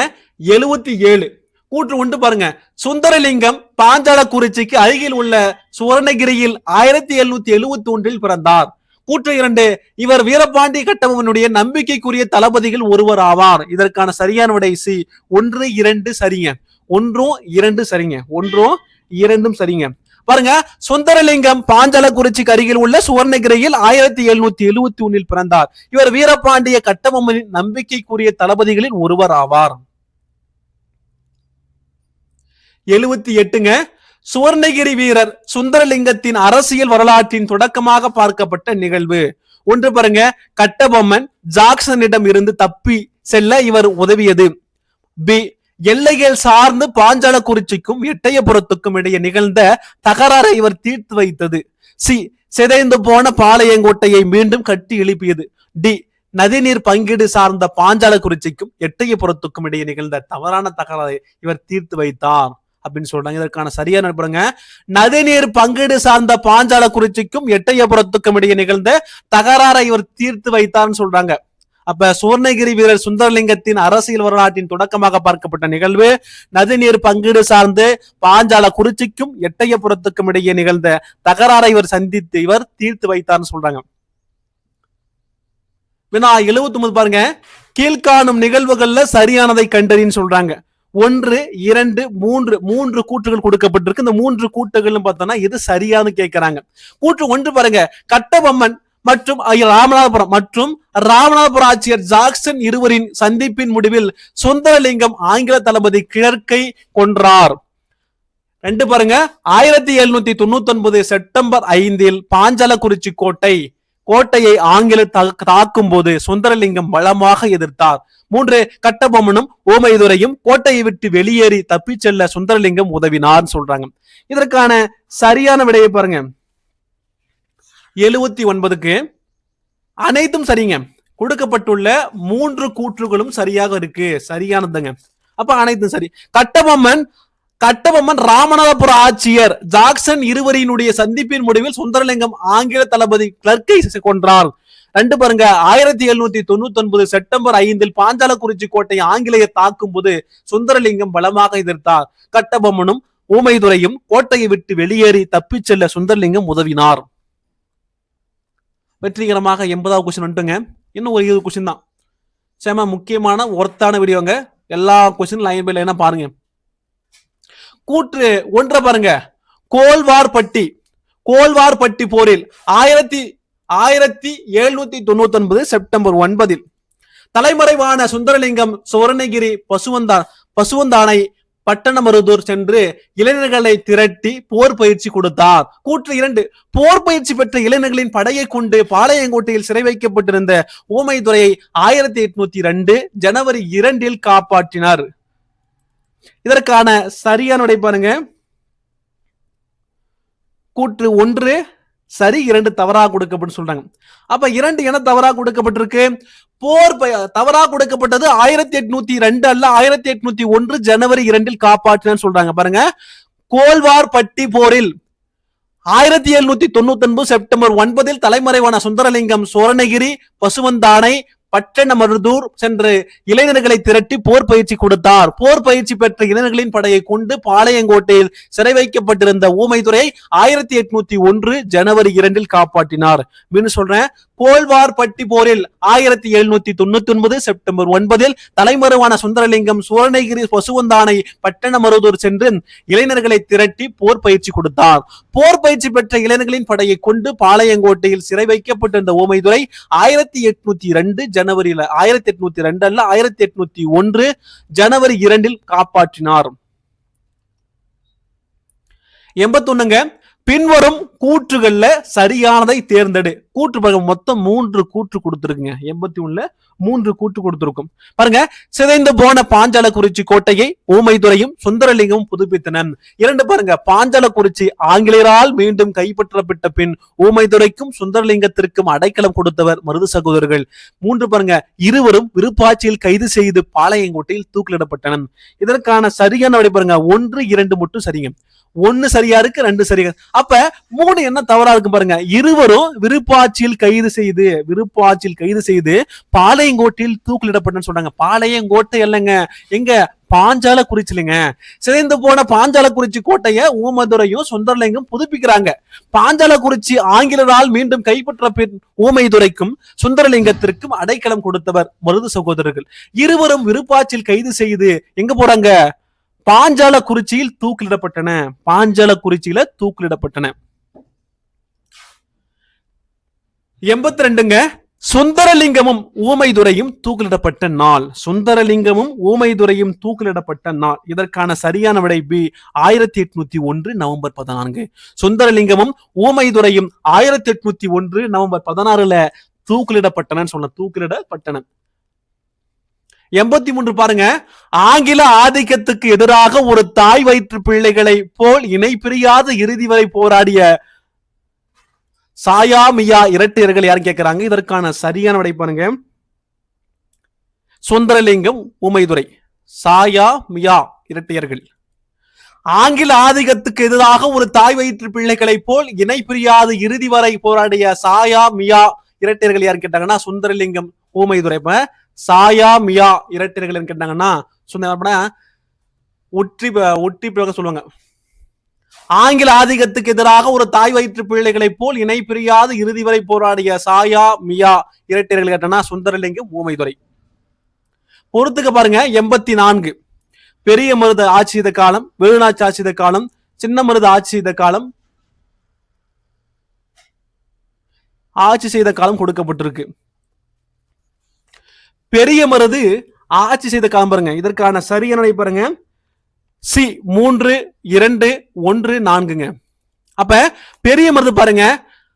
77 கூற்று 1 பாருங்க, சுந்தரலிங்கம் பாஞ்சாலக்குறிச்சிக்கு அருகில் உள்ள சுவர்ணகிரியில் 1771 பிறந்தார். கூற்று 2 இவர் வீரபாண்டிய கட்டபொம்மனுடைய நம்பிக்கைக்குரிய தளபதிகள் ஒருவர் ஆவார். இதற்கான சரியான விடை சி 1, 2 சரிங்க. 1, 2 சரிங்க. 1, 2 சரிங்க. பாருங்க, சுந்தரலிங்கம் பாஞ்சாலக்குறிச்சிக்கு அருகில் உள்ள சுவர்ணகிரியில் 1771 பிறந்தார். இவர் வீரபாண்டிய கட்டபொம்மனின் நம்பிக்கைக்குரிய தளபதிகளில் ஒருவர் ஆவார். 78ங்க, சுவர்ணகிரி வீரர் சுந்தரலிங்கத்தின் அரசியல் வரலாற்றின் தொடக்கமாக பார்க்கப்பட்ட நிகழ்வு. 1 பாருங்க, கட்டபொம்மன் ஜாக்சனிடம் இருந்து தப்பி செல்ல இவர் உதவியது. பி எல்லைகள் சார்ந்து பாஞ்சாலக்குறிச்சிக்கும் எட்டயபுரத்துக்கும் இடையே நிகழ்ந்த தகராறை இவர் தீர்த்து வைத்தது. சி சிதைந்து போன பாளையங்கோட்டையை மீண்டும் கட்டி எழுப்பியது. டி நதிநீர் பங்கீடு சார்ந்த பாஞ்சாலக்குறிச்சிக்கும் எட்டயபுரத்துக்கும் இடையே நிகழ்ந்த தவறான தகராறை இவர் தீர்த்து வைத்தார் அப்படின்னு சொல்றாங்க. இதற்கான சரியான பாருங்க, நதிநீர் பங்கீடு சார்ந்த பாஞ்சாலக்குறிச்சிக்கும் எட்டயபுரத்துக்கும் இடையே நிகழ்ந்த தகராறை இவர் தீர்த்து வைத்தார்னு சொல்றாங்க. அப்ப சுவர்ணகிரி வீரர் சுந்தரலிங்கத்தின் அரசியல் வரலாற்றின் தொடக்கமாக பார்க்கப்பட்ட நிகழ்வு நதிநீர் பங்கீடு சார்ந்து பாஞ்சாலக்குறிச்சிக்கும் எட்டயபுரத்துக்கும் இடையே நிகழ்ந்த தகராறை இவர் தீர்த்து வைத்தார்னு சொல்றாங்க. வினா 79 பாருங்க, கீழ்காணும் நிகழ்வுகள்ல சரியானதை கண்டறின்னு சொல்றாங்க. 1, 2, 3 கூற்றுகள் கொடுக்கப்பட்டிருக்கு. இந்த 3 கூற்றுகள் பார்த்தோம்னா இது சரியானு கேட்கிறாங்க. கூற்று 1 பாருங்க, கட்டபொம்மன் மற்றும் ராமநாதபுரம் ஆட்சியர் ஜாக்சன் இருவரின் சந்திப்பின் முடிவில் சுந்தரலிங்கம் ஆங்கில தளபதி கிழக்கை கொன்றார். 2 பாருங்க 1799 செப்டம்பர் 5 பாஞ்சாலக்குறிச்சி கோட்டையை ஆங்கில தாக்கும் போது சுந்தரலிங்கம் பலமாக எதிர்த்தார். 3 கட்டபொம்மனும் ஓமைதுரையும் கோட்டையை விட்டு வெளியேறி தப்பி செல்ல சுந்தரலிங்கம் உதவினார் சொல்றாங்க. இதற்கான சரியான விடையை பாருங்க 79க்கு அனைத்தும் சரிங்க. கொடுக்கப்பட்டுள்ள 3 கூற்றுகளும் சரியாக இருக்கு, சரியானதுங்க. அப்ப அனைத்தும் சரி. கட்டபொம்மன் ராமநாதபுர ஆட்சியர் ஜாக்சன் இருவரினுடைய சந்திப்பின் முடிவில் சுந்தரலிங்கம் ஆங்கில தளபதி கிளர்க்கை கொன்றார். 2 பாருங்க 1799 செப்டம்பர் 5 பாஞ்சாலக்குறிச்சி கோட்டை ஆங்கிலேயர் தாக்கும் போது சுந்தரலிங்கம் பலமாக எதிர்த்தார். கட்டபொம்மனும் ஊமைதுரையும் கோட்டையை விட்டு வெளியேறி தப்பிச் செல்ல சுந்தரலிங்கம் உதவினார். வெற்றிகரமாக 80வது கொஸ்டின் வந்துட்டுங்க. இன்னும் ஒரு 20 கொஸ்டின் தான். செம முக்கியமான ஒர்த்தான வீடியோங்க. எல்லா கொஸ்டின் லைன் பை லைனா பாருங்க. கூற்று 1 பாருங்க. கோல்வார்பட்டி போரில் 1799 செப்டம்பர் 9 தலைமறைவான சுந்தரலிங்கம் சுவர்ணகிரி பசுவந்தானை பட்டணமருதூர் சென்று இளைஞர்களை திரட்டி போர் பயிற்சி கொடுத்தார். கூற்று 2 போர் பயிற்சி பெற்ற இளைஞர்களின் படையை கொண்டு பாளையங்கோட்டையில் சிறை வைக்கப்பட்டிருந்த ஊமைதுரையை 1802 ஜனவரி 2 காப்பாற்றினார். இதற்கான சரியான விடை பாருங்க. கூற்று 1 சரி, 2 தவறாக கொடுக்கப்பட்டு சொல்றாங்க. அப்ப 2 என தவறாக கொடுக்கப்பட்டிருக்கு. போர் தவறாக கொடுக்கப்பட்டது 1802 அல்ல 1801 ஜனவரி 2 காப்பாற்றினான்னு சொல்றாங்க. பாருங்க, கோல்வார்பட்டி போரில் 1799 செப்டம்பர் 9 தலைமறைவான சுந்தரலிங்கம் சுவர்ணகிரி பசுவந்தானை பட்டணமருதூர் சென்று இளைஞர்களை திரட்டி போர் பயிற்சி கொடுத்தார். போர் பயிற்சி பெற்ற இளைஞர்களின் படையை கொண்டு பாளையங்கோட்டையில் சிறை வைக்கப்பட்டிருந்த ஊமைதுரையை 1801 ஜனவரி 2 காப்பாற்றினார். சொல்றேன், கோல்வார்பட்டி போரில் 1799 செப்டம்பர் 9 தலைமறைவான சுந்தரலிங்கம் சுவர்ணகிரி பசுவந்தானை பட்டணமருதூர் சென்று இளைஞர்களை திரட்டி போர் பயிற்சி கொடுத்தார். போர் பயிற்சி பெற்ற இளைஞர்களின் படையை கொண்டு பாளையங்கோட்டையில் சிறை வைக்கப்பட்டிருந்த ஊமைதுரை 1802 ஜனவரியில் 1802 அல்ல 1801 ஜனவரி 2 காப்பாற்றினார். 81ங்க. பின்வரும் கூற்றுகள்ல சரியானதை தேர்ந்தெடு. கூற்று பாருங்க, மொத்தம் 3 கூற்று கொடுத்திருக்குங்க. 81ல 3 கூற்று கொடுத்திருக்கும். பாருங்க, சிதைந்து போன பாஞ்சாலக்குறிச்சி கோட்டையை ஊமைதுரையும் சுந்தரலிங்கமும் புதுப்பித்தனர். 2 பாருங்க, பாஞ்சாலக்குறிச்சி ஆங்கிலேயரால் மீண்டும் கைப்பற்றப்பட்ட பின் ஊமைதுரைக்கும் சுந்தரலிங்கத்திற்கும் அடைக்கலம் கொடுத்தவர் மருது சகோதரர்கள். 3 பாருங்க, இருவரும் விருப்பாட்சியில் கைது செய்து பாளையங்கோட்டையில் தூக்கிலிடப்பட்டனர். இதற்கான சரியான விடை பாருங்க 1, 2 மட்டும் சரிங்க. 1 சரியா இருக்கு, 2 சரியா. அப்ப 3 என்ன தவறா இருக்கு பாருங்க. இருவரும் விருப்பாட்சியில் கைது செய்து பாளையங்கோட்டையில் தூக்கிலிடப்பட்டன்னு சொல்றாங்க. பாளையங்கோட்டை இல்லைங்க, எங்க பாஞ்சாலக்குறிச்சிலங்க. சிதைந்து போன பாஞ்சாலக்குறிச்சி கோட்டைய ஊமைதுரையும் சுந்தரலிங்கம் புதுப்பிக்கிறாங்க. பாஞ்சாலக்குறிச்சி ஆங்கிலரால் மீண்டும் கைப்பற்ற பின் ஊமைதுரைக்கும் சுந்தரலிங்கத்திற்கும் அடைக்கலம் கொடுத்தவர் மருது சகோதரர்கள். இருவரும் விருப்பாட்சியில் கைது செய்து எங்க போறாங்க? பாஞ்சாலக்குறிச்சியில் தூக்கிலிடப்பட்டன. 82ங்க. சுந்தரலிங்கமும் ஊமைதுரையும் தூக்கிலிடப்பட்ட நாள். இதற்கான சரியான விடை பி, 1801 நவம்பர் 14. சுந்தரலிங்கமும் ஊமைதுரையும் 1801 நவம்பர் 16 தூக்கிலிடப்பட்டன. 83 பாருங்க, ஆங்கில ஆதிக்கத்துக்கு எதிராக ஒரு தாய் வயிற்று பிள்ளைகளை போல் இணை பிரியாத இறுதி வரை போராடிய சாயா மியா இரட்டையர்கள் யாரும் கேட்கிறாங்க. இதற்கான சரியான விடை பாருங்க, சுந்தரலிங்கம் ஊமைதுரை. சாயா மியா இரட்டையர்கள் ஆங்கில ஆதிக்கத்துக்கு எதிராக ஒரு தாய் வயிற்று பிள்ளைகளை போல் இணை பிரியாத இறுதி வரை போராடிய சாயா மியா இரட்டையர்கள் யாரும் கேட்டாங்கன்னா சுந்தரலிங்கம் ஊமைதுரை. சாயா மியா இரட்டையர்கள் கேட்டாங்கன்னா ஒற்றி சொல்லுவாங்க. ஆங்கில ஆதிக்கத்துக்கு எதிராக ஒரு தாய் வயிற்று பிள்ளைகளை போல் இணை பிரியாத இறுதி வரை போராடிய சாயா மியா இரட்டையர்கள் கேட்டனா சுந்தரலிங்கம் ஊமைதுரை. பொறுத்துக்க பாருங்க. 84 பெரிய மருது ஆட்சி செய்த காலம், வேலுநாச்சி ஆட்சி செய்த காலம், சின்ன மருது ஆட்சி செய்த காலம் கொடுக்கப்பட்டிருக்கு. பெரிய மருது ஆட்சி செய்த காலம் பாருங்க. இதற்கான சரியான பாருங்க, சி 3 2 1 4ங்க. அப்ப பெரிய மருது பாருங்க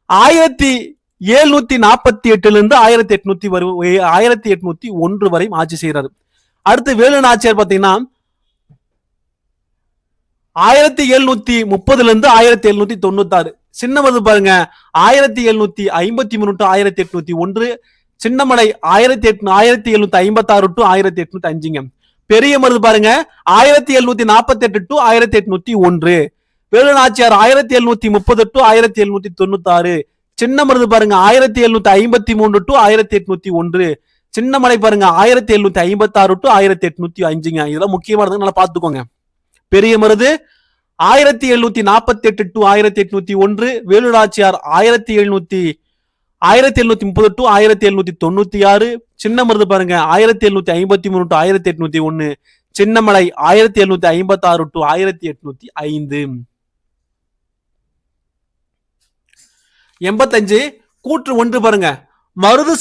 1748 இருந்து 1801 வரை ஆட்சி செய்யறாரு. அடுத்து வேலு நாச்சியார் பாத்தீங்கன்னா 1730 இருந்து 1796. சின்ன மருது பாருங்க 1753 டு 1801. சின்னமலை 1756 டு 1805ங்க. பெரிய மருது பாருங்க 1748 டு 1801. வேலு நாச்சியார் 1730 டு 1796. சின்ன மருது பாருங்க 1753 டு 1801. சின்னமலை பாருங்க 1756 டு 1805ங்க. இதெல்லாம் முக்கியமானது, நல்லா பாத்துக்கோங்க. பெரிய மருது 1748 டு 1801. வேலு நாச்சியார் 1730 டு 1796. சின்ன மருது பாருங்க 1753 டு 1801. சின்னமலை 1756 டு 1805. 85 கூற்று 1 பாருங்க. மருது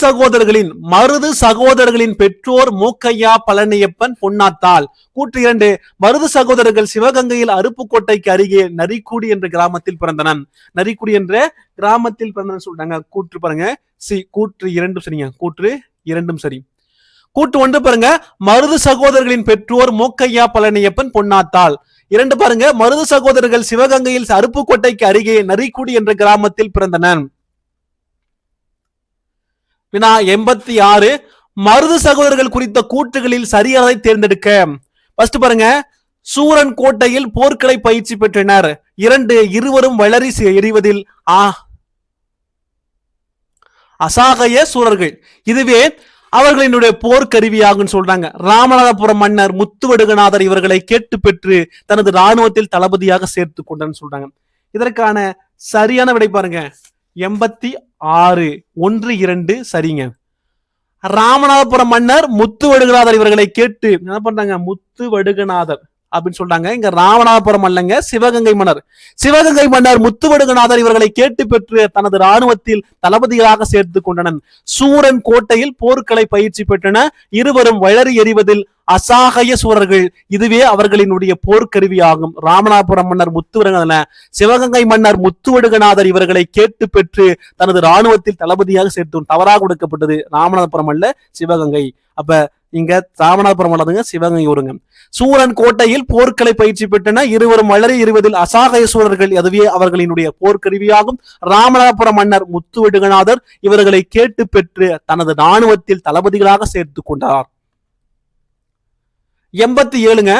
சகோதரர்களின் பெற்றோர் மூக்கையா, பழனியப்பன், பொன்னாத்தாள். கூற்று 2 மருது சகோதரர்கள் சிவகங்கையில் அருப்புக்கோட்டைக்கு அருகே நரிக்குடி என்ற கிராமத்தில் பிறந்தனர். நரிக்குடி என்ற கிராமத்தில் பிறந்தனர் சொல்றாங்க. கூற்று பாருங்க சி. கூற்று 2 சரிங்க. கூற்று 2 சரி. கூற்று 1 பாருங்க. மருது சகோதரர்களின் பெற்றோர் மூக்கையா, பழனியப்பன், பொன்னாத்தாள். 2 பாருங்க. மருது சகோதரர்கள் சிவகங்கையில் அருப்புக்கோட்டைக்கு அருகே நரிக்குடி என்ற கிராமத்தில் பிறந்தனர். வினா 86 மருது சகோதரர்கள் குறித்த கூற்றுகளில் சரியானதை தேர்ந்தெடுக்க. ஃபர்ஸ்ட் பாருங்க. சூரன் கோட்டையில் போர்க்களை பயிற்சி பெற்றனர். 2 இருவரும் வளரி எறிவதில் அசாகய சூரர்கள். இதுவே அவர்களினுடைய போர்க்கருவியாகும் சொல்றாங்க. ராமநாதபுரம் மன்னர் முத்துவடுகநாதர் இவர்களை கேட்டு பெற்று தனது ராணுவத்தில் தளபதியாக சேர்த்து கொண்டான்னு சொல்றாங்க. இதற்கான சரியான விடை பாருங்க 86 1 2 சரிங்க. ராமநாதபுரம் மன்னர் முத்துவடுகநாதர் இவர்களை கேட்டு என்ன பண்றாங்க? முத்துவடுகநாதர் அப்படின்னு சொல்றாங்க. இங்க ராமநாதபுரம் அல்லங்க, சிவகங்கை மன்னர் முத்துவடுகநாதர் இவர்களை கேட்டு பெற்று தனது ராணுவத்தில் தளபதிகளாக சேர்த்து கொண்டனர். சூரன் கோட்டையில் போர்க்களை பயிற்சி பெற்றன. இருவரும் வளரி எறிவதில் அசாகய சூரர்கள். இதுவே அவர்களினுடைய போர்க்கருவியாகும். ராமநாதபுரம் மன்னர் முத்துவடுகநாதர், சிவகங்கை மன்னர் முத்துவடுகநாதர் இவர்களை கேட்டு பெற்று தனது ராணுவத்தில் தளபதியாக சேர்த்து. தவறாக கொடுக்கப்பட்டது. ராமநாதபுரம் அல்ல, சிவகங்கை. அப்ப இங்க ராமநாதபுரம் அல்லதுங்க, சிவகங்கை வருங்க. சூரன் கோட்டையில் போர்க்களை பயிற்சி பெற்றன. இருவரும் வளரி எறிவதில் அசாகய சூரர்கள். அதுவே அவர்களினுடைய போர்க்கருவியாகும். ராமநாதபுரம் மன்னர் முத்துவடுகநாதர் இவர்களை கேட்டு பெற்று தனது ராணுவத்தில் தளபதிகளாக சேர்த்து கொண்டார். 87ங்க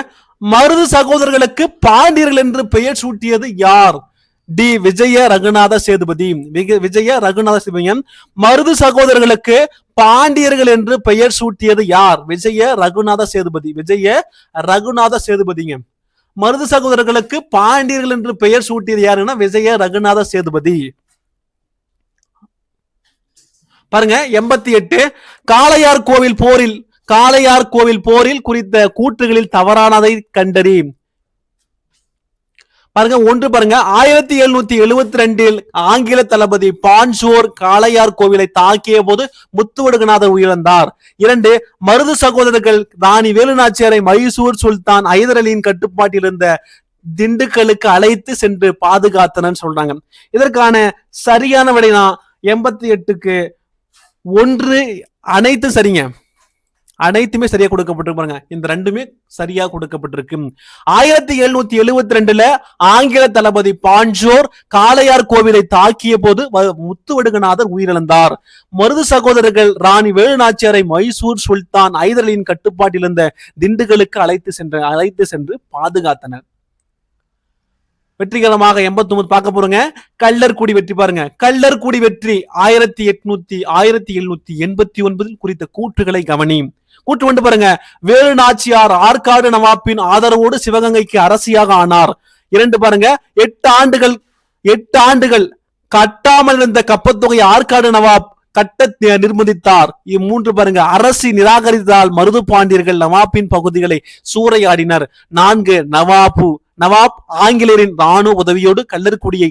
மருது சகோதரர்களுக்கு பாண்டியர்கள் என்று பெயர் சூட்டியது யார்? டி. விஜய ரகுநாத சேதுபதி. மருது சகோதரர்களுக்கு பாண்டியர்கள் என்று பெயர் சூட்டியது யார்? விஜய ரகுநாத சேதுபதிங்க. மருது சகோதரர்களுக்கு பாண்டியர்கள் என்று பெயர் சூட்டியது யாருன்னா விஜய ரகுநாத சேதுபதி. பாருங்க 88 காளையார் கோவில் போரில் குறித்த கூற்றுகளில் தவறானதை கண்டறி. பாருங்க 1 பாருங்க. 1772 ஆங்கில தளபதி பான்சோர் காளையார் கோவிலை தாக்கிய போது முத்துவடுகநாதர் உயிரிழந்தார். 2 மருது சகோதரர்கள் ராணி வேலுநாச்சியாரை மைசூர் சுல்தான் ஐதர் அலியின் கட்டுப்பாட்டில் இருந்த திண்டுக்கலுக்கு அழைத்து சென்று பாதுகாத்தனர் சொல்றாங்க. இதற்கான சரியான விடைதான் 88க்கு 1 அனைத்து சரிங்க. அனைத்துமே சரியா கொடுக்கப்பட்டிருப்பாங்க. இந்த ரெண்டுமே சரியா கொடுக்கப்பட்டிருக்கு. 1772 ஆங்கில தளபதி பான்ஜோர் காளையார் கோவிலை தாக்கிய போது முத்துவடுகநாதர் உயிரிழந்தார். மருது சகோதரர்கள் ராணி வேலுநாச்சியாரை மைசூர் சுல்தான் ஐதர் அலியின் கட்டுப்பாட்டில் இருந்த திண்டுக்கலுக்கு அழைத்து சென்று பாதுகாத்தனர். வெற்றிகரமாக 89 பார்க்க போறோங்க. கள்ளர்குடி வெற்றி பாருங்க. கள்ளர்குடி வெற்றி 1789 குறித்த கூற்றுகளை கவனி. கூற்று 1 பாருங்க. வேலு நாச்சியார் ஆற்காடு நவாப்பின் ஆதரவோடு சிவகங்கைக்கு அரசியாக ஆனார். 2 பாருங்க. 8 ஆண்டுகள் கட்டாமல் இருந்த கப்பத்தொகை ஆற்காடு நவாப் கட்ட நிர்பந்தித்தார். 3 பாருங்க. அரசி நிராகரித்தால் மருது பாண்டியர்கள் நவாப்பின் பகுதிகளை சூறையாடினர். 4 நவாப் ஆங்கிலேயரின் ராணுவ உதவியோடு கல்லர்குடியை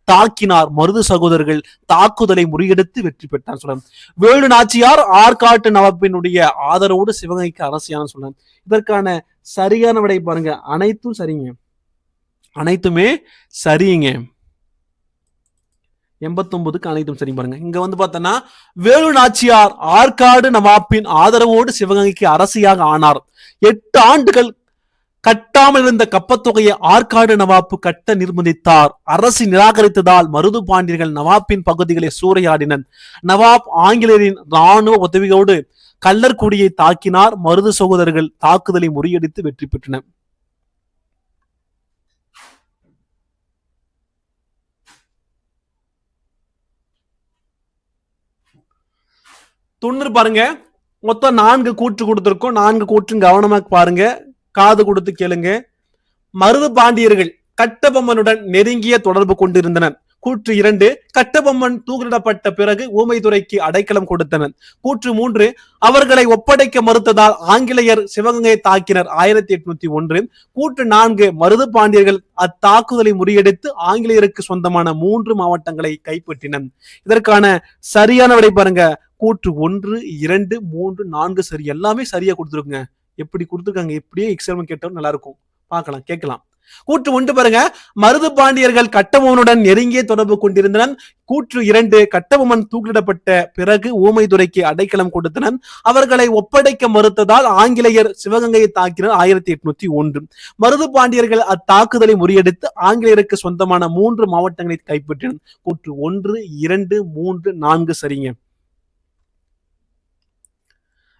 தாக்கினார். மருது சகோதரர்கள் தாக்குதலை முறியடித்து வெற்றி பெற்றார் சொல்றேன். வேலு நாச்சியார் ஆற்காட்டு நவாப்பினுடைய ஆதரவோடு சிவகங்கைக்கு அரசியான சொல்றேன். இதற்கான சரியான விடை பாருங்க, அனைத்தும் சரிங்க, அனைத்துமே சரிங்க. 89க்கு அனைத்தும் சரி பாருங்க. இங்க வந்து பார்த்தோன்னா வேலு நாச்சியார் ஆற்காடு நவாப்பின் ஆதரவோடு சிவகங்கைக்கு அரசியாக ஆனார். 8 ஆண்டுகள் கட்டாமல் இருந்த கப்பத்தொகையை ஆற்காடு நவாப்பு கட்ட நிர்பந்தித்தார். அரசு நிராகரித்ததால் மருது பாண்டியர்கள் நவாப்பின் பகுதிகளை சூறையாடினர். நவாப் ஆங்கிலேயரின் ராணுவ உதவியோடு கல்லர்குடியை தாக்கினார். மருது சகோதரர்கள் தாக்குதலை முறியடித்து வெற்றி பெற்றனர். துண்ணூறு பாருங்க, மொத்தம் 4 கூற்று கொடுத்திருக்கோம். 4 கூற்றும் கவனமா பாருங்க, காது கொடுத்து கேளுங்க. மருது பாண்டியர்கள் கட்டபொம்மனுடன் நெருங்கிய தொடர்பு கொண்டிருந்தனர். கூற்று 2, கட்டபொம்மன் தூக்கிலிடப்பட்ட பிறகு ஊமைத்துறைக்கு அடைக்கலம் கொடுத்தனர். கூற்று 3, அவர்களை ஒப்படைக்க மறுத்ததால் ஆங்கிலேயர் சிவகங்கையை தாக்கினர் 1801. கூற்று 4, மருது பாண்டியர்கள் அத்தாக்குதலை முறியடித்து ஆங்கிலேயருக்கு சொந்தமான 3 மாவட்டங்களை கைப்பற்றினர். இதற்கான சரியான விடை பாருங்க, கூற்று 1, 2, 3, 4 சரி, எல்லாமே சரியா கொடுத்துருக்குங்க. எப்படி கொடுத்துருக்காங்க, எப்படியே எக்ஸாம் கேட்டோம் நல்லா இருக்கும், பார்க்கலாம், கேட்கலாம். கூற்று 1 பாருங்க, மருது பாண்டியர்கள் கட்டபொம்மனுடன் நெருங்கிய தொடர்பு கொண்டிருந்தனர். கூற்று 2, கட்டபொம்மன் தூக்கிலிடப்பட்ட பிறகு ஊமைத்துறைக்கு அடைக்கலம் கொடுத்தனர். அவர்களை ஒப்படைக்க மறுத்ததால் ஆங்கிலேயர் சிவகங்கையை தாக்கினர் 1801. மருது பாண்டியர்கள் அத்தாக்குதலை முறியடித்து ஆங்கிலேயருக்கு சொந்தமான 3 மாவட்டங்களை கைப்பற்றினர். கூற்று 1, 2, 3, 4 சரிங்க.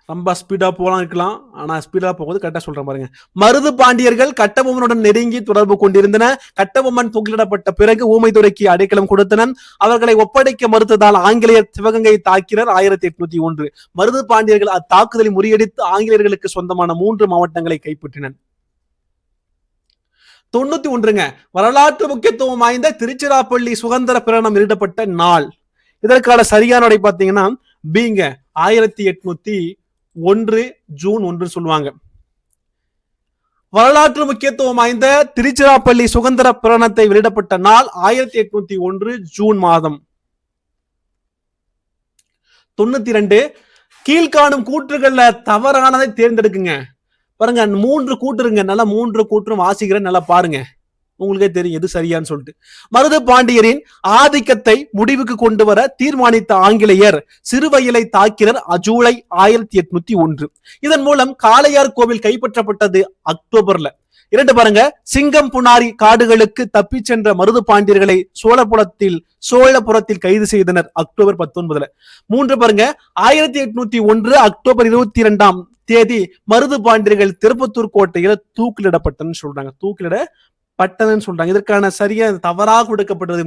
ரொம்ப ஸ்பீடா போலாம் இருக்கலாம், ஆனா ஸ்பீடா போகுது கரெக்டா சொல்றேன் பாருங்க. மருது பாண்டியர்கள் கட்டபொம்மனுடன் நெருங்கி தொடர்பு கொண்டிருந்தன. கட்டபொம்மன் தூக்கிலிடப்பட்ட பிறகு ஊமைத்துறைக்கு அடைக்கலம் கொடுத்தனர். அவர்களை ஒப்படைக்க மறுத்ததால் ஆங்கிலேயர் சிவகங்கையை தாக்கினர் 1801. மருது பாண்டியர்கள் அத்தாக்குதலை முறியடித்து ஆங்கிலேயர்களுக்கு சொந்தமான 3 மாவட்டங்களை கைப்பற்றினர். 91ங்க, வரலாற்று முக்கியத்துவம் வாய்ந்த திருச்சிராப்பள்ளி சுதந்திர பிரகடனம் வெளியிடப்பட்ட நாள். இதற்கான சரியான விடை பாத்தீங்கன்னா பீங்க 1801 ஜூன் 1 சொல்லுவாங்க. வரலாற்று முக்கியத்துவம் வாய்ந்த திருச்சிராப்பள்ளி சுதந்திர பிரகடனத்தை வெளியிடப்பட்ட நாள் 1801 ஜூன் மாதம். 92, கீழ்காணும் கூற்றுகள்ல தவறானதை தேர்ந்தெடுக்குங்க. பாருங்க 3 கூற்றுங்க, நல்லா 3 கூற்றும் வாசிக்கிறேன், நல்லா பாருங்க, உங்களுக்கே தெரியும் எது சரியான்னு சொல்லிட்டு. மருது பாண்டியரின் ஆதிக்கத்தை முடிவுக்கு கொண்டு வர தீர்மானித்த ஆங்கிலேயர் சிறுவயலை தாக்கினர் ஜூலை 1801. இதன் மூலம் காளையார் கோவில் கைப்பற்றப்பட்டது அக்டோபர்ல. 2 பாருங்க, சிங்கம் புனாரி காடுகளுக்கு தப்பி சென்ற மருது பாண்டியர்களை சோழபுரத்தில் கைது செய்தனர் அக்டோபர் 19. 3 பாருங்க, 1801 அக்டோபர் 22ஆம் தேதி மருது பாண்டியர்கள் திருப்பத்தூர் கோட்டையில தூக்கிலிடப்பட்டன்னு சொல்றாங்க, தூக்கிலிடப்பட்டதுன்னு சொல்றாங்க. இதற்கான சரியா தவறாக கொடுக்கப்பட்டது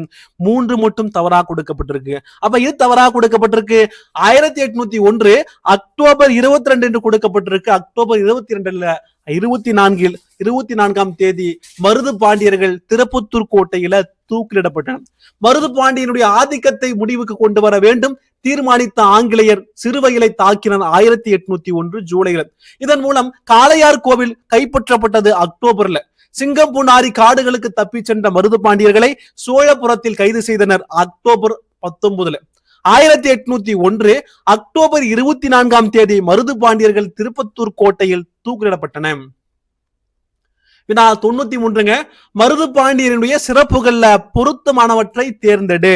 3 மட்டும் தவறாக கொடுக்கப்பட்டிருக்கு. அப்ப இது தவறாக கொடுக்கப்பட்டிருக்கு. 1801 அக்டோபர் 22 என்று கொடுக்கப்பட்டிருக்கு. அக்டோபர் 22 24ஆம் தேதி மருது பாண்டியர்கள் திருப்பத்தூர் கோட்டையில தூக்கிலிடப்பட்டனர். மருது பாண்டியனுடைய ஆதிக்கத்தை முடிவுக்கு கொண்டு வர வேண்டும் தீர்மானித்த ஆங்கிலேயர் சிறுவயலை தாக்கினர் 1801 ஜூலைல. இதன் மூலம் காளையார் கோவில் கைப்பற்றப்பட்டது அக்டோபர்ல. சிங்கம்புனாரி காடுகளுக்கு தப்பி சென்ற மருது பாண்டியர்களை சோழபுரத்தில் கைது செய்தனர் அக்டோபர் 19. 1801 அக்டோபர் 24ஆம் தேதி மருது பாண்டியர்கள் திருப்பத்தூர் கோட்டையில் தூக்கிலிடப்பட்டன. 93ங்க, மருது பாண்டியனுடைய சிறப்புகள்ல பொருத்தமானவற்றை தேர்ந்தெடு.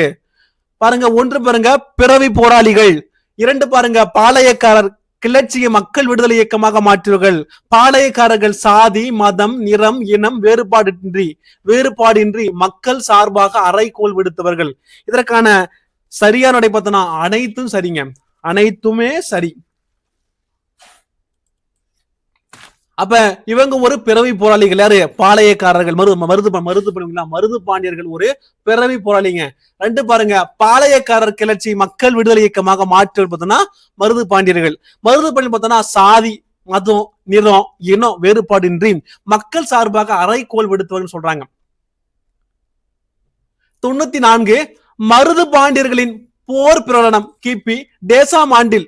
பாருங்க, 1 பாருங்க, பிறவி போராளிகள். 2 பாருங்க, பாளையக்காரர் கிளர்ச்சியை மக்கள் விடுதலை இயக்கமாக மாற்றியவர்கள். பாளையக்காரர்கள் சாதி மதம் நிறம் இனம் வேறுபாடின்றி மக்கள் சார்பாக அறைகோல் விடுத்தவர்கள். இதற்கான சரியான விடை பார்த்தோம்னா அனைத்தும் சரிங்க, அனைத்துமே சரி. அப்ப இவங்க ஒரு பிறவி போராளிகள். யாரு? பாளையக்காரர்கள். மருது பாண்டியர்கள் ஒரு பிறவி போராளிங்க. 2 பாருங்க, பாளையக்காரர் கிளர்ச்சி மக்கள் விடுதலை இயக்கமாக மாற்று பார்த்தோம்னா மருது பாண்டியர்கள். மருது பாண்டியர் பார்த்தோம்னா சாதி மதம் நிறம் இனம் வேறுபாடின்றி மக்கள் சார்பாக அறைகோல் விடுத்தவர்கள் சொல்றாங்க. 94 மருது பாண்டியர்களின் போர் பிரகடனம் கிபி தேசாம் ஆண்டில்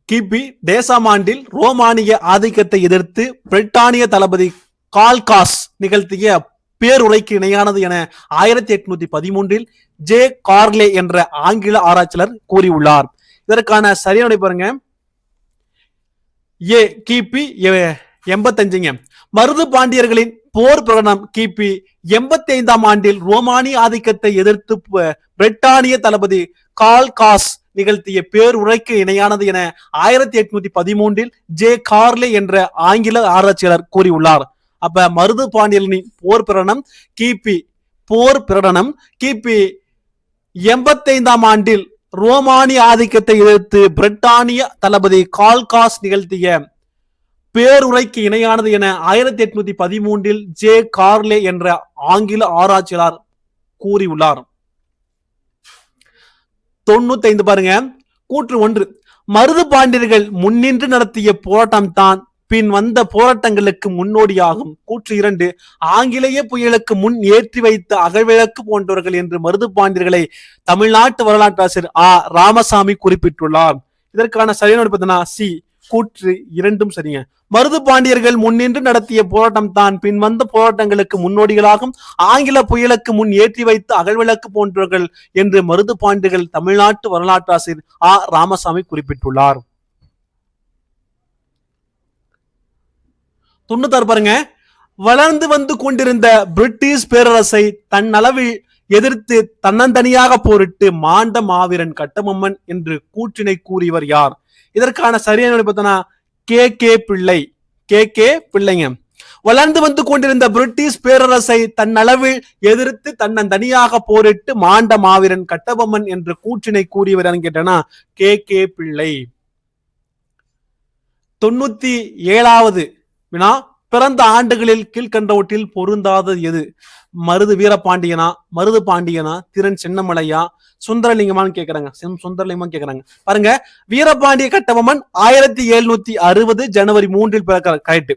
கிபி டேசாம் ஆண்டில் ரோமானிய ஆதிக்கத்தை எதிர்த்து பிரிட்டானிய தளபதி கால்காஸ் நிகழ்த்திய பேருரைக்கு இணையானது என 1813 ஜே கார்லே என்ற ஆங்கில ஆராய்ச்சியாளர் கூறியுள்ளார். இதற்கான சரியான பாருங்க. கிபி 85ங்க. மருது பாண்டியர்களின் போர் பிரகடனம் கிபி 85ஆம் ஆண்டில் ரோமானிய ஆதிக்கத்தை எதிர்த்து பிரிட்டானிய தளபதி கால்காஸ் நிகழ்த்திய பேருரைக்கு இணையானது என 1813 ஜே கார்லே என்ற ஆங்கில ஆராய்ச்சியாளர் கூறியுள்ளார். அப்ப மருது பாண்டியர்களின் போர் பிரகடனம் கிபி 85ஆம் ஆண்டில் ரோமானிய ஆதிக்கத்தை எதிர்த்து பிரிட்டானிய தளபதி கால்காஸ் நிகழ்த்திய பேருரைக்கு இணையானது என 1813 ஜே கார்லே என்ற ஆங்கில ஆராய்ச்சியாளர் கூறியுள்ளார். 95 பாருங்க. கூற்று 1, மருது பாண்டியர்கள் முன்னின்று நடத்திய போராட்டம் தான் பின் வந்த போராட்டங்களுக்கு முன்னோடியாகும். கூற்று 2, ஆங்கிலேய புயலுக்கு முன் ஏற்றி வைத்த அகழ்விளக்கு போன்றவர்கள் என்று மருது பாண்டியர்களை தமிழ்நாட்டு வரலாற்றாசிரியர் ராமசாமி குறிப்பிட்டுள்ளார். இதற்கான சரியான பார்த்தீங்கன்னா சி, கூற்று 2ம் சரிங்க. மருது பாண்டியர்கள் முன்னின்று நடத்திய போராட்டம் தான் பின் வந்த போராட்டங்களுக்கு முன்னோடிகளாகும். ஆங்கில புயலுக்கு முன் ஏற்றி வைத்த அகழ்விளக்கு போன்றவர்கள் என்று மருது பாண்டியர்கள் தமிழ்நாட்டு வரலாற்றாசிரியர் ராமசாமி குறிப்பிட்டுள்ளார். 96 பாருங்க. வளர்ந்து வந்து கொண்டிருந்த பிரிட்டிஷ் பேரரசை தன் அளவில் எதிர்த்து தன்னந்தனியாக போரிட்டு மாண்ட மாவீரன் கட்டபொம்மன் என்று கூற்றினை கூறியவர் யார்? இதற்கான சரியான பார்த்தோன்னா கே பிள்ளைங்க. வளர்ந்து வந்து கொண்டிருந்த பிரிட்டிஷ் பேரரசை தன் அளவில் எதிர்த்து தன்னந்தனியாக போரிட்டு மாண்ட மாவீரன் கட்டபொம்மன் என்று கூற்றினை கூறியவர் கேட்டனா கே பிள்ளை. 97வது வினா, பிறந்த ஆண்டுகளில் கீழ்கண்டவற்றில் பொருந்தாதது எது? மருது வீரபாண்டியனா, மருது பாண்டியனா, திறன் சின்னமலையா, சுந்தரலிங்கமான்னு கேக்குறாங்க. சுந்தரலிங்கமான்னு கேக்குறாங்க. பாருங்க, வீரபாண்டிய கட்டபொம்மன் 1760 ஜனவரி 3 பிறக்கிறார், கரெக்ட்.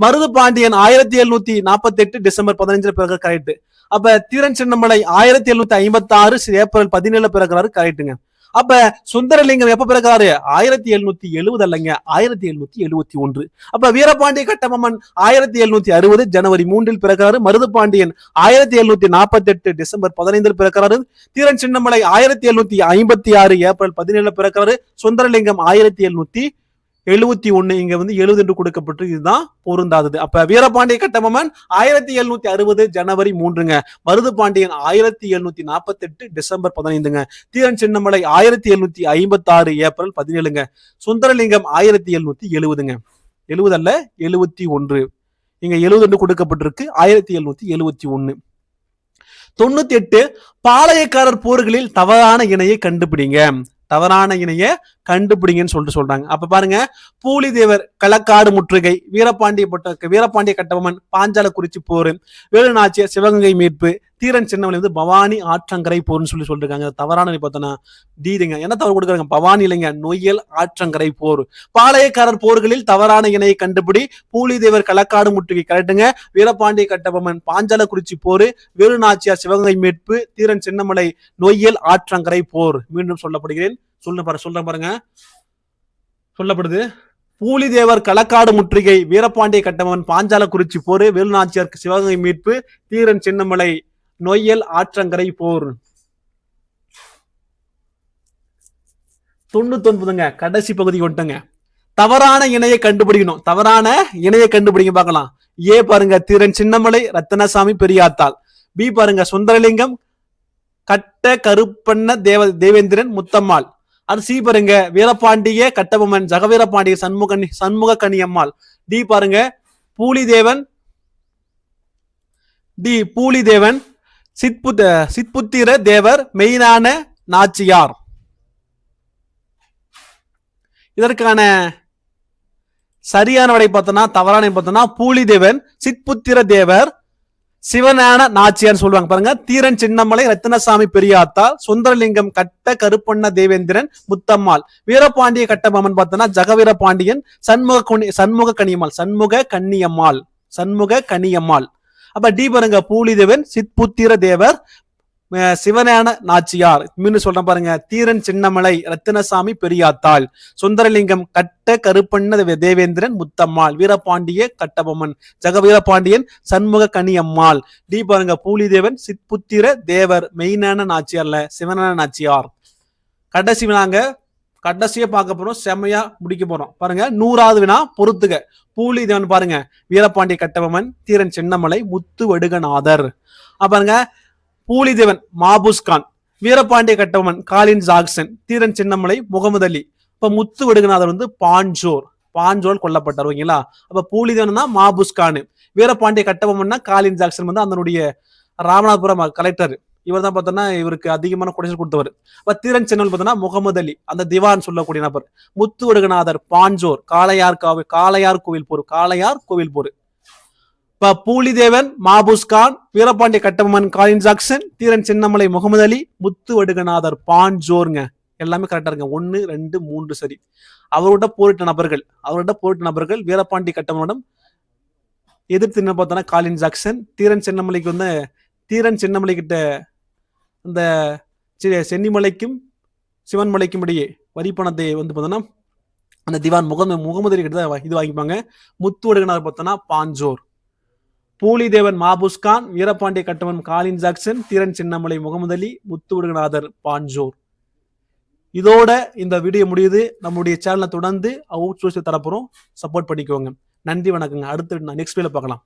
மருது பாண்டியன் 1748 டிசம்பர் 15 பிறகு, கரெக்ட். அப்ப திறன் சின்னமலை 1756 ஏப்ரல் 17 பிறக்கிறாரு, கரெக்டுங்க. அப்ப சுந்தரலிங்கம் எப்ப பிறக்கிறாரு? 1770 அல்லங்க, 1771. அப்ப வீரபாண்டிய கட்டபொம்மன் 1760 ஜனவரி 3 பிறக்கிறாரு. மருது பாண்டியன் 1748 டிசம்பர் 15 பிறக்கிறாரு. தீரன் சின்னமலை 1756 ஏப்ரல் 17 பிறக்கிறாரு. சுந்தரலிங்கம் 1771. இங்க 70 என்று கொடுக்கப்பட்டு, இதுதான் பொருந்தாதது. அப்ப வீரபாண்டிய கட்டபொம்மன் 1760 ஜனவரி 3ங்க. மருது பாண்டியன் 1748 டிசம்பர் 15ங்க. தீரன் சின்னமலை 1756 ஏப்ரல் 17ங்க. சுந்தரலிங்கம் 1770ங்க. 70 அல்ல, 71. இங்க 70 என்று கொடுக்கப்பட்டிருக்கு, 1771. 98 பாளையக்காரர் போர்களில் தவறான இணையை கண்டுபிடிங்க. தவறான இணைய கண்டுபிடிங்கன்னு சொல்றாங்க. அப்ப பாருங்க, பூலிதேவர் களக்காடு முற்றுகை, வீரபாண்டிய கட்டபொம்மன் பாஞ்சாலக்குறிச்சி போர், வேலுநாச்சியார் சிவகங்கை மீட்பு, தீரன் சின்னமலை பவானி ஆற்றங்கரை போர்னு சொல்லிருக்காங்க. தவறான பார்த்தோன்னா தீதுங்க. என்ன தவறு கொடுக்குறாங்க? பவானி இல்லைங்க, நொய்யல் ஆற்றங்கரை போர். பாளையக்காரர் போர்களில் தவறான இணையை கண்டுபிடி. பூலிதேவர் களக்காடு முற்றுகை, கரெக்டுங்க. வீரபாண்டிய கட்டபொம்மன் பாஞ்சாலக்குறிச்சி போர், வேலுநாச்சியார் சிவகங்கை மீட்பு, தீரன் சின்னமலை நொய்யல் ஆற்றங்கரை போர். மீண்டும் சொல்லப்படுகிறேன், சொல்றேன் பாருங்க. சொல்லப்படுது, பூலிதேவர் களக்காடு முற்றுகை, வீரபாண்டிய கட்டபொம்மன் பாஞ்சாலக்குறிச்சி போர், வேலுநாச்சியார் சிவகங்கை மீட்பு, தீரன் சின்னமலை நொய்யல் ஆற்றங்கரை போர். 99ங்க, கடைசி பகுதி கொண்டுங்க. தவறான இணையை கண்டுபிடிக்கணும். தவறான இணையை கண்டுபிடிக்க பார்க்கலாம். ஏ பாருங்க, தீரன் சின்னமலை ரத்தனசாமி பெரியாத்தாள். பி பாருங்க, சுந்தரலிங்கம் கட்ட கருப்பண்ண தேவேந்திரன் முத்தம்மாள். அது சி பாருங்க, வீரபாண்டிய கட்டபொம்மன் ஜெகவீரபாண்டிய சண்முக கனியம்மாள். டி பாருங்க, பூலிதேவன் சித்புத்திர தேவர் மெய்னான நாச்சியார். இதற்கான சரியான விடை பார்த்தோம்னா, தவறான பார்த்தோம்னா, பூலிதேவன் சித்புத்திர தேவர் சிவஞான நாச்சியார் சொல்லுவாங்க. பாருங்க, தீரன் சின்னமலை ரத்தினசாமி பெரியாத்தாள், சுந்தரலிங்கம் கட்ட கருப்பண்ண தேவேந்திரன் முத்தம்மாள். வீரபாண்டிய கட்டபொம்மன் பார்த்தோம்னா ஜெகவீர பாண்டியன் சண்முக கன்னியம்மாள். அப்ப டி பாருங்க, பூலிதேவன் சித்புத்திர தேவர் சிவஞான நாச்சியார், மீண்டும் சொல்றேன் பாருங்க, தீரன் சின்னமலை, ரத்தினசாமி பெரியாத்தாள், சுந்தரலிங்கம், கட்ட கருப்பண்ண தேவேந்திரன், முத்தம்மாள், வீரபாண்டிய கட்டபொம்மன், ஜெகவீரபாண்டியன், சண்முக கனியம்மாள், டி பாருங்க பூலிதேவன், சித்புத்திர தேவர், மெயினான நாச்சியார்ல சிவஞான நாச்சியார். கடைசி வினாங்க, கடைசியா பார்க்க போறோம், செம்மையா முடிக்க போறோம் பாருங்க. 100வது வினா பொறுத்துக. பூலிதேவன் பாருங்க, வீரபாண்டிய கட்டபொம்மன், தீரன் சின்னமலை, முத்து வடுகநாதர். பாருங்க, பூலிதேவன் மாபுஸ்கான், வீரபாண்டிய கட்டபொம்மன் காலின் ஜாக்சன், தீரன் சின்னமலை முகமது அலி. இப்ப முத்து வடுகநாதர் வந்து பாஞ்சோர் கொல்லப்பட்டார். ஓகேங்களா? அப்ப பூலிதேவன் தான் மாபுஸ்கான், வீரபாண்டிய கட்டபொம்மன் காலின் ஜாக்சன் வந்து அதனுடைய ராமநாதபுரம் கலெக்டர். இவர் தான் பார்த்தோம்னா இவருக்கு அதிகமான கொடைசல் கொடுத்தவர். அப்ப தீரன் சின்னமலை பார்த்தோம்னா முகமது அலி, அந்த திவான் சொல்லக்கூடிய நபர். முத்து வடுகநாதர் பாஞ்சோர், காளையார் கோவில் போர். இப்ப பூலிதேவன் மாபுஸ்கான், வீரபாண்டிய கட்டபொம்மன் காலின் ஜாக்சன், தீரன் சின்னமலை முகமது அலி, முத்து வடுகநாதர் பாஞ்சோர்ங்க. எல்லாமே கரெக்டா இருங்க. 1, 2, 3 சரி. அவரோட போரிட்ட நபர்கள் வீரபாண்டிய கட்டபொம்மனிடம் எதிர்த்து என்ன பார்த்தோன்னா காலின் ஜாக்சன். தீரன் சின்னமலை கிட்ட இந்த சென்னிமலைக்கும் சிவன்மலைக்கும் இடையே வரி பணத்தை வந்து பார்த்தோன்னா அந்த திவான் முகமது அலி கிட்ட இது வாங்கிப்பாங்க. முத்து வடுகநாதர் பார்த்தோன்னா பாஞ்சோர். பூலிதேவன் மாபுஸ்கான், வீரபாண்டிய கட்டபொம்மன் காலின் ஜாக்சன், தீரன் சின்னமலை முகமது அலி, முத்து வடுகநாதர் பாஞ்சோர். இதோட இந்த வீடியோ முடியுது. நம்முடைய சேனலை தொடர்ந்து அவுட் சோர்ஸ் தரப்போறோம், சப்போர்ட் பண்ணிக்கோங்க. நன்றி, வணக்கங்க. அடுத்து நெக்ஸ்ட் வீடியோல பார்க்கலாம்.